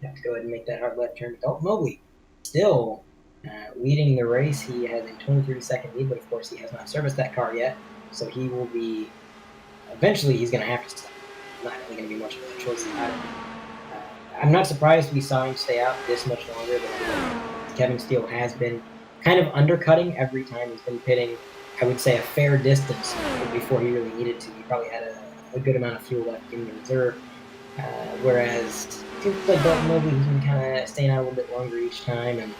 have to go ahead and make that hard left turn. Dalton Mobley still leading the race. He has a 23-second lead, but of course he has not serviced that car yet, so he will be, eventually he's going to have to stop. Not really going to be much of a choice about it. I'm not surprised we saw him stay out this much longer than Kevin Steele has been kind of undercutting every time he's been pitting, I would say, a fair distance before he really needed to. He probably had a good amount of fuel left in the reserve, whereas it seems like Dalton Mobley has been kind of staying out a little bit longer each time, and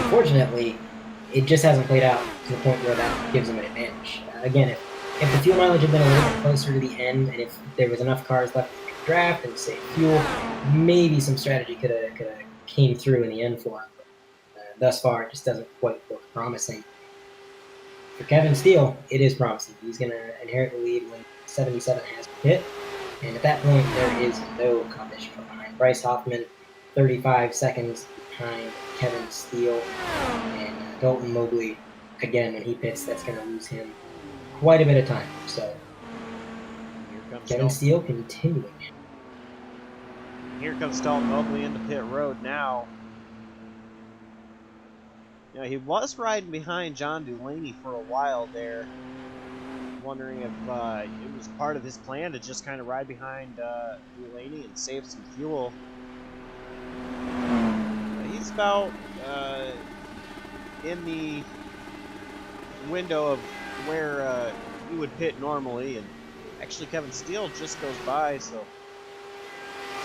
unfortunately, it just hasn't played out to the point where that gives him an advantage. Again, if the fuel mileage had been a little bit closer to the end, and if there was enough cars left to draft and save fuel, maybe some strategy could have came through in the end for him. But thus far, it just doesn't quite look promising. For Kevin Steele, it is promising. He's going to inherit the lead when 77 has hit, and at that point, there is no competition from behind. Bryce Hoffman, 35 seconds behind Kevin Steele, and Dalton Mobley, again, when he pits, that's going to lose him quite a bit of time. So Kevin Steele continuing. Here comes Dalton Mobley into pit road now. You know, he was riding behind John Delaney for a while there. Wondering if it was part of his plan to just kind of ride behind Delaney and save some fuel. He's about in the window of where he would pit normally, and actually Kevin Steele just goes by, so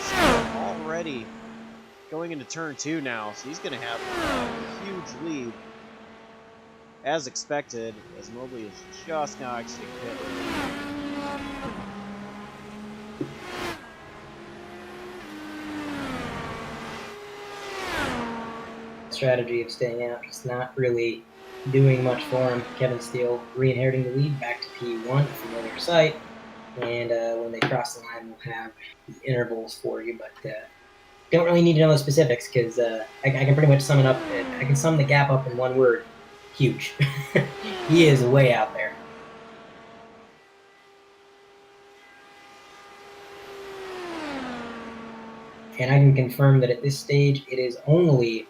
Steele already going into turn 2 now, so he's going to have a huge lead, as expected, as Mobley is just now exiting pit. Strategy of staying out, just not really doing much for him. Kevin Steele re-inheriting the lead back to P1, familiar sight, and when they cross the line, we'll have the intervals for you, but don't really need to know the specifics, because I can pretty much sum it up. I can sum the gap up in one word: huge. He is way out there. And I can confirm that at this stage, it is only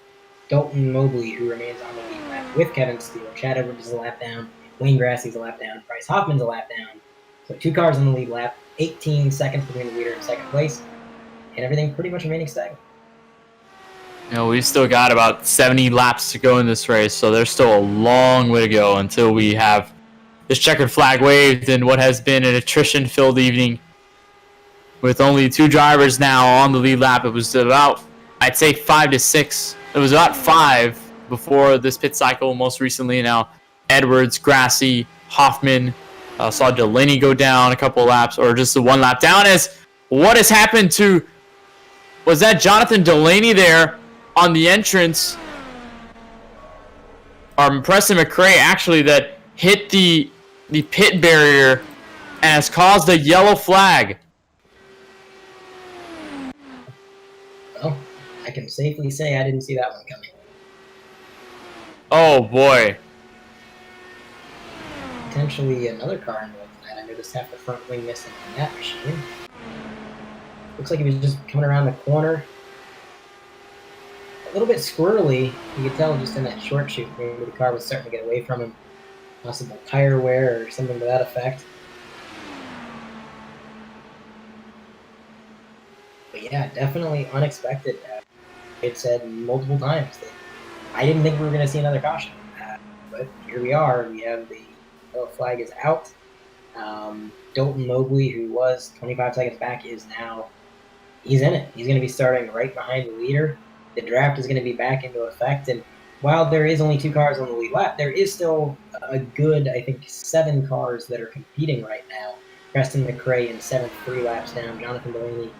Dalton Mobley who remains on the lead lap with Kevin Steele. Chad Edwards is a lap down. Wayne Grassi's a lap down. Bryce Hoffman's a lap down. So 2 cars on the lead lap. 18 seconds between the leader and second place. And everything pretty much remaining stagnant. You know, we've still got about 70 laps to go in this race, so there's still a long way to go until we have this checkered flag waved in what has been an attrition-filled evening. With only 2 drivers now on the lead lap, it was about, I'd say, 5 to 6. It was about 5 before this pit cycle most recently. Now, Edwards, Grassi, Hoffman, saw Delaney go down a couple laps, or just the 1 lap down. As what has happened to, was that Jonathan Delaney there on the entrance, or Preston McRae actually, that hit the pit barrier and has caused a yellow flag. Well, I can safely say I didn't see that one coming. Oh boy. potentially another car involved in that. I noticed half the front wing missing on that machine. Looks like he was just coming around the corner. A little bit squirrely. You could tell just in that short shoot, maybe the car was starting to get away from him. Possible tire wear or something to that effect. But yeah, definitely unexpected. It said multiple times that I didn't think we were going to see another caution. But here we are. We have the yellow flag is out. Dalton Mobley, who was 25 seconds back, is now, he's in it. He's going to be starting right behind the leader. The draft is going to be back into effect. And while there is only 2 cars on the lead lap, there is still a good, I think, 7 cars that are competing right now. Preston McRae in 7th, 3 laps down. Jonathan Delaney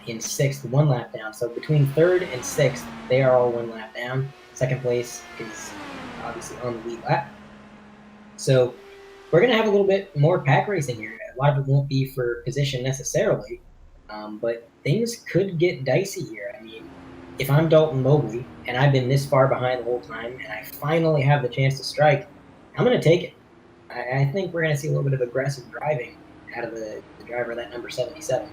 in 6th, 1 lap down. So between 3rd and 6th, they are all 1 lap down. 2nd place is obviously on the lead lap. So we're going to have a little bit more pack racing here. A lot of it won't be for position necessarily, but things could get dicey here. I mean, if I'm Dalton Mobley and I've been this far behind the whole time and I finally have the chance to strike, I'm going to take it. I think we're going to see a little bit of aggressive driving out of the driver of that number 77.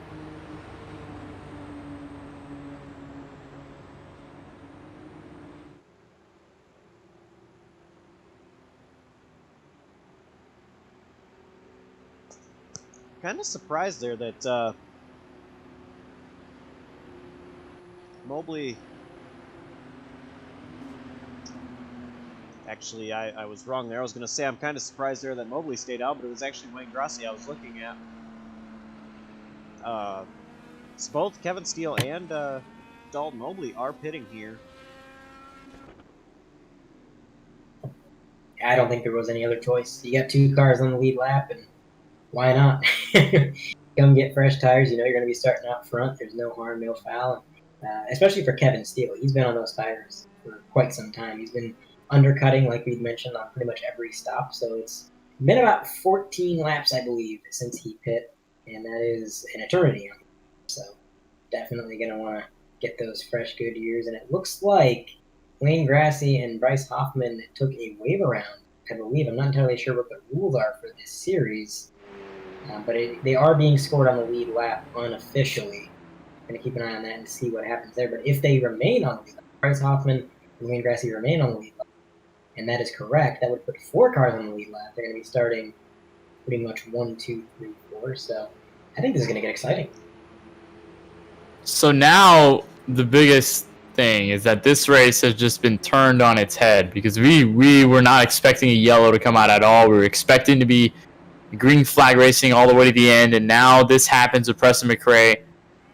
Kind of surprised there that Mobley. Actually, I was wrong there. I was going to say I'm kind of surprised there that Mobley stayed out, but it was actually Wayne Grossi I was looking at. So both Kevin Steele and Dalton Mobley are pitting here. I don't think there was any other choice. You got 2 cars on the lead lap, and why not? Come get fresh tires. You know you're going to be starting out front. There's no harm, no foul. Especially for Kevin Steele. He's been on those tires for quite some time. He's been undercutting, like we'd mentioned, on pretty much every stop. So it's been about 14 laps, I believe, since he pit, and that is an eternity. So definitely going to want to get those fresh good years. And it looks like Wayne Grassi and Bryce Hoffman took a wave around, I believe. I'm not entirely sure what the rules are for this series, but they are being scored on the lead lap unofficially. I'm going to keep an eye on that and see what happens there. But if they remain on the lead lap, Bryce Hoffman and Wayne Grassi remain on the lead lap, and that is correct, that would put 4 cars on the lead lap. They're going to be starting pretty much 1, 2, 3, 4. So I think this is going to get exciting. So now the biggest thing is that this race has just been turned on its head, because we were not expecting a yellow to come out at all. We were expecting to be green flag racing all the way to the end, and now this happens with Preston McRae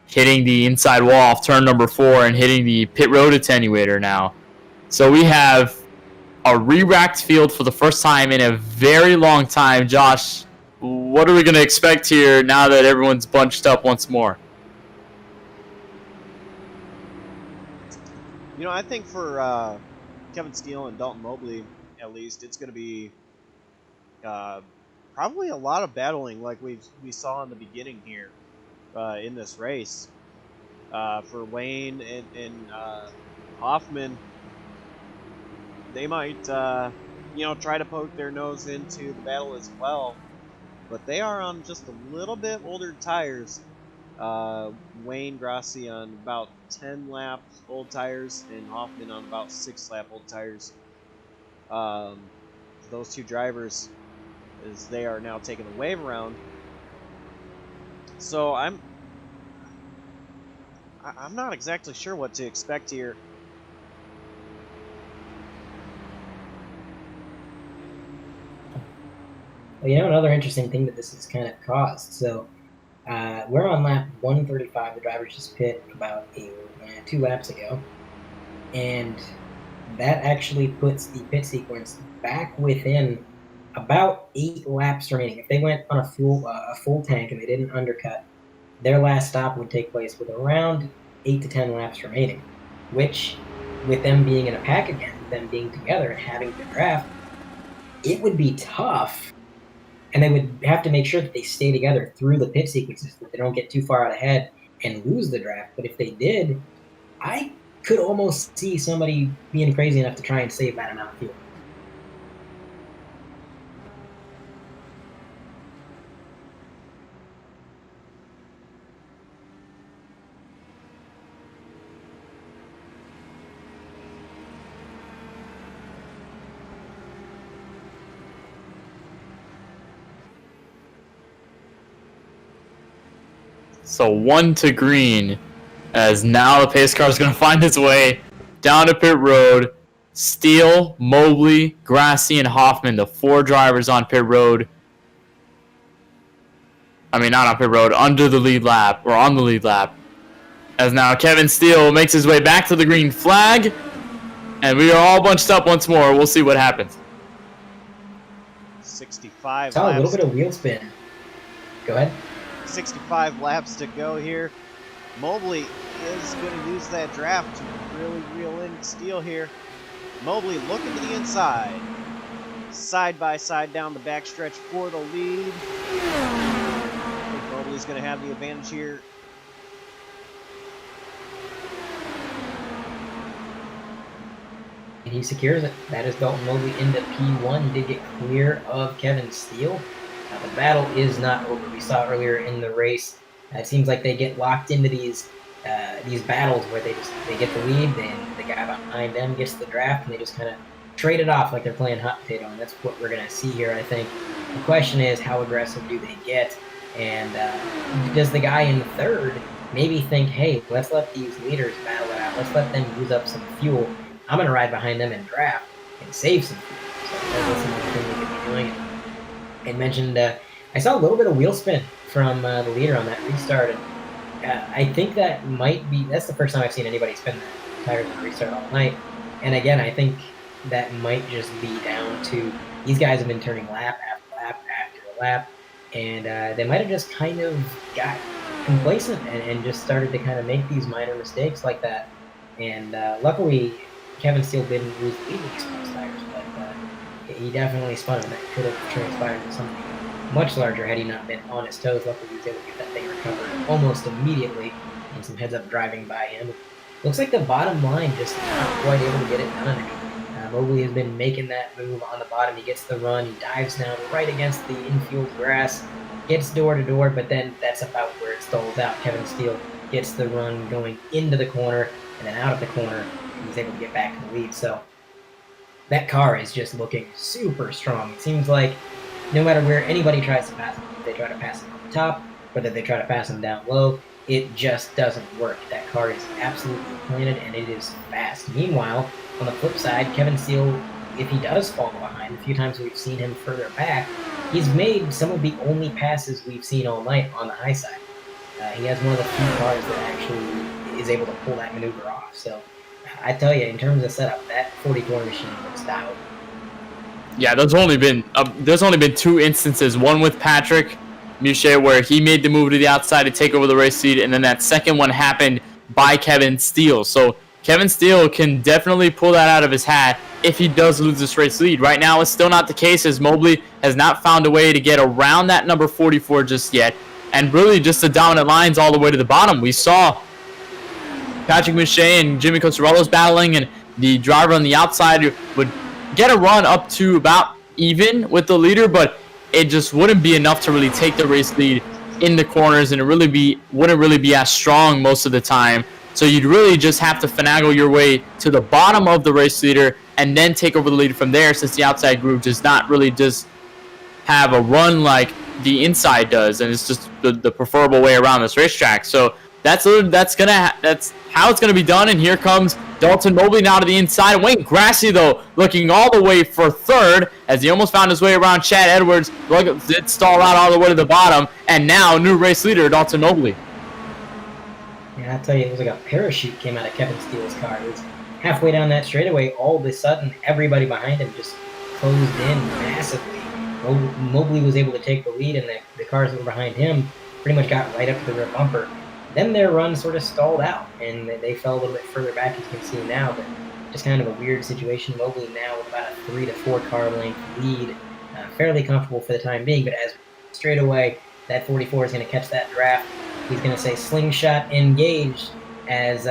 hitting the inside wall off turn number 4 and hitting the pit road attenuator now. So we have a re-racked field for the first time in a very long time. Josh, what are we going to expect here now that everyone's bunched up once more? You know, I think for Kevin Steele and Dalton Mobley, at least, it's going to be probably a lot of battling like we saw in the beginning here in this race. For Wayne and Hoffman, they might, try to poke their nose into the battle as well. But they are on just a little bit older tires. Wayne Grossi on about 10 lap old tires, and Hoffman on about 6 lap old tires. Those 2 drivers, as they are now taking the wave around. So I'm not exactly sure what to expect here. Well, another interesting thing that this has kind of caused. So we're on lap 135. The drivers just pit about 2 laps ago. And that actually puts the pit sequence back within about 8 laps remaining. If they went on a full tank and they didn't undercut, their last stop would take place with around 8 to 10 laps remaining, which, with them being in a pack again, with them being together and having to draft, it would be tough. And they would have to make sure that they stay together through the pit sequences, that they don't get too far out ahead and lose the draft. But if they did, I could almost see somebody being crazy enough to try and save that amount of fuel. So 1 to green, as now the pace car is going to find its way down to pit road. Steele, Mobley, Grassi, and Hoffman, the 4 drivers on pit road. I mean, not on pit road, under the lead lap, or on the lead lap. As now Kevin Steele makes his way back to the green flag, and we are all bunched up once more. We'll see what happens. 65 Saw a little laps. bit of wheel spin. Go ahead. 65 laps to go here. Mobley is going to use that draft to really reel in Steele here. Mobley looking to the inside. Side by side down the backstretch for the lead. I think Mobley's going to have the advantage here. And he secures it. That is Dalton Mobley into P1. He did get clear of Kevin Steele. The battle is not over. We saw earlier in the race. It seems like they get locked into these battles where they get the lead, then the guy behind them gets the draft, and they just kind of trade it off like they're playing hot potato. And that's what we're going to see here, I think. The question is, how aggressive do they get? And does the guy in third maybe think, hey, let's let these leaders battle it out. Let's let them use up some fuel. I'm going to ride behind them and draft and save some fuel. So that's another thing we could be doing. And mentioned, I saw a little bit of wheel spin from the leader on that restart. And I think that might be, that's the first time I've seen anybody spin the tires on a restart all night. And again, I think that might just be down to these guys have been turning lap after lap after lap. And they might have just kind of got complacent and just started to kind of make these minor mistakes like that. And luckily, Kevin Steele didn't lose the lead with these close tires, but he definitely spun him. That could have transpired into something much larger had he not been on his toes. Luckily, he was able to get that thing recovered almost immediately, and some heads-up driving by him. Looks like the bottom line just not quite able to get it done. Mobley has been making that move on the bottom. He gets the run. He dives down right against the infield grass, gets door to door, but then that's about where it stalls out. Kevin Steele gets the run going into the corner, and then out of the corner, he's able to get back in the lead. So that car is just looking super strong. It seems like no matter where anybody tries to pass him, if they try to pass him on the top, whether they try to pass him down low, it just doesn't work. That car is absolutely planted, and it is fast. Meanwhile, on the flip side, Kevin Steele, if he does fall behind, a few times we've seen him further back, he's made some of the only passes we've seen all night on the high side. He has one of the few cars that actually is able to pull that maneuver off. So I tell you, in terms of setup, that 44 machine looks dialed. Yeah, there's only been 2 instances. One with Patrick Muchet where he made the move to the outside to take over the race lead, and then that second one happened by Kevin Steele. So Kevin Steele can definitely pull that out of his hat if he does lose this race lead. Right now, it's still not the case, as Mobley has not found a way to get around that number 44 just yet, and really just the dominant lines all the way to the bottom. We saw Patrick Muchet and Jimmy Costarella's battling, and the driver on the outside would get a run up to about even with the leader, but it just wouldn't be enough to really take the race lead in the corners, and it wouldn't really be as strong most of the time. So you'd really just have to finagle your way to the bottom of the race leader and then take over the lead from there, since the outside group does not really just have a run like the inside does, and it's just the preferable way around this racetrack. So that's how it's gonna be done. And here comes Dalton Mobley now to the inside. Wayne Grassi, though, looking all the way for third, as he almost found his way around Chad Edwards. Did stall out all the way to the bottom, and now new race leader Dalton Mobley. Yeah, I'll tell you, it was like a parachute came out of Kevin Steele's car. It was halfway down that straightaway, all of a sudden, everybody behind him just closed in massively. Mobley was able to take the lead, and the cars that were behind him pretty much got right up to the rear bumper. Then their run sort of stalled out, and they fell a little bit further back, as you can see now, but just kind of a weird situation. Mobley now with about a 3 to 4 car length lead, fairly comfortable for the time being, but as straight away, that 44 is going to catch that draft. He's going to say slingshot engaged as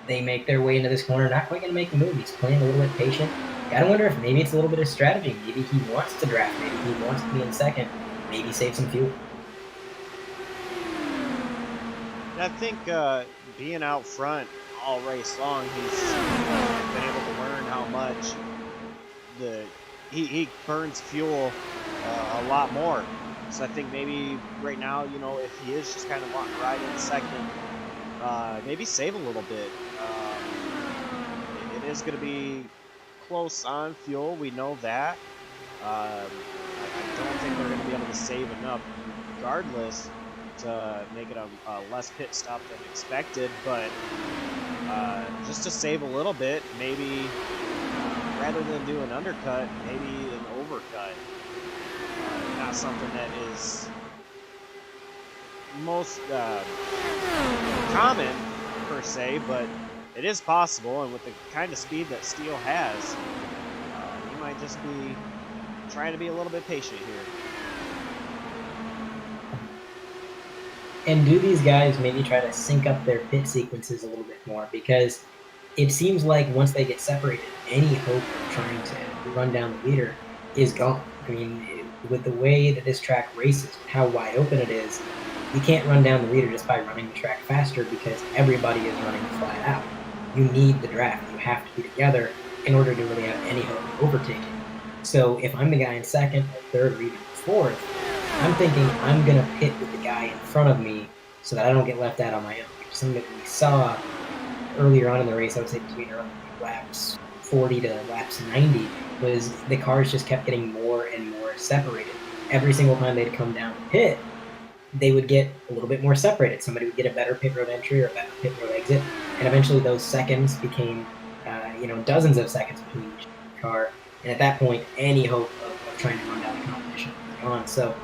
they make their way into this corner. Not quite going to make the move. He's playing a little bit patient. Gotta wonder if maybe it's a little bit of strategy. Maybe he wants to draft. Maybe he wants to be in second. Maybe save some fuel. I think being out front all race long, he's been able to learn how much he burns fuel a lot more So I think maybe right now, if he is just kind of wanting to ride in second, maybe save a little bit. It is going to be close on fuel. We know that. I don't think they're going to be able to save enough, regardless, to make it a less pit stop than expected. But just to save a little bit, maybe rather than do an undercut, maybe an overcut. Not something that is most common per se, but it is possible. And with the kind of speed that Steele has, he might just be trying to be a little bit patient here. And do these guys maybe try to sync up their pit sequences a little bit more? Because it seems like once they get separated, any hope of trying to run down the leader is gone. I mean, with the way that this track races, how wide open it is, you can't run down the leader just by running the track faster because everybody is running flat out. You need the draft. You have to be together in order to really have any hope of overtaking. So if I'm the guy in second or third or even fourth, I'm thinking I'm going to pit with the guy in front of me so that I don't get left out on my own. Something that we saw earlier on in the race, I would say between early laps 40 to laps 90, was the cars just kept getting more and more separated. Every single time they'd come down the pit, they would get a little bit more separated. Somebody would get a better pit road entry or a better pit road exit, and eventually those seconds became, dozens of seconds between each car. And at that point, any hope of trying to run down the competition was gone. So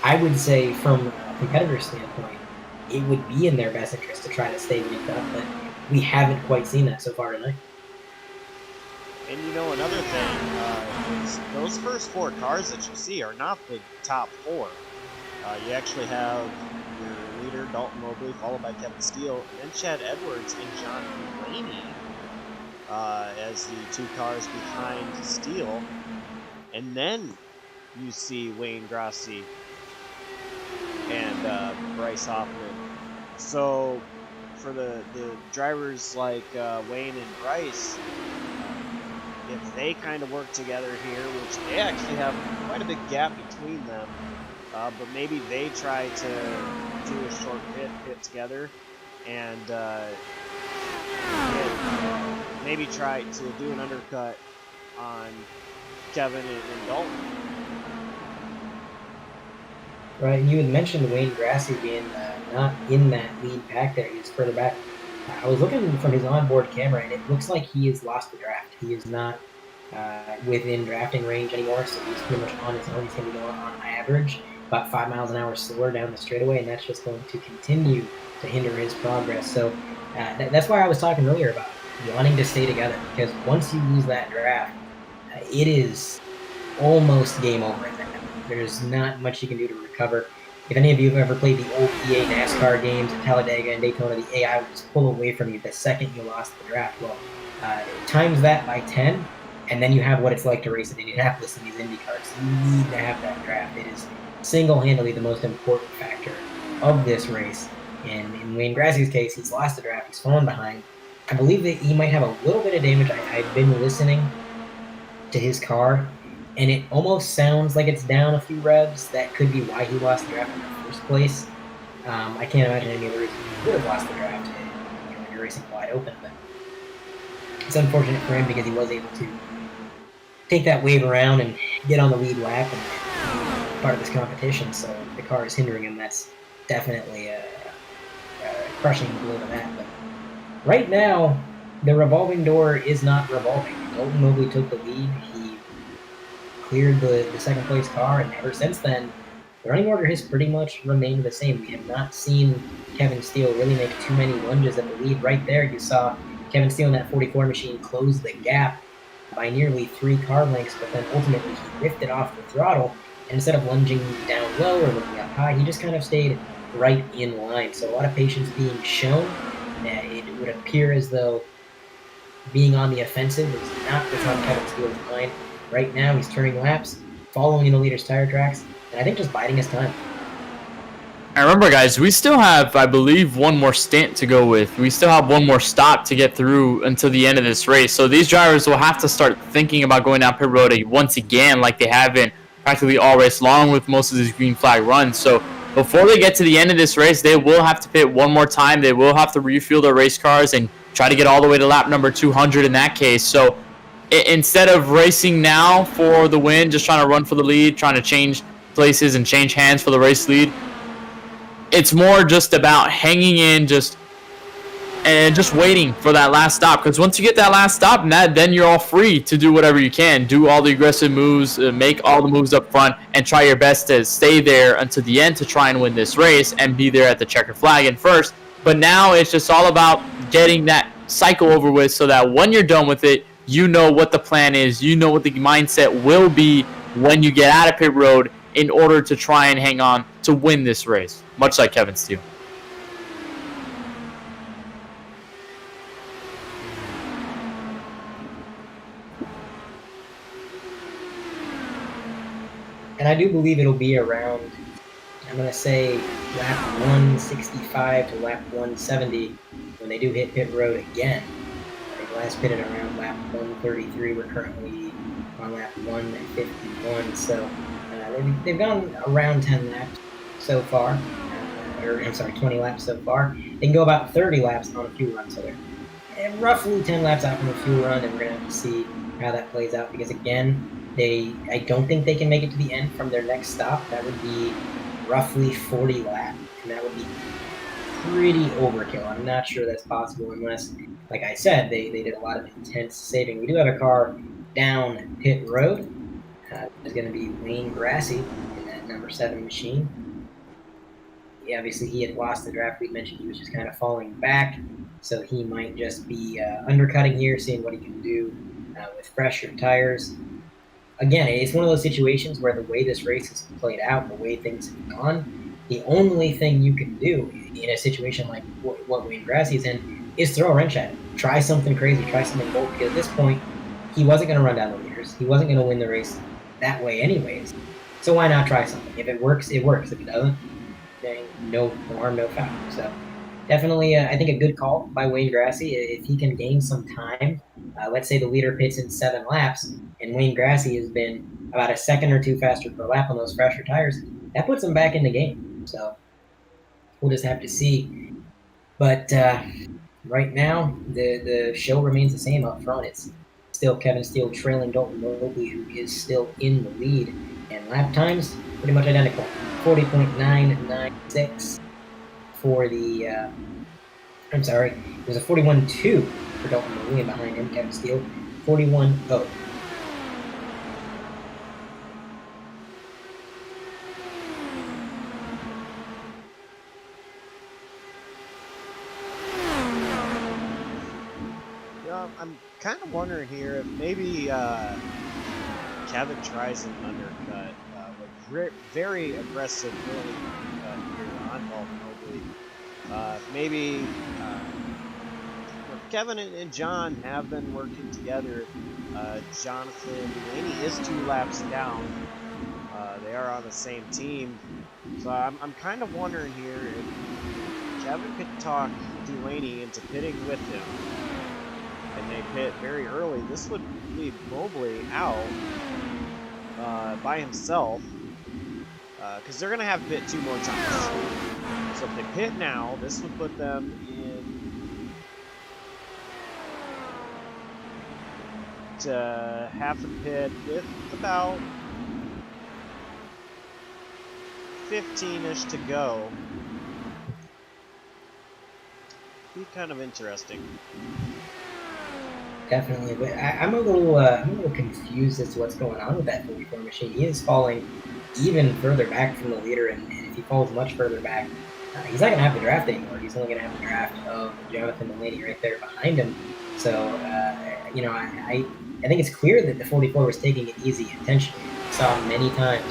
I would say from a competitor's standpoint, it would be in their best interest to try to stay linked up, but we haven't quite seen that so far tonight. And another thing is those first four cars that you see are not the top four. You actually have your leader, Dalton Mobley, followed by Kevin Steele, and then Chad Edwards and John Blaney as the two cars behind Steele. And then you see Wayne Grassi and Bryce Hoffman. So for the drivers like Wayne and Bryce, if they kind of work together here, which they actually have quite a big gap between them, but maybe they try to do a short pit together and maybe try to do an undercut on Kevin and Dalton. Right, and you had mentioned Wayne Grassi being not in that lead pack there. He's further back. I was looking from his onboard camera, and it looks like he has lost the draft. He is not within drafting range anymore, so he's pretty much on his own. He's going to be going on average about 5 miles an hour slower down the straightaway, and that's just going to continue to hinder his progress. So that's why I was talking earlier about wanting to stay together, because once you lose that draft, it is almost game over at that. There's not much you can do to recover. If any of you have ever played the old EA NASCAR games at Talladega and Daytona, the AI would just pull away from you the second you lost the draft. Well, times that by 10, and then you have what it's like to race at Indianapolis in these Indy cars. You need to have that draft. It is single-handedly the most important factor of this race. And in Wayne Grassi's case, he's lost the draft. He's fallen behind. I believe that he might have a little bit of damage. I've been listening to his car, and it almost sounds like it's down a few revs. That could be why he lost the draft in the first place. I can't imagine any other reason he would have lost the draft when you're racing wide open. But it's unfortunate for him because he was able to take that wave around and get on the lead lap and be part of this competition. So if the car is hindering him, that's definitely a crushing blow to that. But right now, the revolving door is not revolving. Dalton Mobley took the lead. He cleared the second place car, and ever since then, the running order has pretty much remained the same. We have not seen Kevin Steele really make too many lunges at the lead. Right there, you saw Kevin Steele in that 44 machine close the gap by nearly 3 car lengths, but then ultimately he lifted off the throttle, and instead of lunging down low or looking up high, he just kind of stayed right in line. So a lot of patience being shown. It would appear as though being on the offensive is not what's on Kevin Steele's mind. Right now, he's turning laps, following in the leader's tire tracks, and I think just biding his time. And remember, guys, we still have, I believe, one more stint to go with. We still have one more stop to get through until the end of this race. So these drivers will have to start thinking about going down pit road once again, like they have been practically all race long with most of these green flag runs. So before they get to the end of this race, they will have to pit one more time. They will have to refuel their race cars and try to get all the way to lap number 200 in that case. So instead of racing now for the win, just trying to run for the lead, trying to change places and change hands for the race lead, it's more just about hanging in, just waiting for that last stop. Because once you get that last stop, then you're all free to do whatever you can, do all the aggressive moves, make all the moves up front, and try your best to stay there until the end to try and win this race and be there at the checker flag in first. But now it's just all about getting that cycle over with, so that when you're done with it, you know what the plan is, you know what the mindset will be when you get out of pit road in order to try and hang on to win this race, much like Kevin Steele. And I do believe it'll be around, I'm going to say, lap 165 to lap 170 when they do hit pit road again. They last pitted around lap 133. We're currently on lap 151. So they've gone around 10 laps so far. Or, I'm sorry, 20 laps so far. They can go about 30 laps on a fuel run. So they're roughly 10 laps out from a fuel run, and we're going to have to see how that plays out. Because, again, I don't think they can make it to the end from their next stop. That would be roughly 40 laps, and that would be pretty overkill. I'm not sure that's possible unless, like I said, they did a lot of intense saving. We do have a car down pit road. There's going to be Wayne Grassy in that number 7 machine. Yeah, obviously, he had lost the draft. We mentioned he was just kind of falling back, so he might just be undercutting here, seeing what he can do with fresher tires. Again, it's one of those situations where the way this race has played out, the way things have gone, the only thing you can do in a situation like what Wayne Grassy is in is throw a wrench at it. Try something crazy, try something bold, because at this point, he wasn't going to run down the leaders. He wasn't going to win the race that way anyways. So why not try something? If it works, it works. If it doesn't, then no harm, no foul. So definitely, I think a good call by Wayne Grassy. If he can gain some time, let's say the leader pits in 7 laps, and Wayne Grassy has been about a second or two faster per lap on those fresher tires, that puts him back in the game. So we'll just have to see. But right now, the show remains the same up front. It's still Kevin Steele trailing Dalton Mobley, who is still in the lead. And lap times, pretty much identical. 40.996 for the, I'm sorry, it was a 41.2 for Dalton Mobley, and behind him, Kevin Steele, 41.0. I'm kind of wondering here if maybe Kevin tries an undercut with very aggressive early here on Dalton Mobley. Maybe Kevin and John have been working together. Jonathan Delaney is 2 laps down. They are on the same team. So I'm kind of wondering here if Kevin could talk Delaney into pitting with him. And they pit very early. This would leave Mobley out by himself because they're going to have to pit 2 more times. So if they pit now, this would put them in to half a pit with about 15-ish to go. Be kind of interesting. Definitely, but I'm a little confused as to what's going on with that 44 machine. He is falling even further back from the leader, and if he falls much further back, he's not going to have the draft anymore. He's only going to have the draft of Jonathan Delaney right there behind him. So, you know, I think it's clear that the 44 was taking it easy intentionally. We saw many times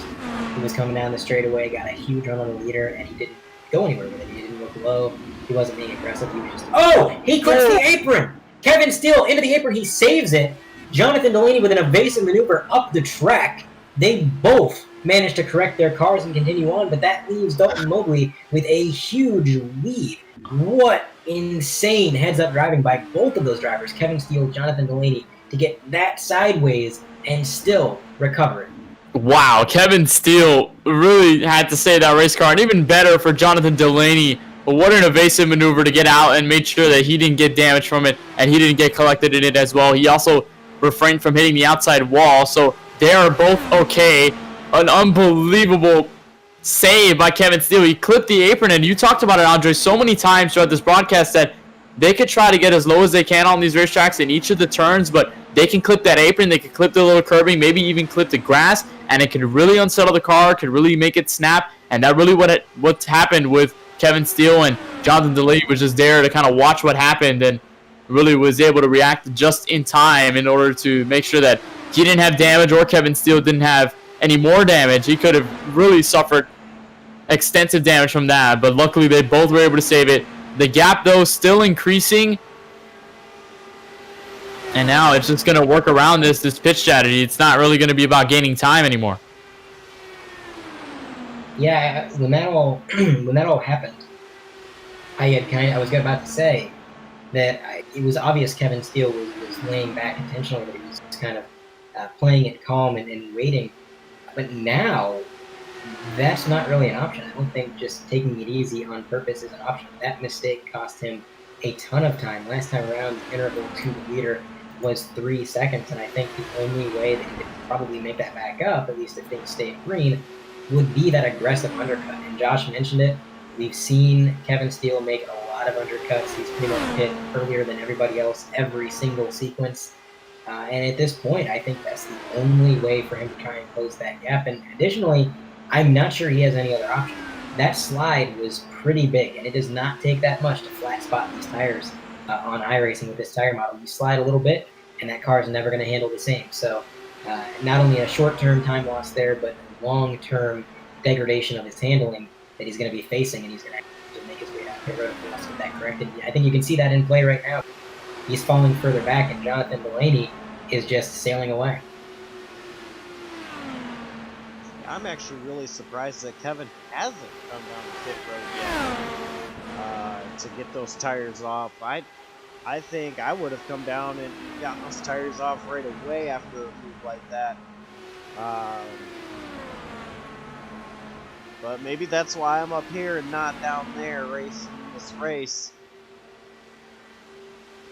he was coming down the straightaway, got a huge run on the leader, and he didn't go anywhere with it. He didn't look low. He wasn't being aggressive. He was just, oh, he clips the apron! Kevin Steele into the apron, he saves it. Jonathan Delaney with an evasive maneuver up the track. They both managed to correct their cars and continue on, but that leaves Dalton Mobley with a huge lead. What insane heads-up driving by both of those drivers, Kevin Steele, Jonathan Delaney, to get that sideways and still recover it. Wow, Kevin Steele really had to save that race car, and even better for Jonathan Delaney. What an evasive maneuver to get out and make sure that he didn't get damage from it, and he didn't get collected in it as well. He also refrained from hitting the outside wall, so they are both okay. An unbelievable save by Kevin Steele. He clipped the apron, and you talked about it, Andre, so many times throughout this broadcast that they could try to get as low as they can on these racetracks in each of the turns, but they can clip that apron, they can clip the little curbing, maybe even clip the grass, and it could really unsettle the car, could really make it snap, and that really what happened with Kevin Steele, and Jonathan Delaney was just there to kind of watch what happened and really was able to react just in time in order to make sure that he didn't have damage or Kevin Steele didn't have any more damage. He could have really suffered extensive damage from that, but luckily they both were able to save it. The gap, though, still increasing. And now it's just going to work around this pitch strategy. It's not really going to be about gaining time anymore. Yeah, when that all happened, I was about to say that it was obvious Kevin Steele was laying back intentionally, that he was kind of playing it calm and waiting. But now, that's not really an option. I don't think just taking it easy on purpose is an option. That mistake cost him a ton of time. Last time around, the interval to the leader was 3 seconds, and I think the only way that he could probably make that back up, at least if things stayed green, would be that aggressive undercut. And Josh mentioned it. We've seen Kevin Steele make a lot of undercuts. He's pretty much hit earlier than everybody else every single sequence. And at this point, I think that's the only way for him to try and close that gap. And additionally, I'm not sure he has any other option. That slide was pretty big, and it does not take that much to flat spot these tires on iRacing with this tire model. You slide a little bit, and that car is never going to handle the same. So not only a short-term time loss there, but long-term degradation of his handling that he's going to be facing, and he's going to have to make his way down pit road if he wants to get that corrected. I think you can see that in play right now. He's falling further back, and Jonathan Delaney is just sailing away. I'm actually really surprised that Kevin hasn't come down the pit road yet to get those tires off. I think I would have come down and gotten those tires off right away after a move like that. But maybe that's why I'm up here and not down there racing this race.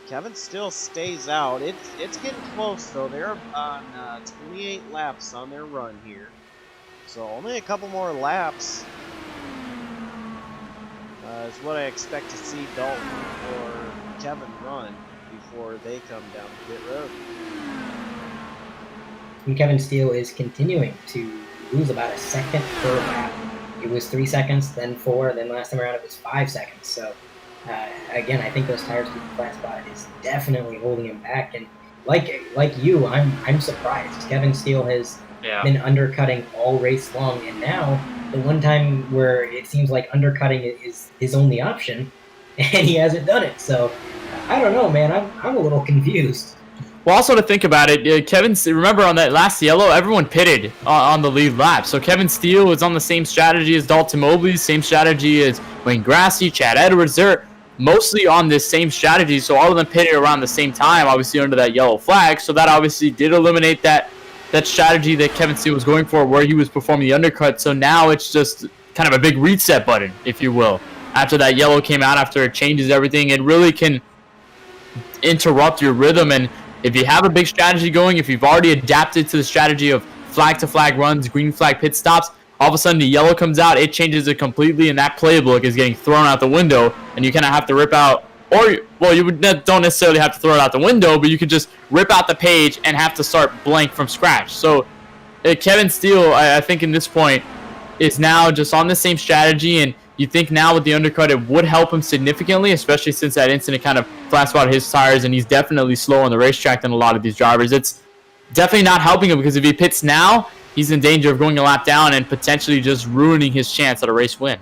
Kevin still stays out. It's getting close though. They're on 28 laps on their run here. So only a couple more laps is what I expect to see Dalton or Kevin run before they come down the pit road. And Kevin Steele is continuing to lose about a second per lap. It was 3 seconds, then 4, then last time around it was 5 seconds. So again, I think those tires keeping flat spot is definitely holding him back. And like you, I'm surprised. Kevin Steele has been undercutting all race long, and now the one time where it seems like undercutting is his only option, and he hasn't done it. So I don't know, man. I'm a little confused. Well, also to think about it, remember on that last yellow, everyone pitted on the lead lap. So Kevin Steele is on the same strategy as Dalton Mobley, same strategy as Wayne Grassy, Chad Edwards. They're mostly on this same strategy, so all of them pitted around the same time, obviously under that yellow flag. So that obviously did eliminate that strategy that Kevin Steele was going for, where he was performing the undercut. So now it's just kind of a big reset button, if you will. After that yellow came out, after it changes everything, it really can interrupt your rhythm. And if you have a big strategy going, if you've already adapted to the strategy of flag-to-flag runs, green flag pit stops, all of a sudden the yellow comes out, it changes it completely, and that playbook is getting thrown out the window, and you kind of have to rip out, don't necessarily have to throw it out the window, but you could just rip out the page and have to start blank from scratch. So Kevin Steele, I think in this point, is now just on the same strategy, and you think now with the undercut it would help him significantly, especially since that incident kind of flat spotted his tires, and he's definitely slower on the racetrack than a lot of these drivers. It's definitely not helping him, because if he pits now, he's in danger of going a lap down and potentially just ruining his chance at a race win.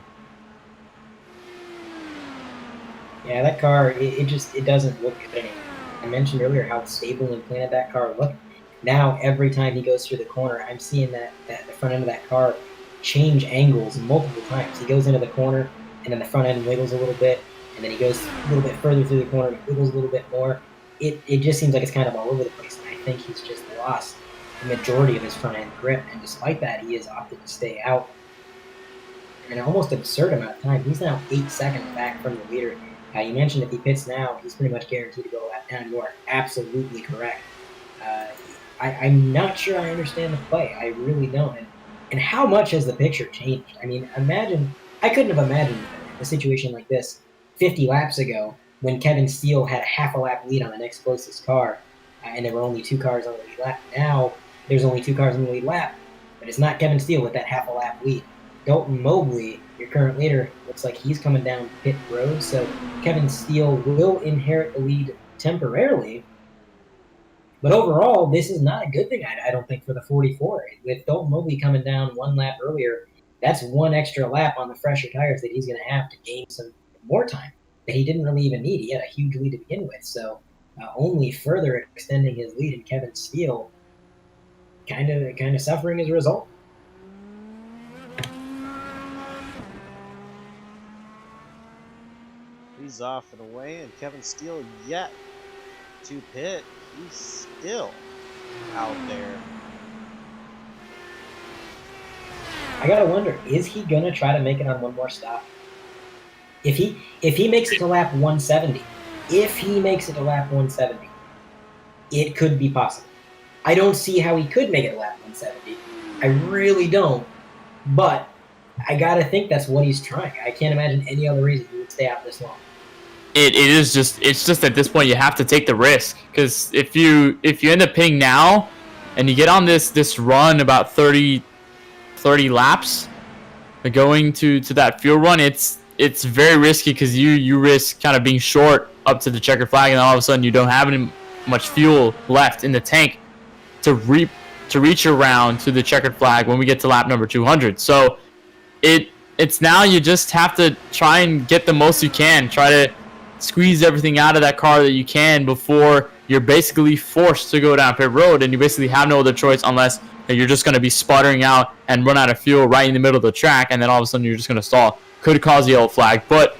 Yeah, that car, it doesn't look good anymore. I mentioned earlier how stable and planted that car looked. Now, every time he goes through the corner, I'm seeing that the front end of that car change angles multiple times. He goes into the corner, and then the front end wiggles a little bit, and then he goes a little bit further through the corner, and wiggles a little bit more. It just seems like it's kind of all over the place, and I think he's just lost the majority of his front end grip, and despite that, he has opted to stay out an almost absurd amount of time. He's now 8 seconds back from the leader. You mentioned if he pits now, he's pretty much guaranteed to go a lap down. You are absolutely correct. I'm not sure I understand the play. I really don't. And how much has the picture changed? I mean, I couldn't have imagined a situation like this 50 laps ago when Kevin Steele had a half a lap lead on the next closest car, and there were only 2 cars on the lead lap. Now there's only 2 cars on the lead lap, but it's not Kevin Steele with that half a lap lead. Dalton Mobley, your current leader, looks like he's coming down pit road, so Kevin Steele will inherit the lead temporarily. But overall, this is not a good thing, I don't think, for the 44. With Dalton Mobley coming down 1 lap earlier, that's 1 extra lap on the fresher tires that he's going to have to gain some more time that he didn't really even need. He had a huge lead to begin with, so only further extending his lead, and Kevin Steele kind of suffering as a result. He's off and away, and Kevin Steele yet to pit. He's still out there. I gotta wonder, is he gonna try to make it on 1 more stop? If he makes it to lap 170, it could be possible. I don't see how he could make it to lap 170. I really don't. But I gotta think that's what he's trying. I can't imagine any other reason he would stay out this long. It's just at this point you have to take the risk, because if you end up pitting now and you get on this run about 30 laps going to that fuel run, it's very risky, because you risk kind of being short up to the checkered flag, and then all of a sudden you don't have any much fuel left in the tank to reach around to the checkered flag when we get to lap number 200. So it's now you just have to try and get the most you can, try to squeeze everything out of that car that you can before you're basically forced to go down pit road, and you basically have no other choice unless you're just going to be sputtering out and run out of fuel right in the middle of the track, and then all of a sudden you're just going to stall. Could cause a yellow flag. But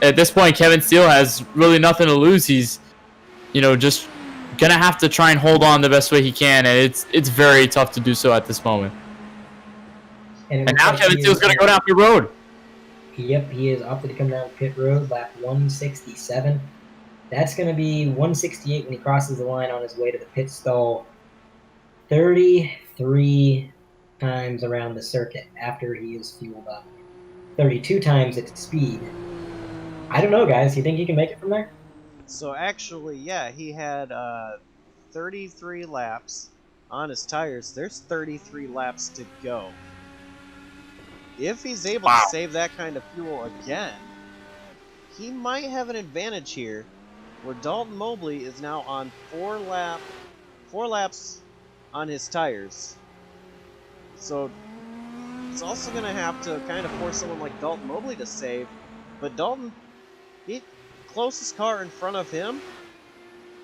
at this point, Kevin Steele has really nothing to lose. He's just going to have to try and hold on the best way he can, and it's very tough to do so at this moment. And now Kevin Steele's going to go down pit road. Yep, he is opted to come down pit road, lap 167. That's going to be 168 when he crosses the line on his way to the pit stall. 33 times around the circuit after he is fueled up. 32 times at speed. I don't know, guys. You think he can make it from there? So actually, yeah, he had 33 laps on his tires. There's 33 laps to go. If he's able to save that kind of fuel again, he might have an advantage here, where Dalton Mobley is now on 4 laps on his tires. So he's also going to have to kind of force someone like Dalton Mobley to save. But Dalton, the closest car in front of him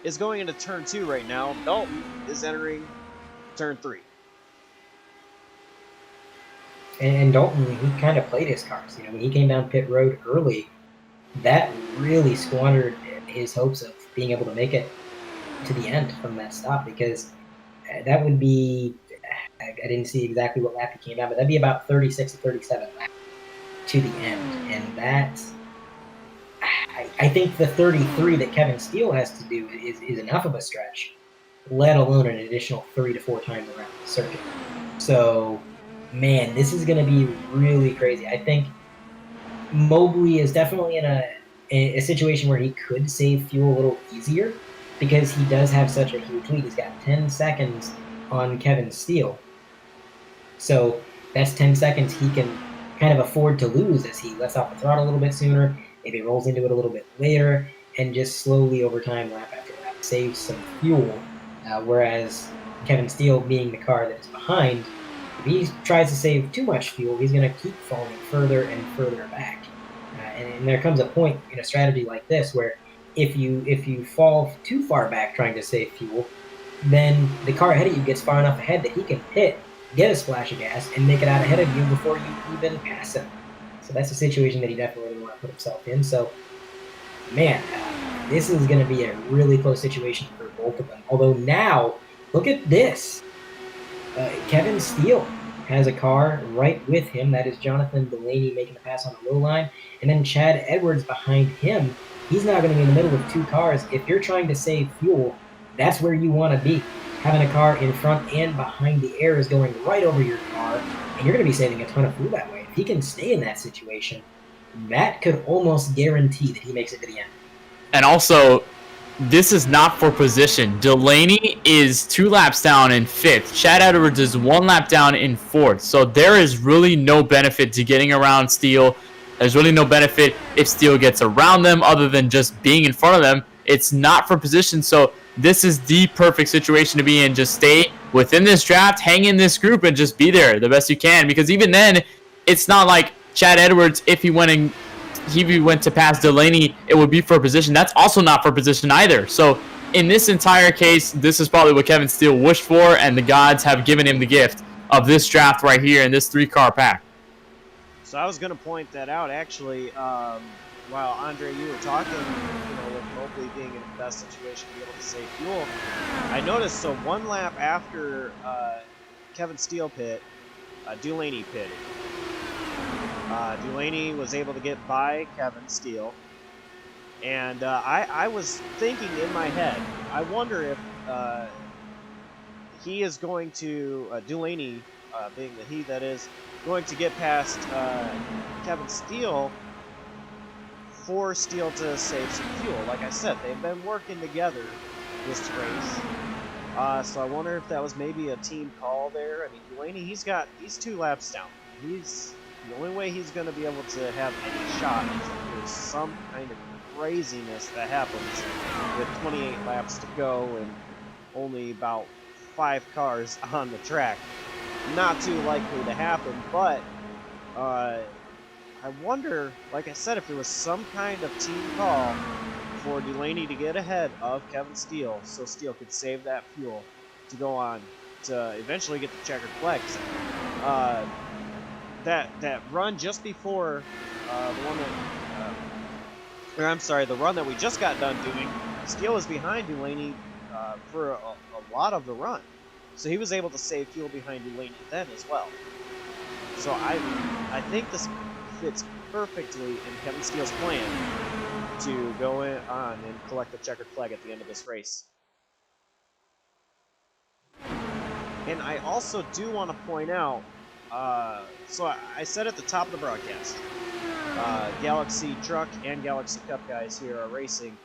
is going into turn 2 right now. Dalton is entering turn 3. And Dalton, he kind of played his cards. When he came down pit road early, that really squandered his hopes of being able to make it to the end from that stop, because that would be, I didn't see exactly what lap he came down, but that'd be about 36 to 37 laps to the end. And that, I think the 33 that Kevin Steele has to do is enough of a stretch, let alone an additional 3 to 4 times around the circuit. So, man, this is going to be really crazy. I think Mobley is definitely in a situation where he could save fuel a little easier, because he does have such a huge lead. He's got 10 seconds on Kevin Steele. So that's 10 seconds he can kind of afford to lose as he lets off the throttle a little bit sooner, maybe rolls into it a little bit later, and just slowly over time, lap after lap, saves some fuel. Whereas Kevin Steele, being the car that is behind, if he tries to save too much fuel, he's going to keep falling further and further back. And there comes a point in a strategy like this where if you fall too far back trying to save fuel, then the car ahead of you gets far enough ahead that he can pit, get a splash of gas, and make it out ahead of you before you even pass him. So that's a situation that he definitely doesn't want to put himself in. So, man, this is going to be a really close situation for both of them. Although now, look at this. Kevin Steele has a car right with him. That is Jonathan Delaney making the pass on the low line. And then Chad Edwards behind him. He's now going to be in the middle of two cars. If you're trying to save fuel, that's where you want to be. Having a car in front and behind the air is going right over your car, and you're going to be saving a ton of fuel that way. If he can stay in that situation, that could almost guarantee that he makes it to the end. And also, this is not for position. Delaney is 2 laps down in 5th. Chad Edwards is 1 lap down in 4th. So there is really no benefit to getting around Steele. There's really no benefit if Steele gets around them other than just being in front of them. It's not for position. So this is the perfect situation to be in. Just stay within this draft, hang in this group, and just be there the best you can. Because even then, it's not like Chad Edwards, if he went to pass Delaney, it would be for position. That's also not for position either. So in this entire case, this is probably what Kevin Steele wished for, and the gods have given him the gift of this draft right here in this 3-car pack. So I was going to point that out, actually, while Andre, you were talking, with Mobley being in the best situation to be able to save fuel. I noticed, so 1 lap after Kevin Steele pit, Delaney pitted. Delaney was able to get by Kevin Steele, and I was thinking in my head, I wonder if he is going to, Delaney, being the he that is, going to get past Kevin Steele for Steele to save some fuel. Like I said, they've been working together this race. So I wonder if that was maybe a team call there. I mean, Delaney, he's 2 laps down. The only way he's going to be able to have any shot is if there's some kind of craziness that happens with 28 laps to go and only about 5 cars on the track. Not too likely to happen, but I wonder, like I said, if there was some kind of team call for Delaney to get ahead of Kevin Steele so Steele could save that fuel to go on to eventually get the checkered flags. That run just before the run that we just got done doing, Steele was behind Delaney for a lot of the run. So he was able to save fuel behind Delaney then as well. So I think this fits perfectly in Kevin Steele's plan to go on and collect the checkered flag at the end of this race. And I also do want to point out, so I said at the top of the broadcast, Galaxy Truck and Galaxy Cup guys here are racing.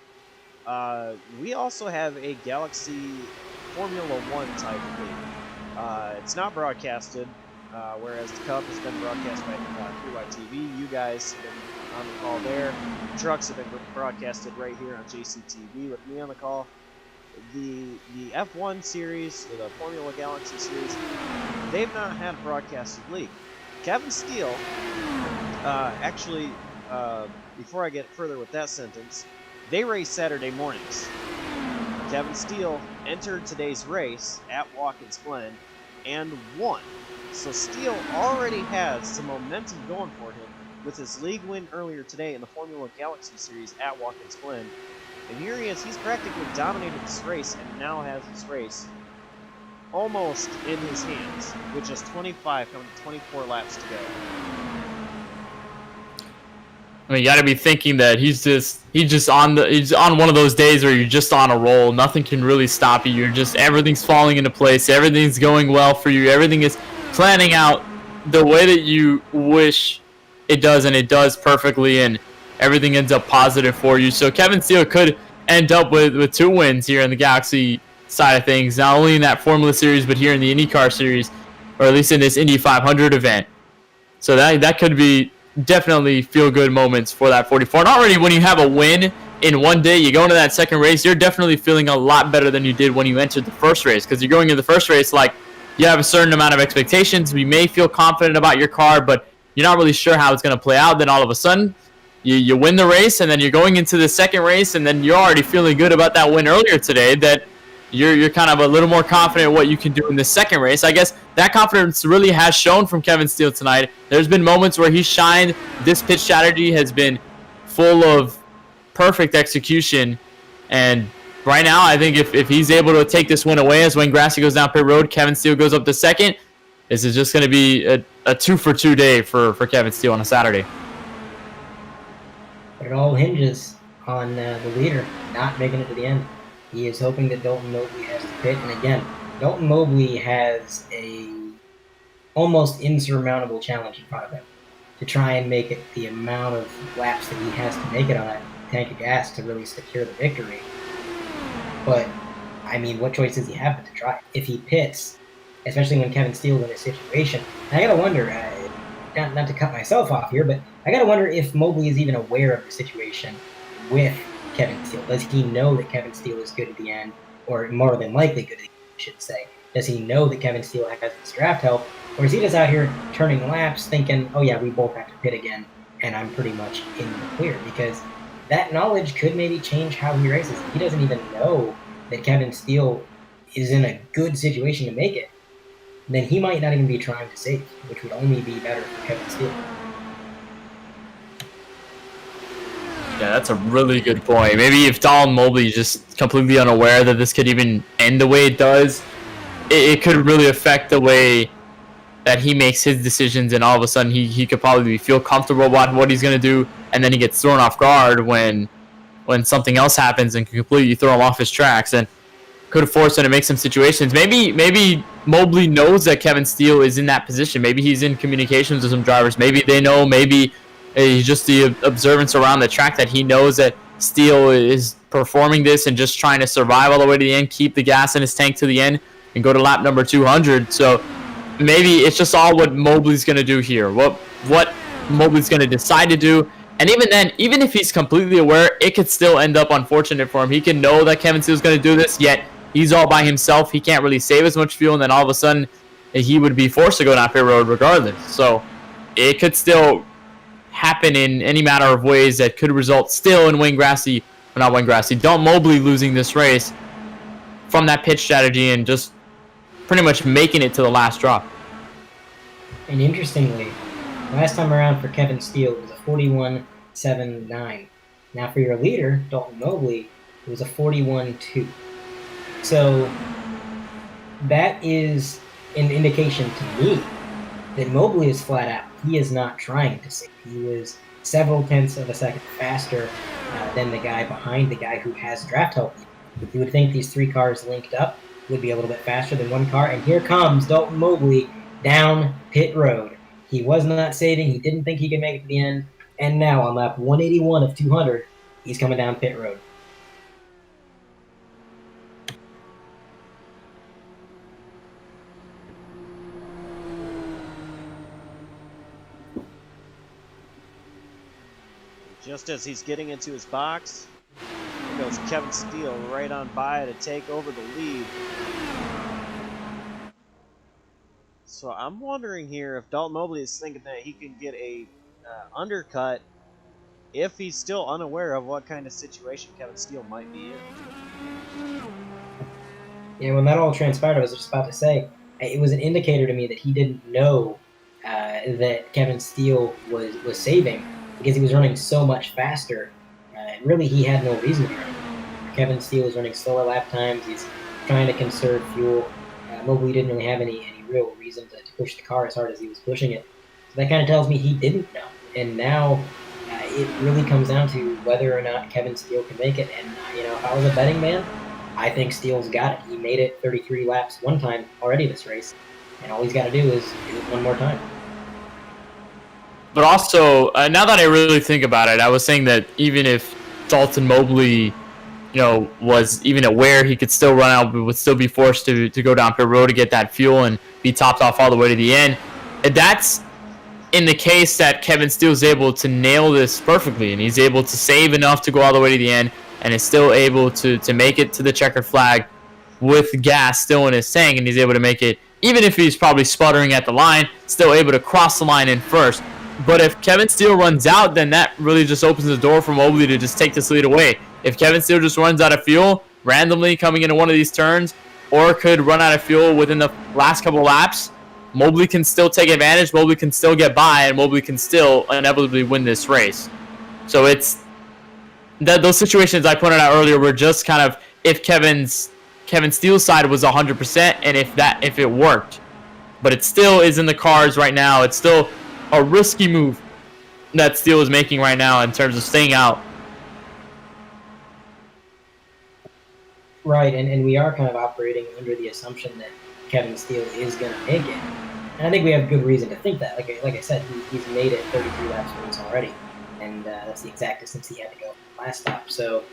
We also have a Galaxy Formula 1 type league. It's not broadcasted, whereas the Cup has been broadcast by 3YTV. You guys have been on the call there. Trucks have been broadcasted right here on JCTV with me on the call. The F1 series, the Formula Galaxy series, they've not had a broadcasted league. Kevin Steele, actually, before I get further with that sentence, they race Saturday mornings. Kevin Steele entered today's race at Watkins Glen and won. So Steele already has some momentum going for him with his league win earlier today in the Formula Galaxy Series at Watkins Glen. And here he is, he's practically dominated this race and now has this race almost in his hands, with just 25 coming to 24 laps to go. I mean, you got to be thinking that he's on one of those days where you're just on a roll. Nothing can really stop you. Everything's falling into place. Everything's going well for you. Everything is planning out the way that you wish it does, and it does perfectly, and everything ends up positive for you. So Kevin Steele could end up with 2 wins here in the Galaxy side of things, not only in that Formula Series, but here in the IndyCar Series, or at least in this Indy 500 event. So that could be definitely feel-good moments for that 44. And already when you have a win in one day, you go into that second race, you're definitely feeling a lot better than you did when you entered the first race, because you're going into the first race like you have a certain amount of expectations. You may feel confident about your car, but you're not really sure how it's going to play out. Then all of a sudden, you win the race, and then you're going into the second race, and then you're already feeling good about that win earlier today, that you're kind of a little more confident in what you can do in the second race. I guess that confidence really has shown from Kevin Steele tonight. There's been moments where he shined. This pitch strategy has been full of perfect execution, and right now, I think if he's able to take this win away as Wayne Grassy goes down pit road, Kevin Steele goes up to second, this is just going to be a 2-for-2 day for Kevin Steele on a Saturday. But it all hinges on the leader not making it to the end. He is hoping that Dalton Mobley has to pit, and again, Dalton Mobley has a almost insurmountable challenge in front of him to try and make it the amount of laps that he has to make it on a tank of gas to really secure the victory. But, I mean, what choice does he have but to try? If he pits, especially when Kevin Steele's in a situation, I gotta wonder, not to cut myself off here, but I gotta wonder if Mobley is even aware of the situation with Kevin Steele. Does he know that Kevin Steele is good at the end, or more than likely good at the end, I should say? Does he know that Kevin Steele has this draft help, or is he just out here turning laps thinking, oh yeah, we both have to pit again, and I'm pretty much in the clear? Because that knowledge could maybe change how he races. If he doesn't even know that Kevin Steele is in a good situation to make it, then he might not even be trying to save, which would only be better for Kevin Steele. Yeah, that's a really good point. Maybe if Dalton Mobley is just completely unaware that this could even end the way it does, it could really affect the way that he makes his decisions, and all of a sudden he could probably feel comfortable about what he's going to do, and then he gets thrown off guard when something else happens and can completely throw him off his tracks, and could force him to make some situations. Maybe Mobley knows that Kevin Steele is in that position. Maybe he's in communications with some drivers. Maybe they know. Maybe he's just the observance around the track that he knows that Steele is performing this and just trying to survive all the way to the end, keep the gas in his tank to the end, and go to lap number 200. So maybe it's just all what Mobley's going to do here, what Mobley's going to decide to do. And even then, even if he's completely aware, it could still end up unfortunate for him. He can know that Kevin Steele's going to do this, yet he's all by himself. He can't really save as much fuel, and then all of a sudden he would be forced to go down pit road regardless. So it could still happen in any matter of ways that could result still in Dalton Mobley losing this race from that pitch strategy and just pretty much making it to the last drop. And interestingly, last time around for Kevin Steele, it was a 41.79. Now for your leader, Dalton Mobley, it was a 41.2. So that is an indication to me that Mobley is flat out. He is not trying to save. He was several tenths of a second faster than the guy behind the guy who has draft help. You would think these three cars linked up would be a little bit faster than one car, and here comes Dalton Mobley down pit road. He was not saving. He didn't think he could make it to the end, and now on lap 181 of 200, he's coming down pit road. Just as he's getting into his box, here goes Kevin Steele right on by to take over the lead. So I'm wondering here if Dalton Mobley is thinking that he can get a undercut if he's still unaware of what kind of situation Kevin Steele might be in. Yeah, when that all transpired, I was just about to say, it was an indicator to me that he didn't know that Kevin Steele was saving, because he was running so much faster. Really, he had no reason to run. Kevin Steele is running slower lap times. He's trying to conserve fuel. Mobley didn't really have any real reason to push the car as hard as he was pushing it. So that kind of tells me he didn't know. And now it really comes down to whether or not Kevin Steele can make it. And, if I was a betting man, I think Steele's got it. He made it 33 laps one time already this race. And all he's got to do is do it one more time. But also, now that I really think about it, I was saying that even if Dalton Mobley, was even aware he could still run out, but would still be forced to go down pit road to get that fuel and be topped off all the way to the end. That's in the case that Kevin Steele is able to nail this perfectly, and he's able to save enough to go all the way to the end, and is still able to make it to the checkered flag with gas still in his tank, and he's able to make it, even if he's probably sputtering at the line, still able to cross the line in first. But if Kevin Steele runs out, then that really just opens the door for Mobley to just take this lead away. If Kevin Steele just runs out of fuel randomly coming into one of these turns, or could run out of fuel within the last couple laps, Mobley can still take advantage, Mobley can still get by, and Mobley can still inevitably win this race. So it's those situations I pointed out earlier were just kind of if Kevin Steele's side was 100% and if it worked. But it still is in the cards right now. It's still a risky move that Steele is making right now in terms of staying out. Right, and we are kind of operating under the assumption that Kevin Steele is going to make it. And I think we have good reason to think that. Like I said, he's made it 33 laps once already, and that's the exact distance he had to go last stop. So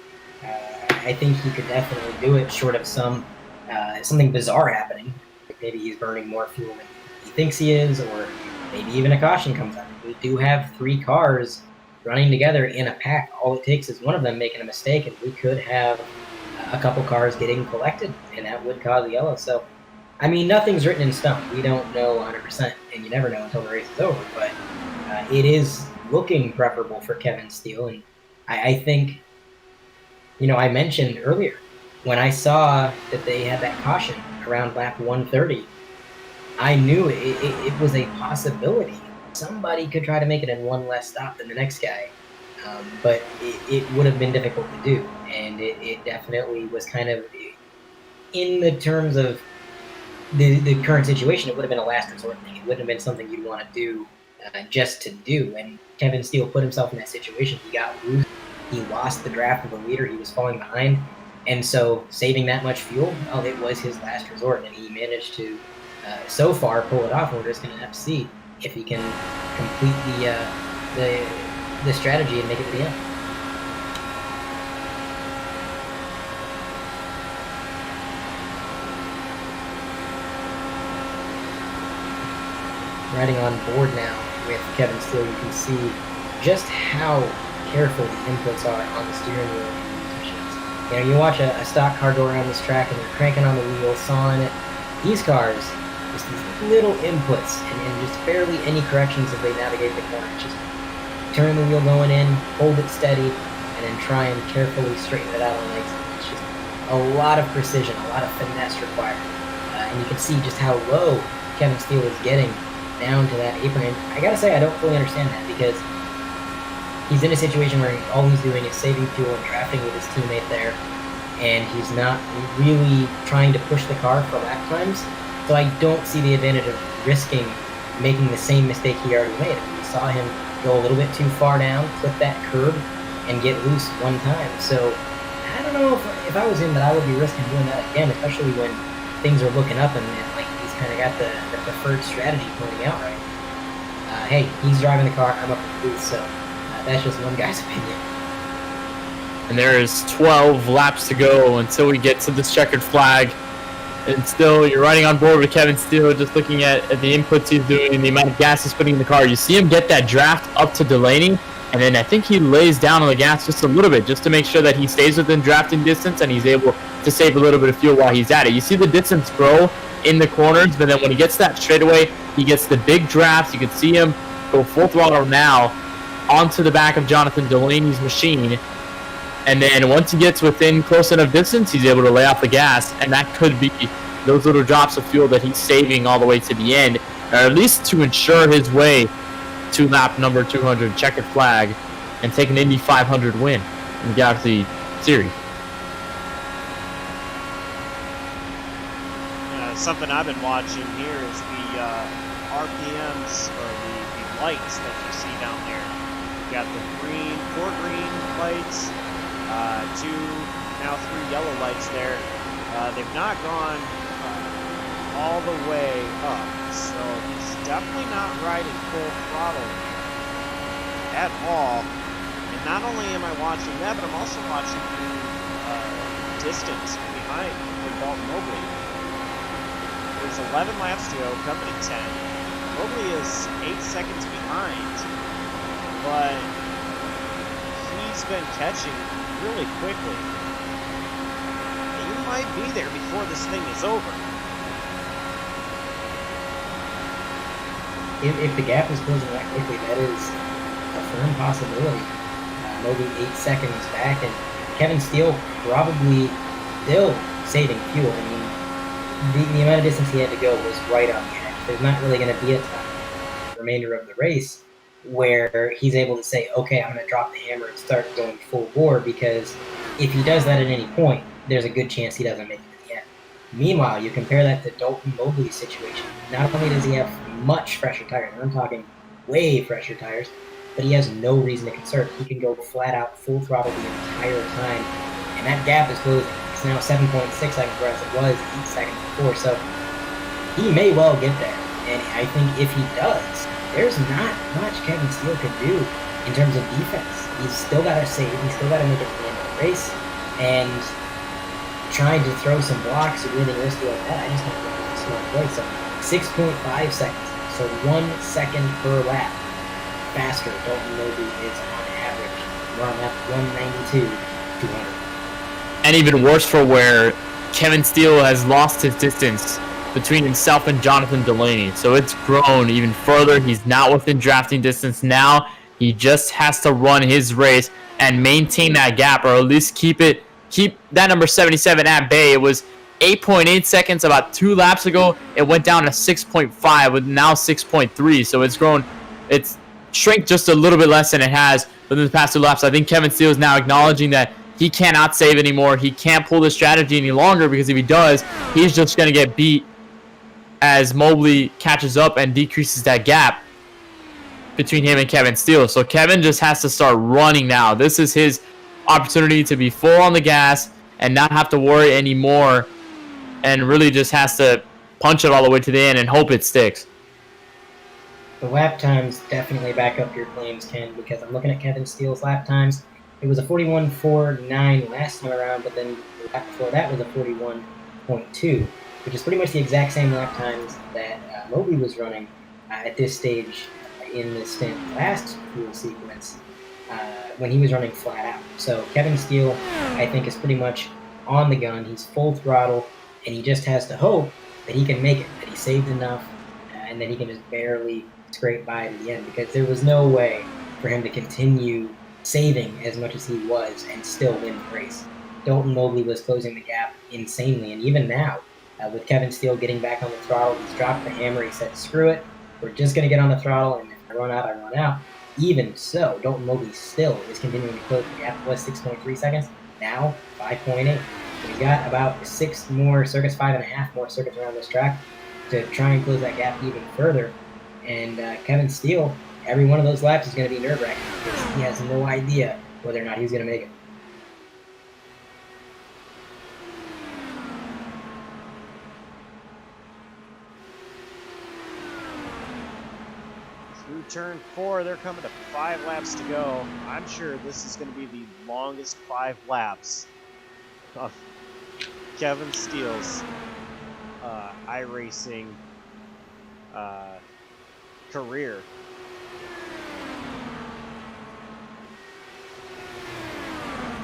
I think he could definitely do it, short of something bizarre happening. Maybe he's burning more fuel than he thinks he is, or maybe even a caution comes out. We do have 3 cars running together in a pack. All it takes is one of them making a mistake, and we could have a couple cars getting collected, and that would cause a yellow. So, I mean, nothing's written in stone. We don't know 100%, and you never know until the race is over. But it is looking preferable for Kevin Steele, and I think, I mentioned earlier, when I saw that they had that caution around lap 130, I knew it was a possibility. Somebody could try to make it in one less stop than the next guy. But it would have been difficult to do, and it definitely was kind of, in the terms of the current situation, it would have been a last resort thing. It wouldn't have been something you'd want to do just to do, and Kevin Steele put himself in that situation. He got loose. He lost the draft of the leader. He was falling behind, and so saving that much fuel, well, it was his last resort, and he managed to, so far, pull it off. And we're just going to have to see if he can complete the strategy and make it to the end. Riding on board now with Kevin Steele, you can see just how careful the inputs are on the steering wheel in these machines. You watch a stock car go around this track and they're cranking on the wheel, sawing it. These cars, just these little inputs and just barely any corrections as they navigate the corner. Just turn the wheel going in, hold it steady, and then try and carefully straighten it out on the exit. It's just a lot of precision, a lot of finesse required. And you can see just how low Kevin Steele is getting down to that apron. And I gotta say, I don't fully understand that, because he's in a situation where all he's doing is saving fuel and drafting with his teammate there, and he's not really trying to push the car for lap times. So I don't see the advantage of risking making the same mistake he already made. We saw him go a little bit too far down, clip that curb, and get loose one time. So I don't know if I was him, that I would be risking doing that again, especially when things are looking up and like he's kind of got the preferred strategy pointing out right. Hey, he's driving the car, I'm up in the booth, so that's just one guy's opinion. And there is 12 laps to go until we get to this checkered flag. And still, you're riding on board with Kevin Steele, just looking at the inputs he's doing and the amount of gas he's putting in the car. You see him get that draft up to Delaney, and then I think he lays down on the gas just a little bit, just to make sure that he stays within drafting distance and he's able to save a little bit of fuel while he's at it. You see the distance grow in the corners, but then when he gets that straightaway, he gets the big drafts. You can see him go full throttle now onto the back of Jonathan Delaney's machine. And then once he gets within close enough distance, he's able to lay off the gas, and that could be those little drops of fuel that he's saving all the way to the end, or at least to ensure his way to lap number 200, checkered flag, and take an Indy 500 win in the Galaxy Series. Something I've been watching here is the RPMs, or the lights that you see down there. You got the four green lights, 2, now 3 yellow lights there. They've not gone all the way up, so he's definitely not riding full throttle at all. And not only am I watching that, but I'm also watching the distance behind with Dalton Mobley. There's 11 laps to go, company 10. Mobley is 8 seconds behind, but he's been catching really quickly. He might be there before this thing is over. If the gap is closing that quickly, that is a firm possibility. Mobley 8 seconds back, and Kevin Steele probably still saving fuel. I mean, the amount of distance he had to go was right on the edge. There's not really going to be a time in the remainder of the race where he's able to say, okay, I'm going to drop the hammer and start going full bore, because if he does that at any point, there's a good chance he doesn't make it to the end. Meanwhile, you compare that to Dalton Mobley's situation. Not only does he have much fresher tires, and I'm talking way fresher tires, but he has no reason to conserve. He can go flat out full throttle the entire time, and that gap is closing. It's now 7.6 seconds, whereas it was 8 seconds before. So he may well get there, and I think if he does, there's not much Kevin Steele could do in terms of defense. He's still got to save. He's still got to make it to the end of the race, and trying to throw some blocks or anything risky like that, I just don't think it's a smart play. So 6.5 seconds, so 1 second per lap faster Dalton Mobley is on average. We're on lap 192, 200. And even worse for where Kevin Steele has lost his distance between himself and Jonathan Delaney. So it's grown even further. He's not within drafting distance now. He just has to run his race and maintain that gap, or at least keep that number 77 at bay. It was 8.8 seconds about 2 laps ago. It went down to 6.5 with now 6.3. So it's grown. It's shrank just a little bit less than it has within the past 2 laps. I think Kevin Steele is now acknowledging that he cannot save anymore. He can't pull this strategy any longer, because if he does, he's just going to get beat as Mobley catches up and decreases that gap between him and Kevin Steele. So Kevin just has to start running now. This is his opportunity to be full on the gas and not have to worry anymore, and really just has to punch it all the way to the end and hope it sticks. The lap times definitely back up your claims, Ken, because I'm looking at Kevin Steele's lap times. It was a 41.49 last time around, but then the lap before that was a 41.2, which is pretty much the exact same lap times that Mobley was running at this stage in the stint last fuel sequence when he was running flat out. So Kevin Steele, I think, is pretty much on the gun. He's full throttle, and he just has to hope that he can make it, that he saved enough, and that he can just barely scrape by to the end, because there was no way for him to continue saving as much as he was and still win the race. Dalton Mobley was closing the gap insanely, and even now, with Kevin Steele getting back on the throttle, he's dropped the hammer. He said, screw it, we're just going to get on the throttle, and if I run out, I run out. Even so, Dalton Mobley still is continuing to close the gap. It was 6.3 seconds, now 5.8. So he's got about 6 more circuits, 5.5 more circuits around this track to try and close that gap even further. And Kevin Steele, every one of those laps is going to be nerve-wracking, because he has no idea whether or not he's going to make it. Through turn 4, they're coming to 5 laps to go. I'm sure this is going to be the longest 5 laps of Kevin Steele's iRacing career.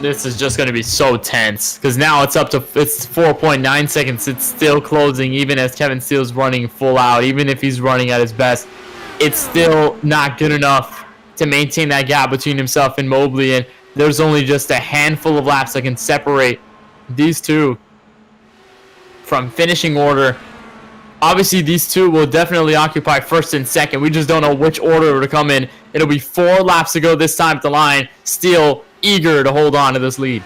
This is just going to be so tense, because now it's 4.9 seconds. It's still closing, even as Kevin Steele's running full out. Even if he's running at his best, it's still not good enough to maintain that gap between himself and Mobley. And there's only just a handful of laps that can separate these two from finishing order. Obviously, these two will definitely occupy first and second. We just don't know which order to come in. It'll be 4 laps to go this time at the line. Steele eager to hold on to this lead.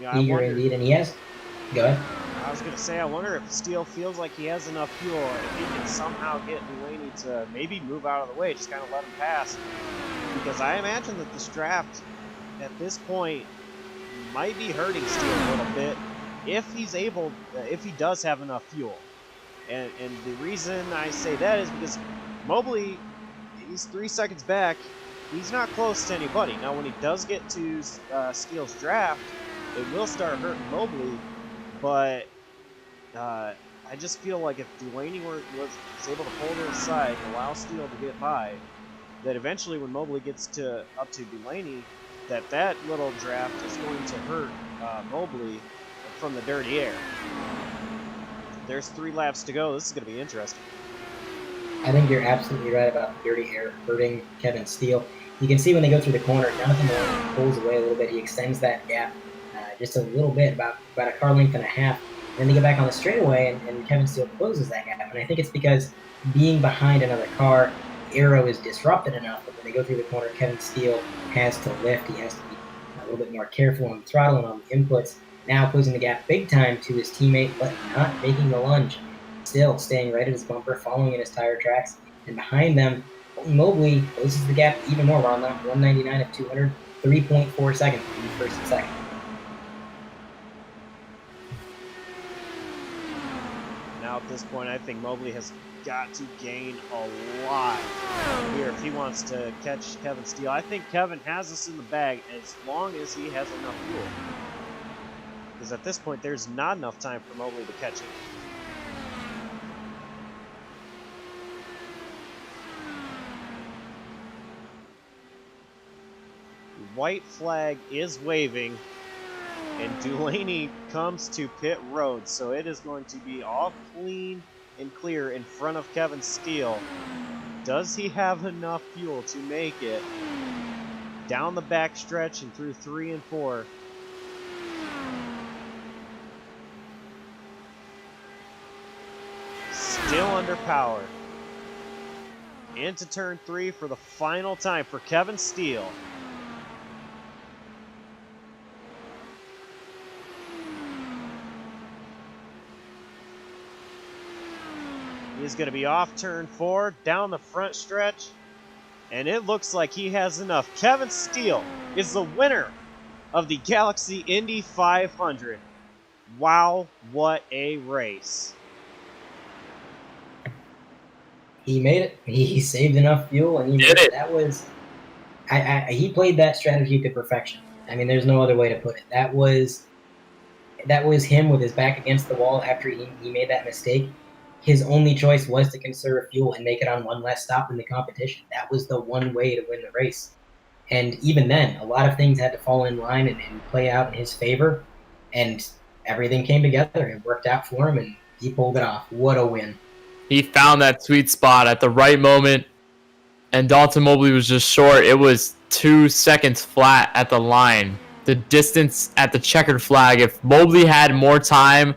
Yeah, I Eager wonder, indeed, and he has. Go ahead. I was going to say, I wonder if Steele feels like he has enough fuel, if he can somehow get Delaney to maybe move out of the way, just kind of let him pass. Because I imagine that this draft, at this point, might be hurting Steele a little bit if he's able, if he does have enough fuel. And the reason I say that is because Mobley, he's 3 seconds back. He's not close to anybody. Now, when he does get to Steele's draft, it will start hurting Mobley. But I just feel like if Delaney was able to pull to his side and allow Steele to get by, that eventually when Mobley gets up to Delaney, that little draft is going to hurt Mobley from the dirty air. There's 3 laps to go. This is going to be interesting. I think you're absolutely right about the dirty air hurting Kevin Steele. You can see when they go through the corner, Jonathan Delaney pulls away a little bit. He extends that gap just a little bit, about a car length and a half. Then they get back on the straightaway, and Kevin Steele closes that gap. And I think it's because being behind another car aero is disrupted enough that when they go through the corner, Kevin Steele has to lift. He has to be a little bit more careful on the throttle and on the inputs. Now closing the gap big time to his teammate, but not making the lunge. Still staying right at his bumper, following in his tire tracks. And behind them, Mobley closes the gap even more. We're on that 199 of 200, 3.4 seconds between first and second. Now at this point, I think Mobley has got to gain a lot here if he wants to catch Kevin Steele. I think Kevin has this in the bag as long as he has enough fuel. Because at this point, there's not enough time for Mobley to catch him. The white flag is waving, and Delaney comes to pit road, so it is going to be all clean and clear in front of Kevin Steele. Does he have enough fuel to make it down the back stretch and through 3 and 4? Still under power. Into turn 3 for the final time for Kevin Steele. He's going to be off turn 4, down the front stretch, and it looks like he has enough. Kevin Steele is the winner of the Galaxy Indy 500. Wow, what a race. He made it. He saved enough fuel, and he did it. That was, he played that strategy to perfection. I mean, there's no other way to put it. That was him with his back against the wall after he made that mistake. His only choice was to conserve fuel and make it on one less stop in the competition. That was the one way to win the race. And even then, a lot of things had to fall in line and play out in his favor, and everything came together. It worked out for him, and he pulled it off. What a win. He found that sweet spot at the right moment, and Dalton Mobley was just short. It was 2 seconds flat at the line. The distance at the checkered flag, if Mobley had more time,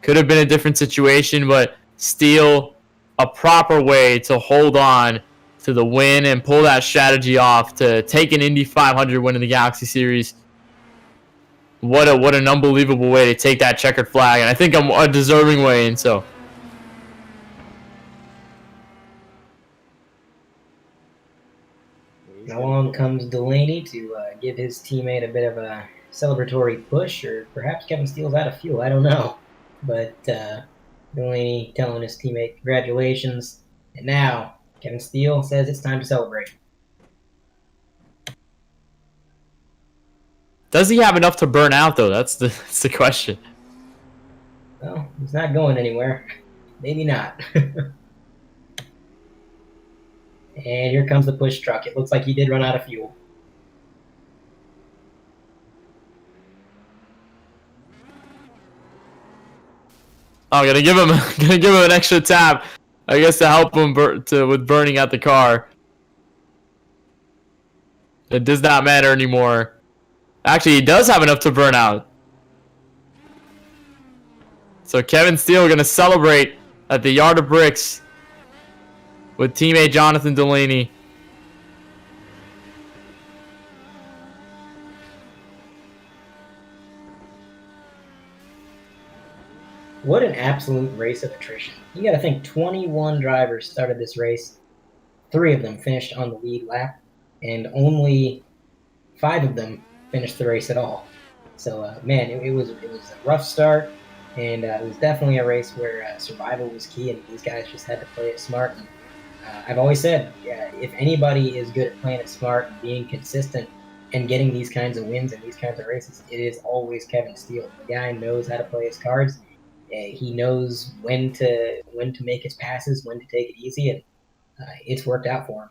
could have been a different situation, but Steele, a proper way to hold on to the win and pull that strategy off to take an Indy 500 win in the Galaxy Series. What an unbelievable way to take that checkered flag, and I think a deserving way, and so. Along comes Delaney to give his teammate a bit of a celebratory push, or perhaps Kevin Steele's out of fuel. I don't know. But Delaney telling his teammate, congratulations. And now Kevin Steele says it's time to celebrate. Does he have enough to burn out, though? That's the question. Well, he's not going anywhere. Maybe not. And here comes the push truck. It looks like he did run out of fuel. Oh, gonna give him an extra tap, I guess, to help him with burning out the car. It does not matter anymore. Actually, he does have enough to burn out. So Kevin Steele gonna celebrate at the Yard of Bricks with teammate Jonathan Delaney. What an absolute race of attrition. You got to think 21 drivers started this race. 3 of them finished on the lead lap, and only 5 of them finished the race at all. So, man, it was a rough start, and it was definitely a race where survival was key, and these guys just had to play it smart. And, I've always said, if anybody is good at playing it smart and being consistent and getting these kinds of wins and these kinds of races, it is always Kevin Steele. The guy knows how to play his cards. He knows when to make his passes, when to take it easy, and it's worked out for him.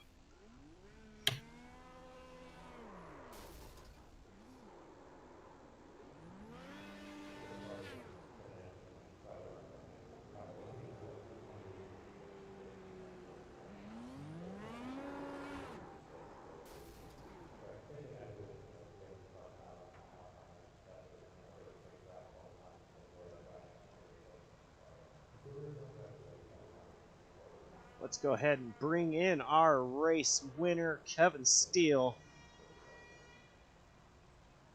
let's go ahead and bring in our race winner, Kevin Steele.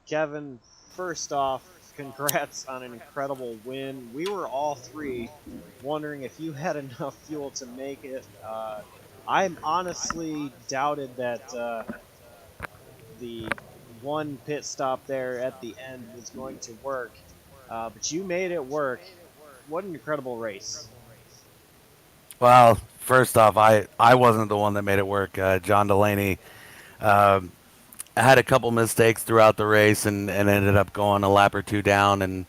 Kevin, first off, congrats on an incredible win. We were all three wondering if you had enough fuel to make it. I'm honestly doubted that the one pit stop there at the end was going to work, but you made it work. What an incredible race! Well, first off, I wasn't the one that made it work. John Delaney had a couple mistakes throughout the race and ended up going a lap or two down,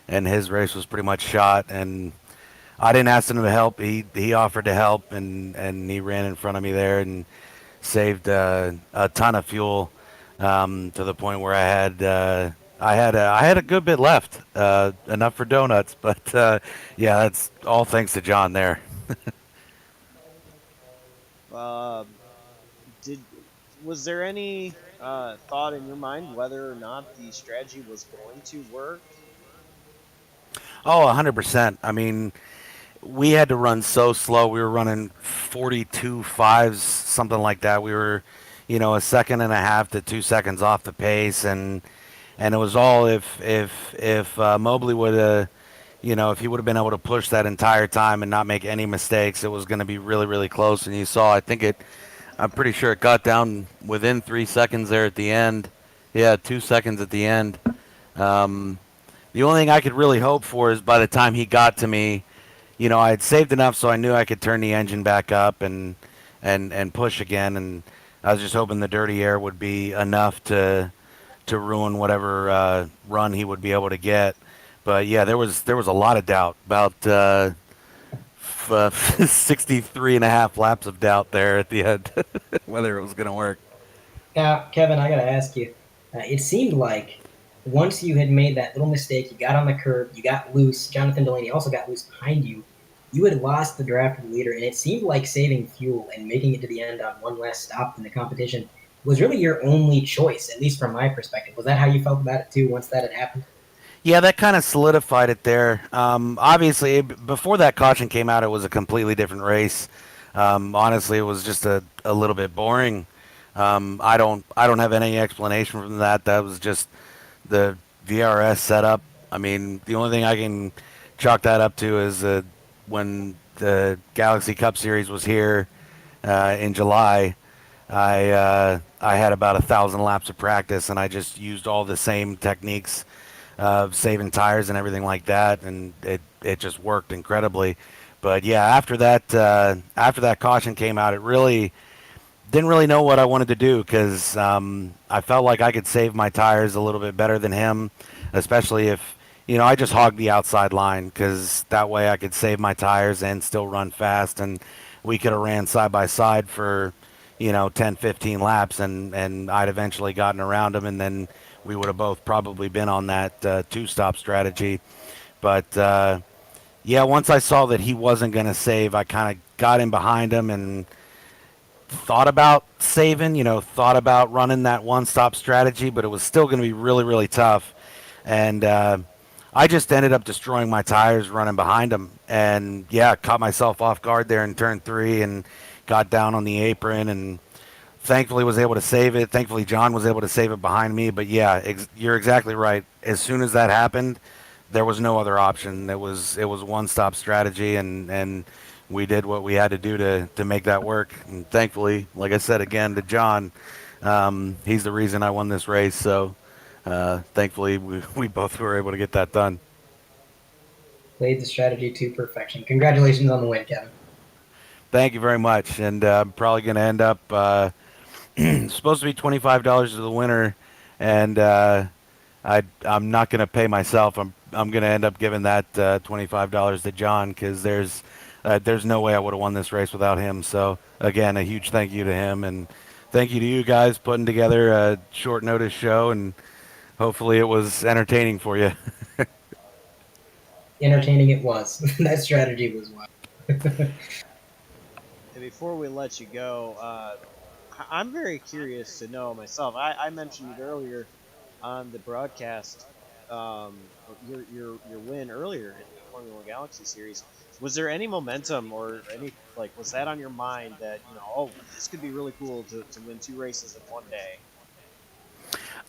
and his race was pretty much shot. And I didn't ask him to help. He offered to help, and he ran in front of me there and saved a ton of fuel to the point where I had a good bit left, enough for donuts. But yeah, that's all thanks to John there. Um, did was there any thought in your mind whether or not the strategy was going to work? Oh, 100%. I mean, we had to run so slow. We were running 42 fives, something like that. We were, a second and a half to 2 seconds off the pace, and it was all if Mobley would have, if he would have been able to push that entire time and not make any mistakes, it was going to be really, really close. And you saw, I'm pretty sure it got down within 3 seconds there at the end. Yeah, 2 seconds at the end. Um, the only thing I could really hope for is by the time he got to me, I had saved enough so I knew I could turn the engine back up and push again. And I was just hoping the dirty air would be enough to ruin whatever run he would be able to get. But yeah, there was a lot of doubt about 63 and a half laps of doubt there at the end whether it was going to work. Now, Kevin, I got to ask you. It seemed like once you had made that little mistake, you got on the curb, you got loose. Jonathan Delaney also got loose behind you. You had lost the draft leader, and it seemed like saving fuel and making it to the end on one less stop in the competition was really your only choice, at least from my perspective. Was that how you felt about it too? Once that had happened? Yeah, that kind of solidified it there. Obviously, before that caution came out, it was a completely different race. Honestly, it was just a little bit boring. I don't have any explanation from that. That was just the VRS setup. I mean, the only thing I can chalk that up to is when the Galaxy Cup Series was here in July. I had about 1,000 laps of practice, and I just used all the same techniques of saving tires and everything like that, and it just worked incredibly. But yeah, after that caution came out, it really didn't really know what I wanted to do because I felt like I could save my tires a little bit better than him, especially if I just hogged the outside line because that way I could save my tires and still run fast, and we could have ran side by side for 10, 15 laps, and I'd eventually gotten around him, and then we would have both probably been on that two-stop strategy. But yeah, once I saw that he wasn't going to save, I kind of got in behind him and thought about saving, thought about running that one-stop strategy, but it was still going to be really, really tough. And I just ended up destroying my tires running behind him. And yeah, caught myself off guard there in turn 3 and got down on the apron and thankfully was able to save it. Thankfully, John was able to save it behind me. But yeah, you're exactly right. As soon as that happened, there was no other option. It was one-stop strategy, and we did what we had to do to make that work. And thankfully, like I said again to John, he's the reason I won this race. So thankfully, we both were able to get that done. Played the strategy to perfection. Congratulations on the win, Kevin. Thank you very much. And I'm probably going to end up supposed to be $25 to the winner, and I'm not going to pay myself. I'm going to end up giving that $25 to John because there's no way I would have won this race without him. So again, a huge thank you to him, and thank you to you guys putting together a short notice show, and hopefully it was entertaining for you. Entertaining it was. That strategy was wild. And before we let you go, I'm very curious to know myself. I mentioned it earlier on the broadcast, your win earlier in the Formula One Galaxy Series. Was there any momentum or any Like, was that on your mind that, oh, this could be really cool to win 2 races in one day?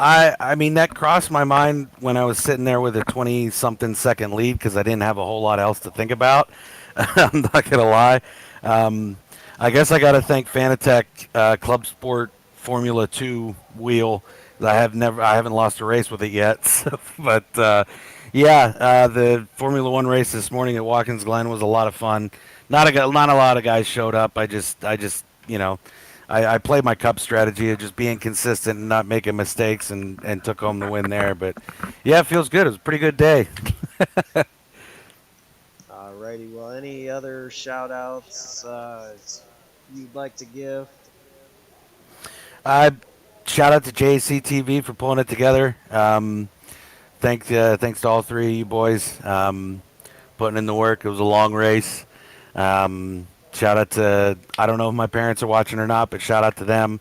I mean that crossed my mind when I was sitting there with a 20 something second lead because I didn't have a whole lot else to think about. I'm not gonna lie. Um, I guess I got to thank Fanatec Club Sport Formula 2 wheel. I haven't lost a race with it yet. So, but yeah, the Formula 1 race this morning at Watkins Glen was a lot of fun. Not a lot of guys showed up. I just I played my cup strategy of just being consistent and not making mistakes and took home the win there. But yeah, it feels good. It was a pretty good day. Alrighty, well, any other shout outs you'd like to give? Uh, Shout out to JAC TV for pulling it together. Thanks to all three of you boys putting in the work. It was a long race. Shout out to, I don't know if my parents are watching or not, but shout out to them.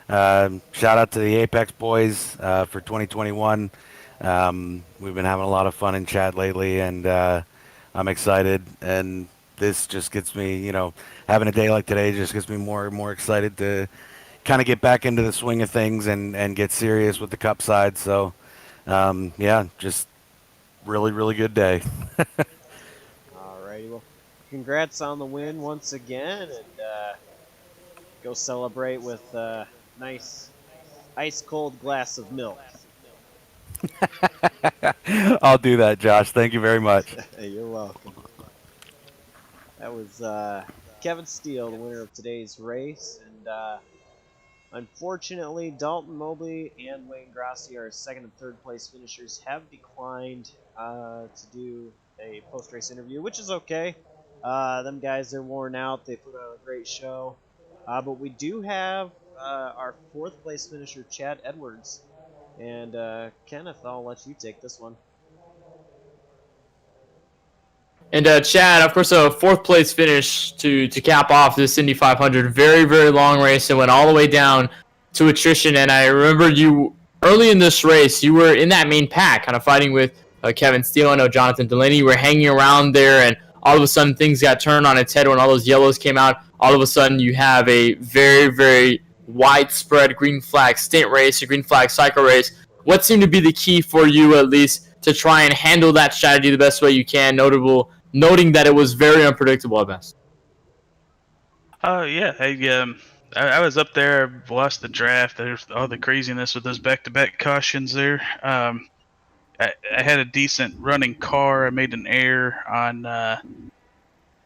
Shout out to the Apex boys for 2021. We've been having a lot of fun in chat lately, and I'm excited. And this just gets me, having a day like today just gets me more and more excited to kind of get back into the swing of things and get serious with the cup side. So, yeah, just really, really good day. Alrighty, well, congrats on the win once again, and go celebrate with a nice ice cold glass of milk. I'll do that, Josh. Thank you very much. You're welcome. That was Kevin Steele, the winner of today's race, and unfortunately, Dalton Mobley and Wayne Grassi, our second and third place finishers, have declined to do a post-race interview, which is okay. Them guys are worn out. They put on a great show. But we do have our fourth place finisher, Chad Edwards. And Kenneth, I'll let you take this one. And Chad, of course, a fourth place finish to cap off this Indy 500. Very, very long race. It went all the way down to attrition. And I remember you early in this race, you were in that main pack, kind of fighting with Kevin Steele. I know Jonathan Delaney. You were hanging around there, and all of a sudden things got turned on its head when all those yellows came out. All of a sudden you have a very, very widespread green flag stint race, a green flag cycle race. What seemed to be the key for you, at least, to try and handle that strategy the best way you can, noting that it was very unpredictable at best? Yeah, I was up there, lost the draft. There's all the craziness with those back-to-back cautions there. I had a decent running car. I made an error on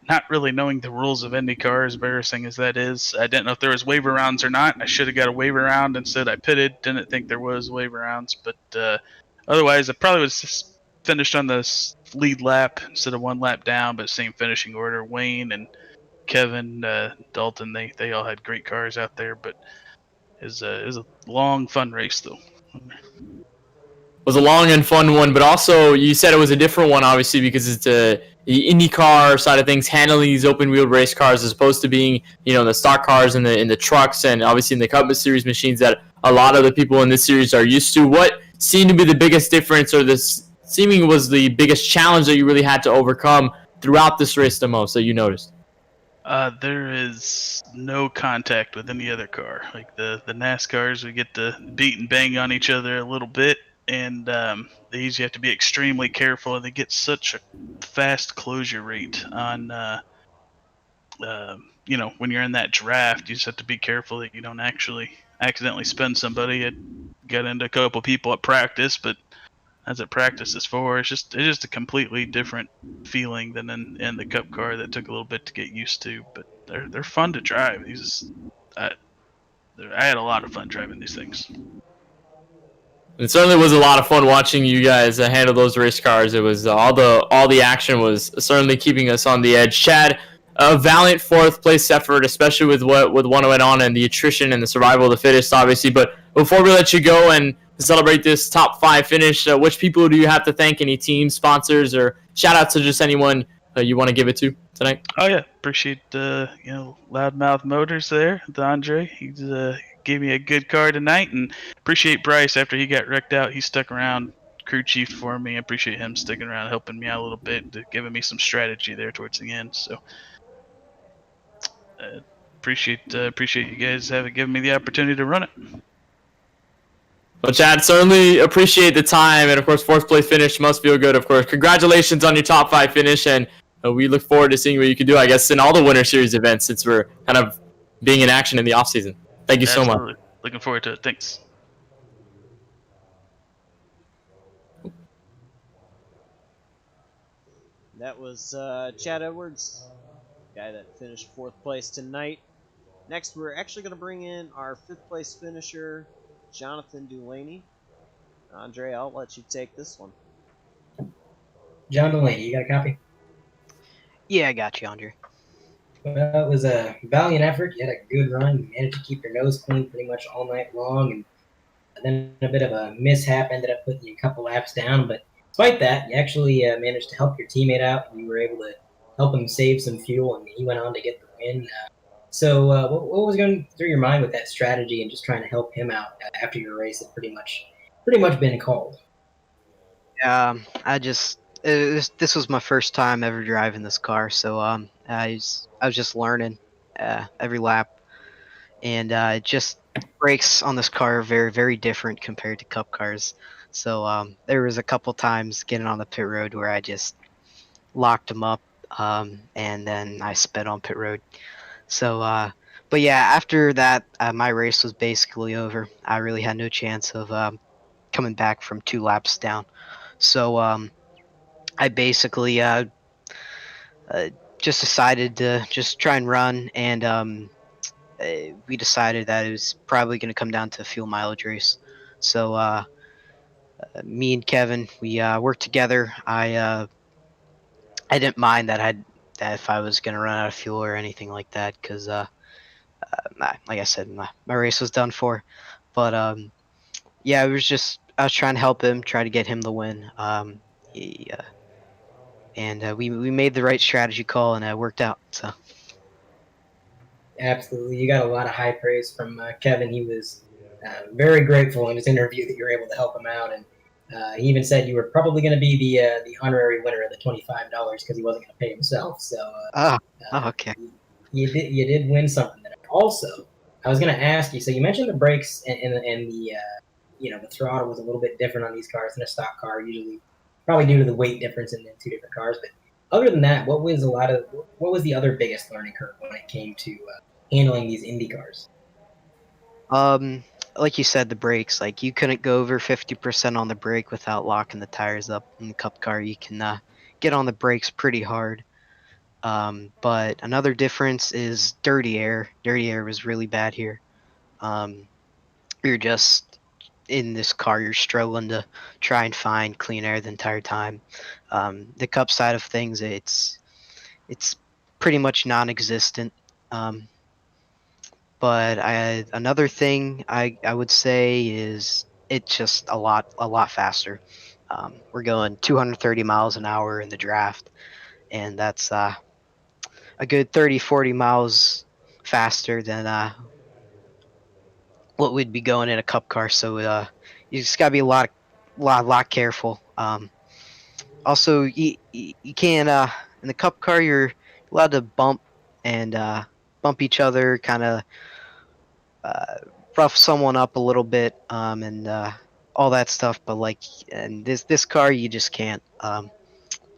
not really knowing the rules of IndyCar, as embarrassing as that is. I didn't know if there was waiver rounds or not, and I should have got a waiver round. Instead, I pitted. Didn't think there was waiver rounds, but otherwise, I probably would have finished on the lead lap instead of one lap down, but same finishing order. Wayne and Kevin, Dalton, they all had great cars out there, but it was a long, fun race, though. Was a long and fun one, but also you said it was a different one, obviously, because it's the IndyCar side of things, handling these open-wheeled race cars as opposed to being, the stock cars and in the trucks and obviously in the Cup Series machines that a lot of the people in this series are used to. What seemed to be the biggest difference, or this seeming was the biggest challenge that you really had to overcome throughout this race the most that you noticed? There is no contact with any other car. Like the NASCARs, we get to beat and bang on each other a little bit, and these you have to be extremely careful. They get such a fast closure rate on, when you're in that draft, you just have to be careful that you don't actually accidentally spin somebody. It got into a couple people at practice, but that's what practice is for. It's just a completely different feeling than in the Cup car that took a little bit to get used to. But they're fun to drive. I had a lot of fun driving these things. It certainly was a lot of fun watching you guys handle those race cars. It was all the action was certainly keeping us on the edge. Chad, a valiant fourth place effort, especially with what went on and the attrition and the survival of the fittest, obviously. But before we let you go and celebrate this top 5 finish, which people do you have to thank? Any teams, sponsors, or shout out to just anyone you want to give it to tonight? Oh yeah, appreciate Loudmouth Motors there, with Andre. He's gave me a good car tonight, and appreciate Bryce after he got wrecked out. He stuck around, crew chief for me. I appreciate him sticking around, helping me out a little bit, giving me some strategy there towards the end. So Appreciate you guys having given me the opportunity to run it. Well, Chad, certainly appreciate the time, and of course, fourth place finish must feel good. Of course, congratulations on your top 5 finish, and we look forward to seeing what you can do, I guess, in all the Winter Series events since we're kind of being in action in the off season. Thank you so much. Absolutely. Looking forward to it. Thanks. That was Chad Edwards, guy that finished fourth place tonight. Next, we're actually going to bring in our fifth place finisher, Jonathan Dulaney. Andre, I'll let you take this one. John Delaney, you got a copy? Yeah, I got you, Andre. Well, it was a valiant effort. You had a good run. You managed to keep your nose clean pretty much all night long, and then a bit of a mishap ended up putting you a couple laps down. But despite that, you actually managed to help your teammate out, and you were able to help him save some fuel, and he went on to get the win. So, what was going through your mind with that strategy and just trying to help him out after your race had pretty much been called? This was my first time ever driving this car, so I was just learning every lap, and just brakes on this car are very, very different compared to Cup cars. So there was a couple times getting on the pit road where I just locked them up, and then I sped on pit road. So, but yeah, after that, my race was basically over. I really had no chance of coming back from 2 laps down. So I basically just decided to just try and run, and we decided that it was probably going to come down to a fuel mileage race. So me and Kevin, we worked together. I didn't mind that if I was going to run out of fuel or anything like that, because like I said, my race was done for. But yeah, I was trying to help him, try to get him the win. We made the right strategy call, and it worked out. So Absolutely, you got a lot of high praise from Kevin. He was very grateful in his interview that you were able to help him out, and he even said you were probably going to be the honorary winner of the $25 because he wasn't going to pay himself. So okay. You did win something there. Also, I was going to ask you. So you mentioned the brakes and the the throttle was a little bit different on these cars than a stock car usually, probably due to the weight difference in the 2 different cars. But other than that, what was the other biggest learning curve when it came to handling these Indy cars? Like you said, the brakes. Like you couldn't go over 50% on the brake without locking the tires up. In the Cup car, you can get on the brakes pretty hard. But another difference is dirty air. Dirty air was really bad here. You're just in this car. You're struggling to try and find clean air the entire time. The Cup side of things, it's pretty much non-existent. But another thing I would say is it's just a lot faster. We're going 230 miles an hour in the draft, and that's a good 30-40 miles faster than what we'd be going in a Cup car. So you just gotta be a lot careful. Also, you can't in the Cup car you're allowed to bump each other, kind of rough someone up a little bit, and all that stuff. But like in this car, you just can't.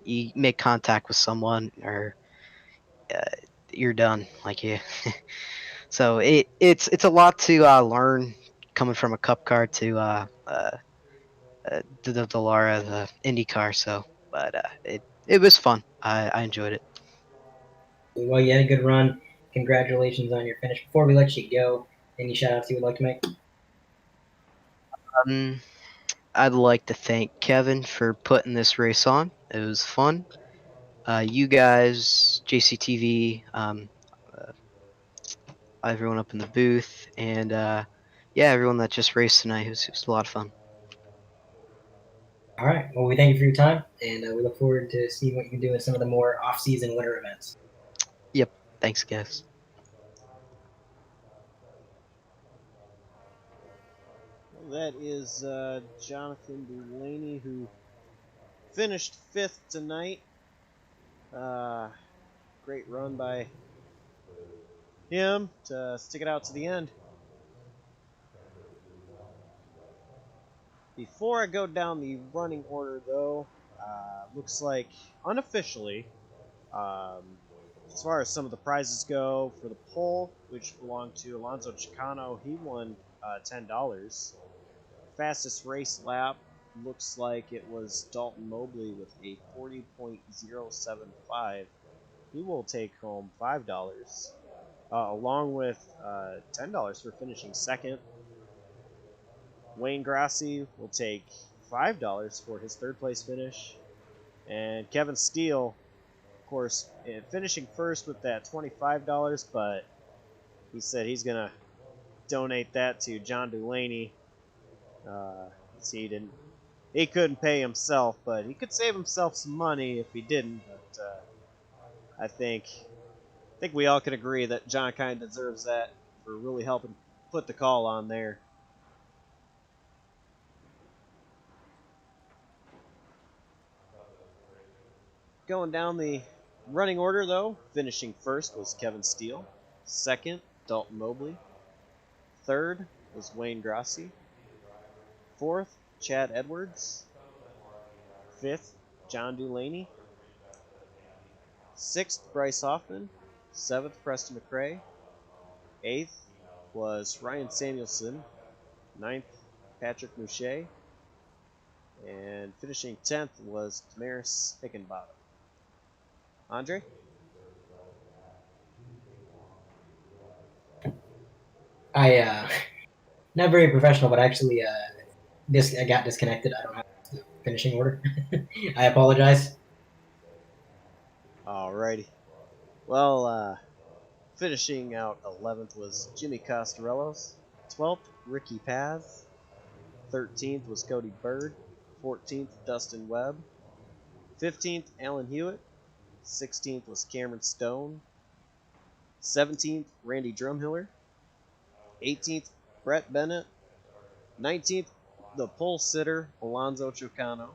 You make contact with someone, or you're done. Like you. So it's a lot to learn coming from a Cup car to the Lara, the Indy car. So, but it was fun. I enjoyed it. Well, you had a good run. Congratulations on your finish. Before we let you go, any shout outs you would like to make? Um, I'd like to thank Kevin for putting this race on. It was fun. You guys, JCTV, everyone up in the booth, and yeah, everyone that just raced tonight. It was a lot of fun. All right. Well, we thank you for your time, and we look forward to seeing what you can do in some of the more off-season winter events. Yep. Thanks, guys. Well, that is Jonathan Dulaney, who finished fifth tonight. Great run by him to stick it out to the end. Before I go down the running order, though, looks like unofficially, as far as some of the prizes go, for the pole, which belonged to Alonso Chicano, he won $10. Fastest race lap looks like it was Dalton Mobley with a 40.075. He will take home $5, along with $10 for finishing second. Wayne Grassi will take $5 for his third place finish. And Kevin Steele, of course, finishing first with that $25, but he said he's going to donate that to John Delaney. He couldn't pay himself, but he could save himself some money if he didn't. But I think we all can agree that John kind of deserves that for really helping put the call on there. Going down the running order, though, finishing first was Kevin Steele. Second, Dalton Mobley. Third was Wayne Grassi. Fourth, Chad Edwards. Fifth, John Delaney. Sixth, Bryce Hoffman. Seventh, Preston McRae. Eighth was Ryan Samuelson. Ninth, Patrick Mouchet. And finishing 10th was Damaris Hickenbottom. Andre? Not very professional, but actually, I got disconnected. I don't have the finishing order. I apologize. Alrighty. Well, finishing out 11th was Jimmy Costarellos. 12th, Ricky Paz. 13th was Cody Bird. 14th, Dustin Webb. 15th, Alan Hewitt. 16th was Cameron Stone. 17th, Randy Drumhiller. 18th, Brett Bennett. 19th, the pole sitter, Alonso Chicano.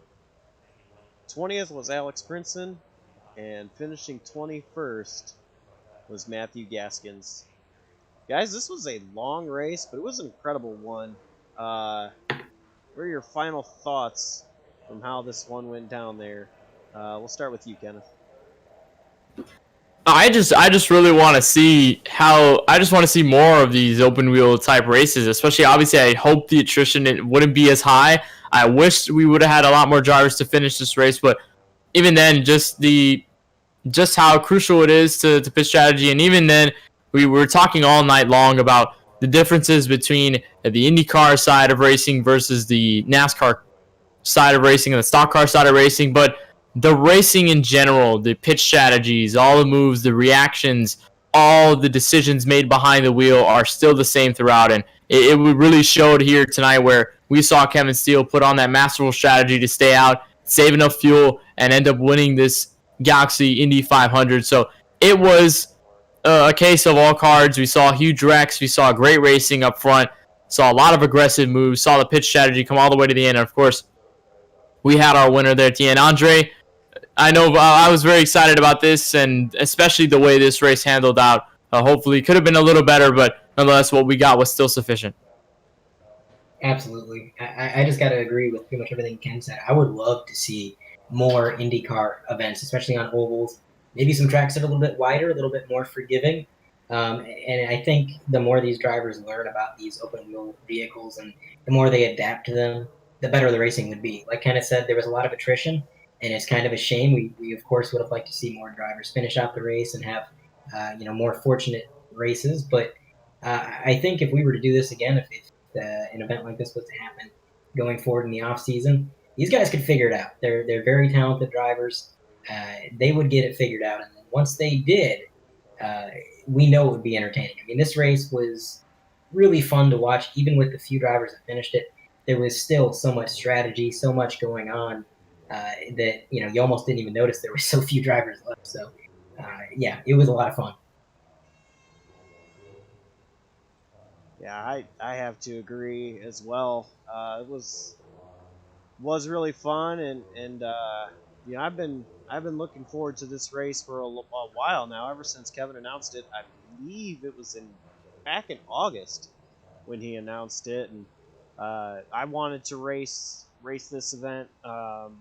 20th was Alex Princeton. And finishing 21st was Matthew Gaskins. Guys, this was a long race, but it was an incredible one. What are your final thoughts from how this one went down there? We'll start with you, Kenneth. I just really want to see more of these open wheel type races, especially obviously I hope the attrition it wouldn't be as high. I wish we would have had a lot more drivers to finish this race, but even then just how crucial it is to pit strategy, and even then we were talking all night long about the differences between the IndyCar side of racing versus the NASCAR side of racing and the stock car side of racing, but the racing in general, the pitch strategies, all the moves, the reactions, all the decisions made behind the wheel are still the same throughout. And it really showed here tonight where we saw Kevin Steele put on that masterful strategy to stay out, save enough fuel, and end up winning this Galaxy Indy 500. So it was a case of all cards. We saw huge wrecks. We saw great racing up front. Saw a lot of aggressive moves. Saw the pitch strategy come all the way to the end. And of course, we had our winner there at the end. Andre, I know I was very excited about this, and especially the way this race handled out. Hopefully, it could have been a little better, but nonetheless, what we got was still sufficient. Absolutely. I just got to agree with pretty much everything Ken said. I would love to see more IndyCar events, especially on ovals. Maybe some tracks that are a little bit wider, a little bit more forgiving. And I think the more these drivers learn about these open wheel vehicles and the more they adapt to them, the better the racing would be. Like Kenneth said, there was a lot of attrition, and it's kind of a shame. We of course would have liked to see more drivers finish out the race and have more fortunate races. But I think if we were to do this again, if an event like this was to happen going forward in the off season, these guys could figure it out. They're very talented drivers. They would get it figured out, and then once they did, we know it would be entertaining. I mean, this race was really fun to watch, even with the few drivers that finished it. There was still so much strategy, so much going on that you almost didn't even notice there were so few drivers left. So, yeah, it was a lot of fun. Yeah, I have to agree as well. It was really fun, and I've been looking forward to this race for a while now. Ever since Kevin announced it, I've believe it was back in August when he announced it, and I wanted to race this event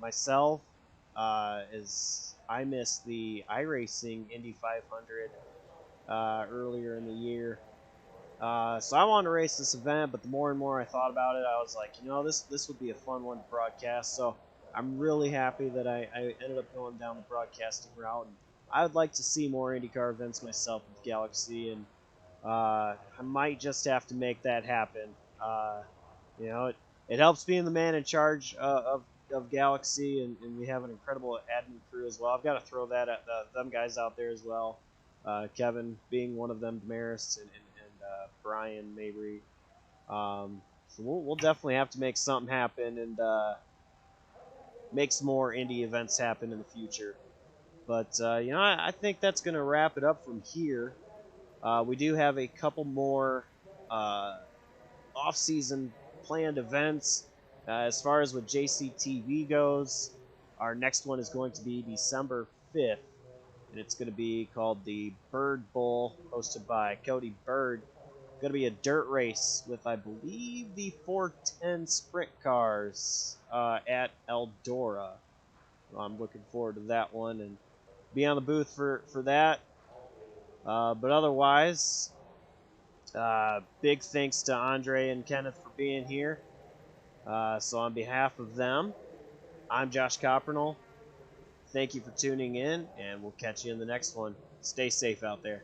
myself, as I missed the iRacing Indy 500 earlier in the year. So I wanted to race this event, but the more and more I thought about it, I was like, this would be a fun one to broadcast. So I'm really happy that I ended up going down the broadcasting route. And I would like to see more IndyCar events myself with Galaxy, and I might just have to make that happen. You know, it helps being the man in charge of Galaxy, and we have an incredible admin crew as well. I've got to throw that at them guys out there as well. Kevin being one of them, Damaris, and Brian Mabry. So we'll definitely have to make something happen, and make some more indie events happen in the future. But I think that's going to wrap it up from here. We do have a couple more off-season planned events. As far as what JCTV goes, our next one is going to be December 5th, and it's going to be called the Bird Bowl, hosted by Cody Bird. Going to be a dirt race with, I believe, the 410 sprint cars at Eldora. I'm looking forward to that one and be on the booth for that. But otherwise, big thanks to Andre and Kenneth for being here. So on behalf of them, I'm Josh Coppernell. Thank you for tuning in, and we'll catch you in the next one. Stay safe out there.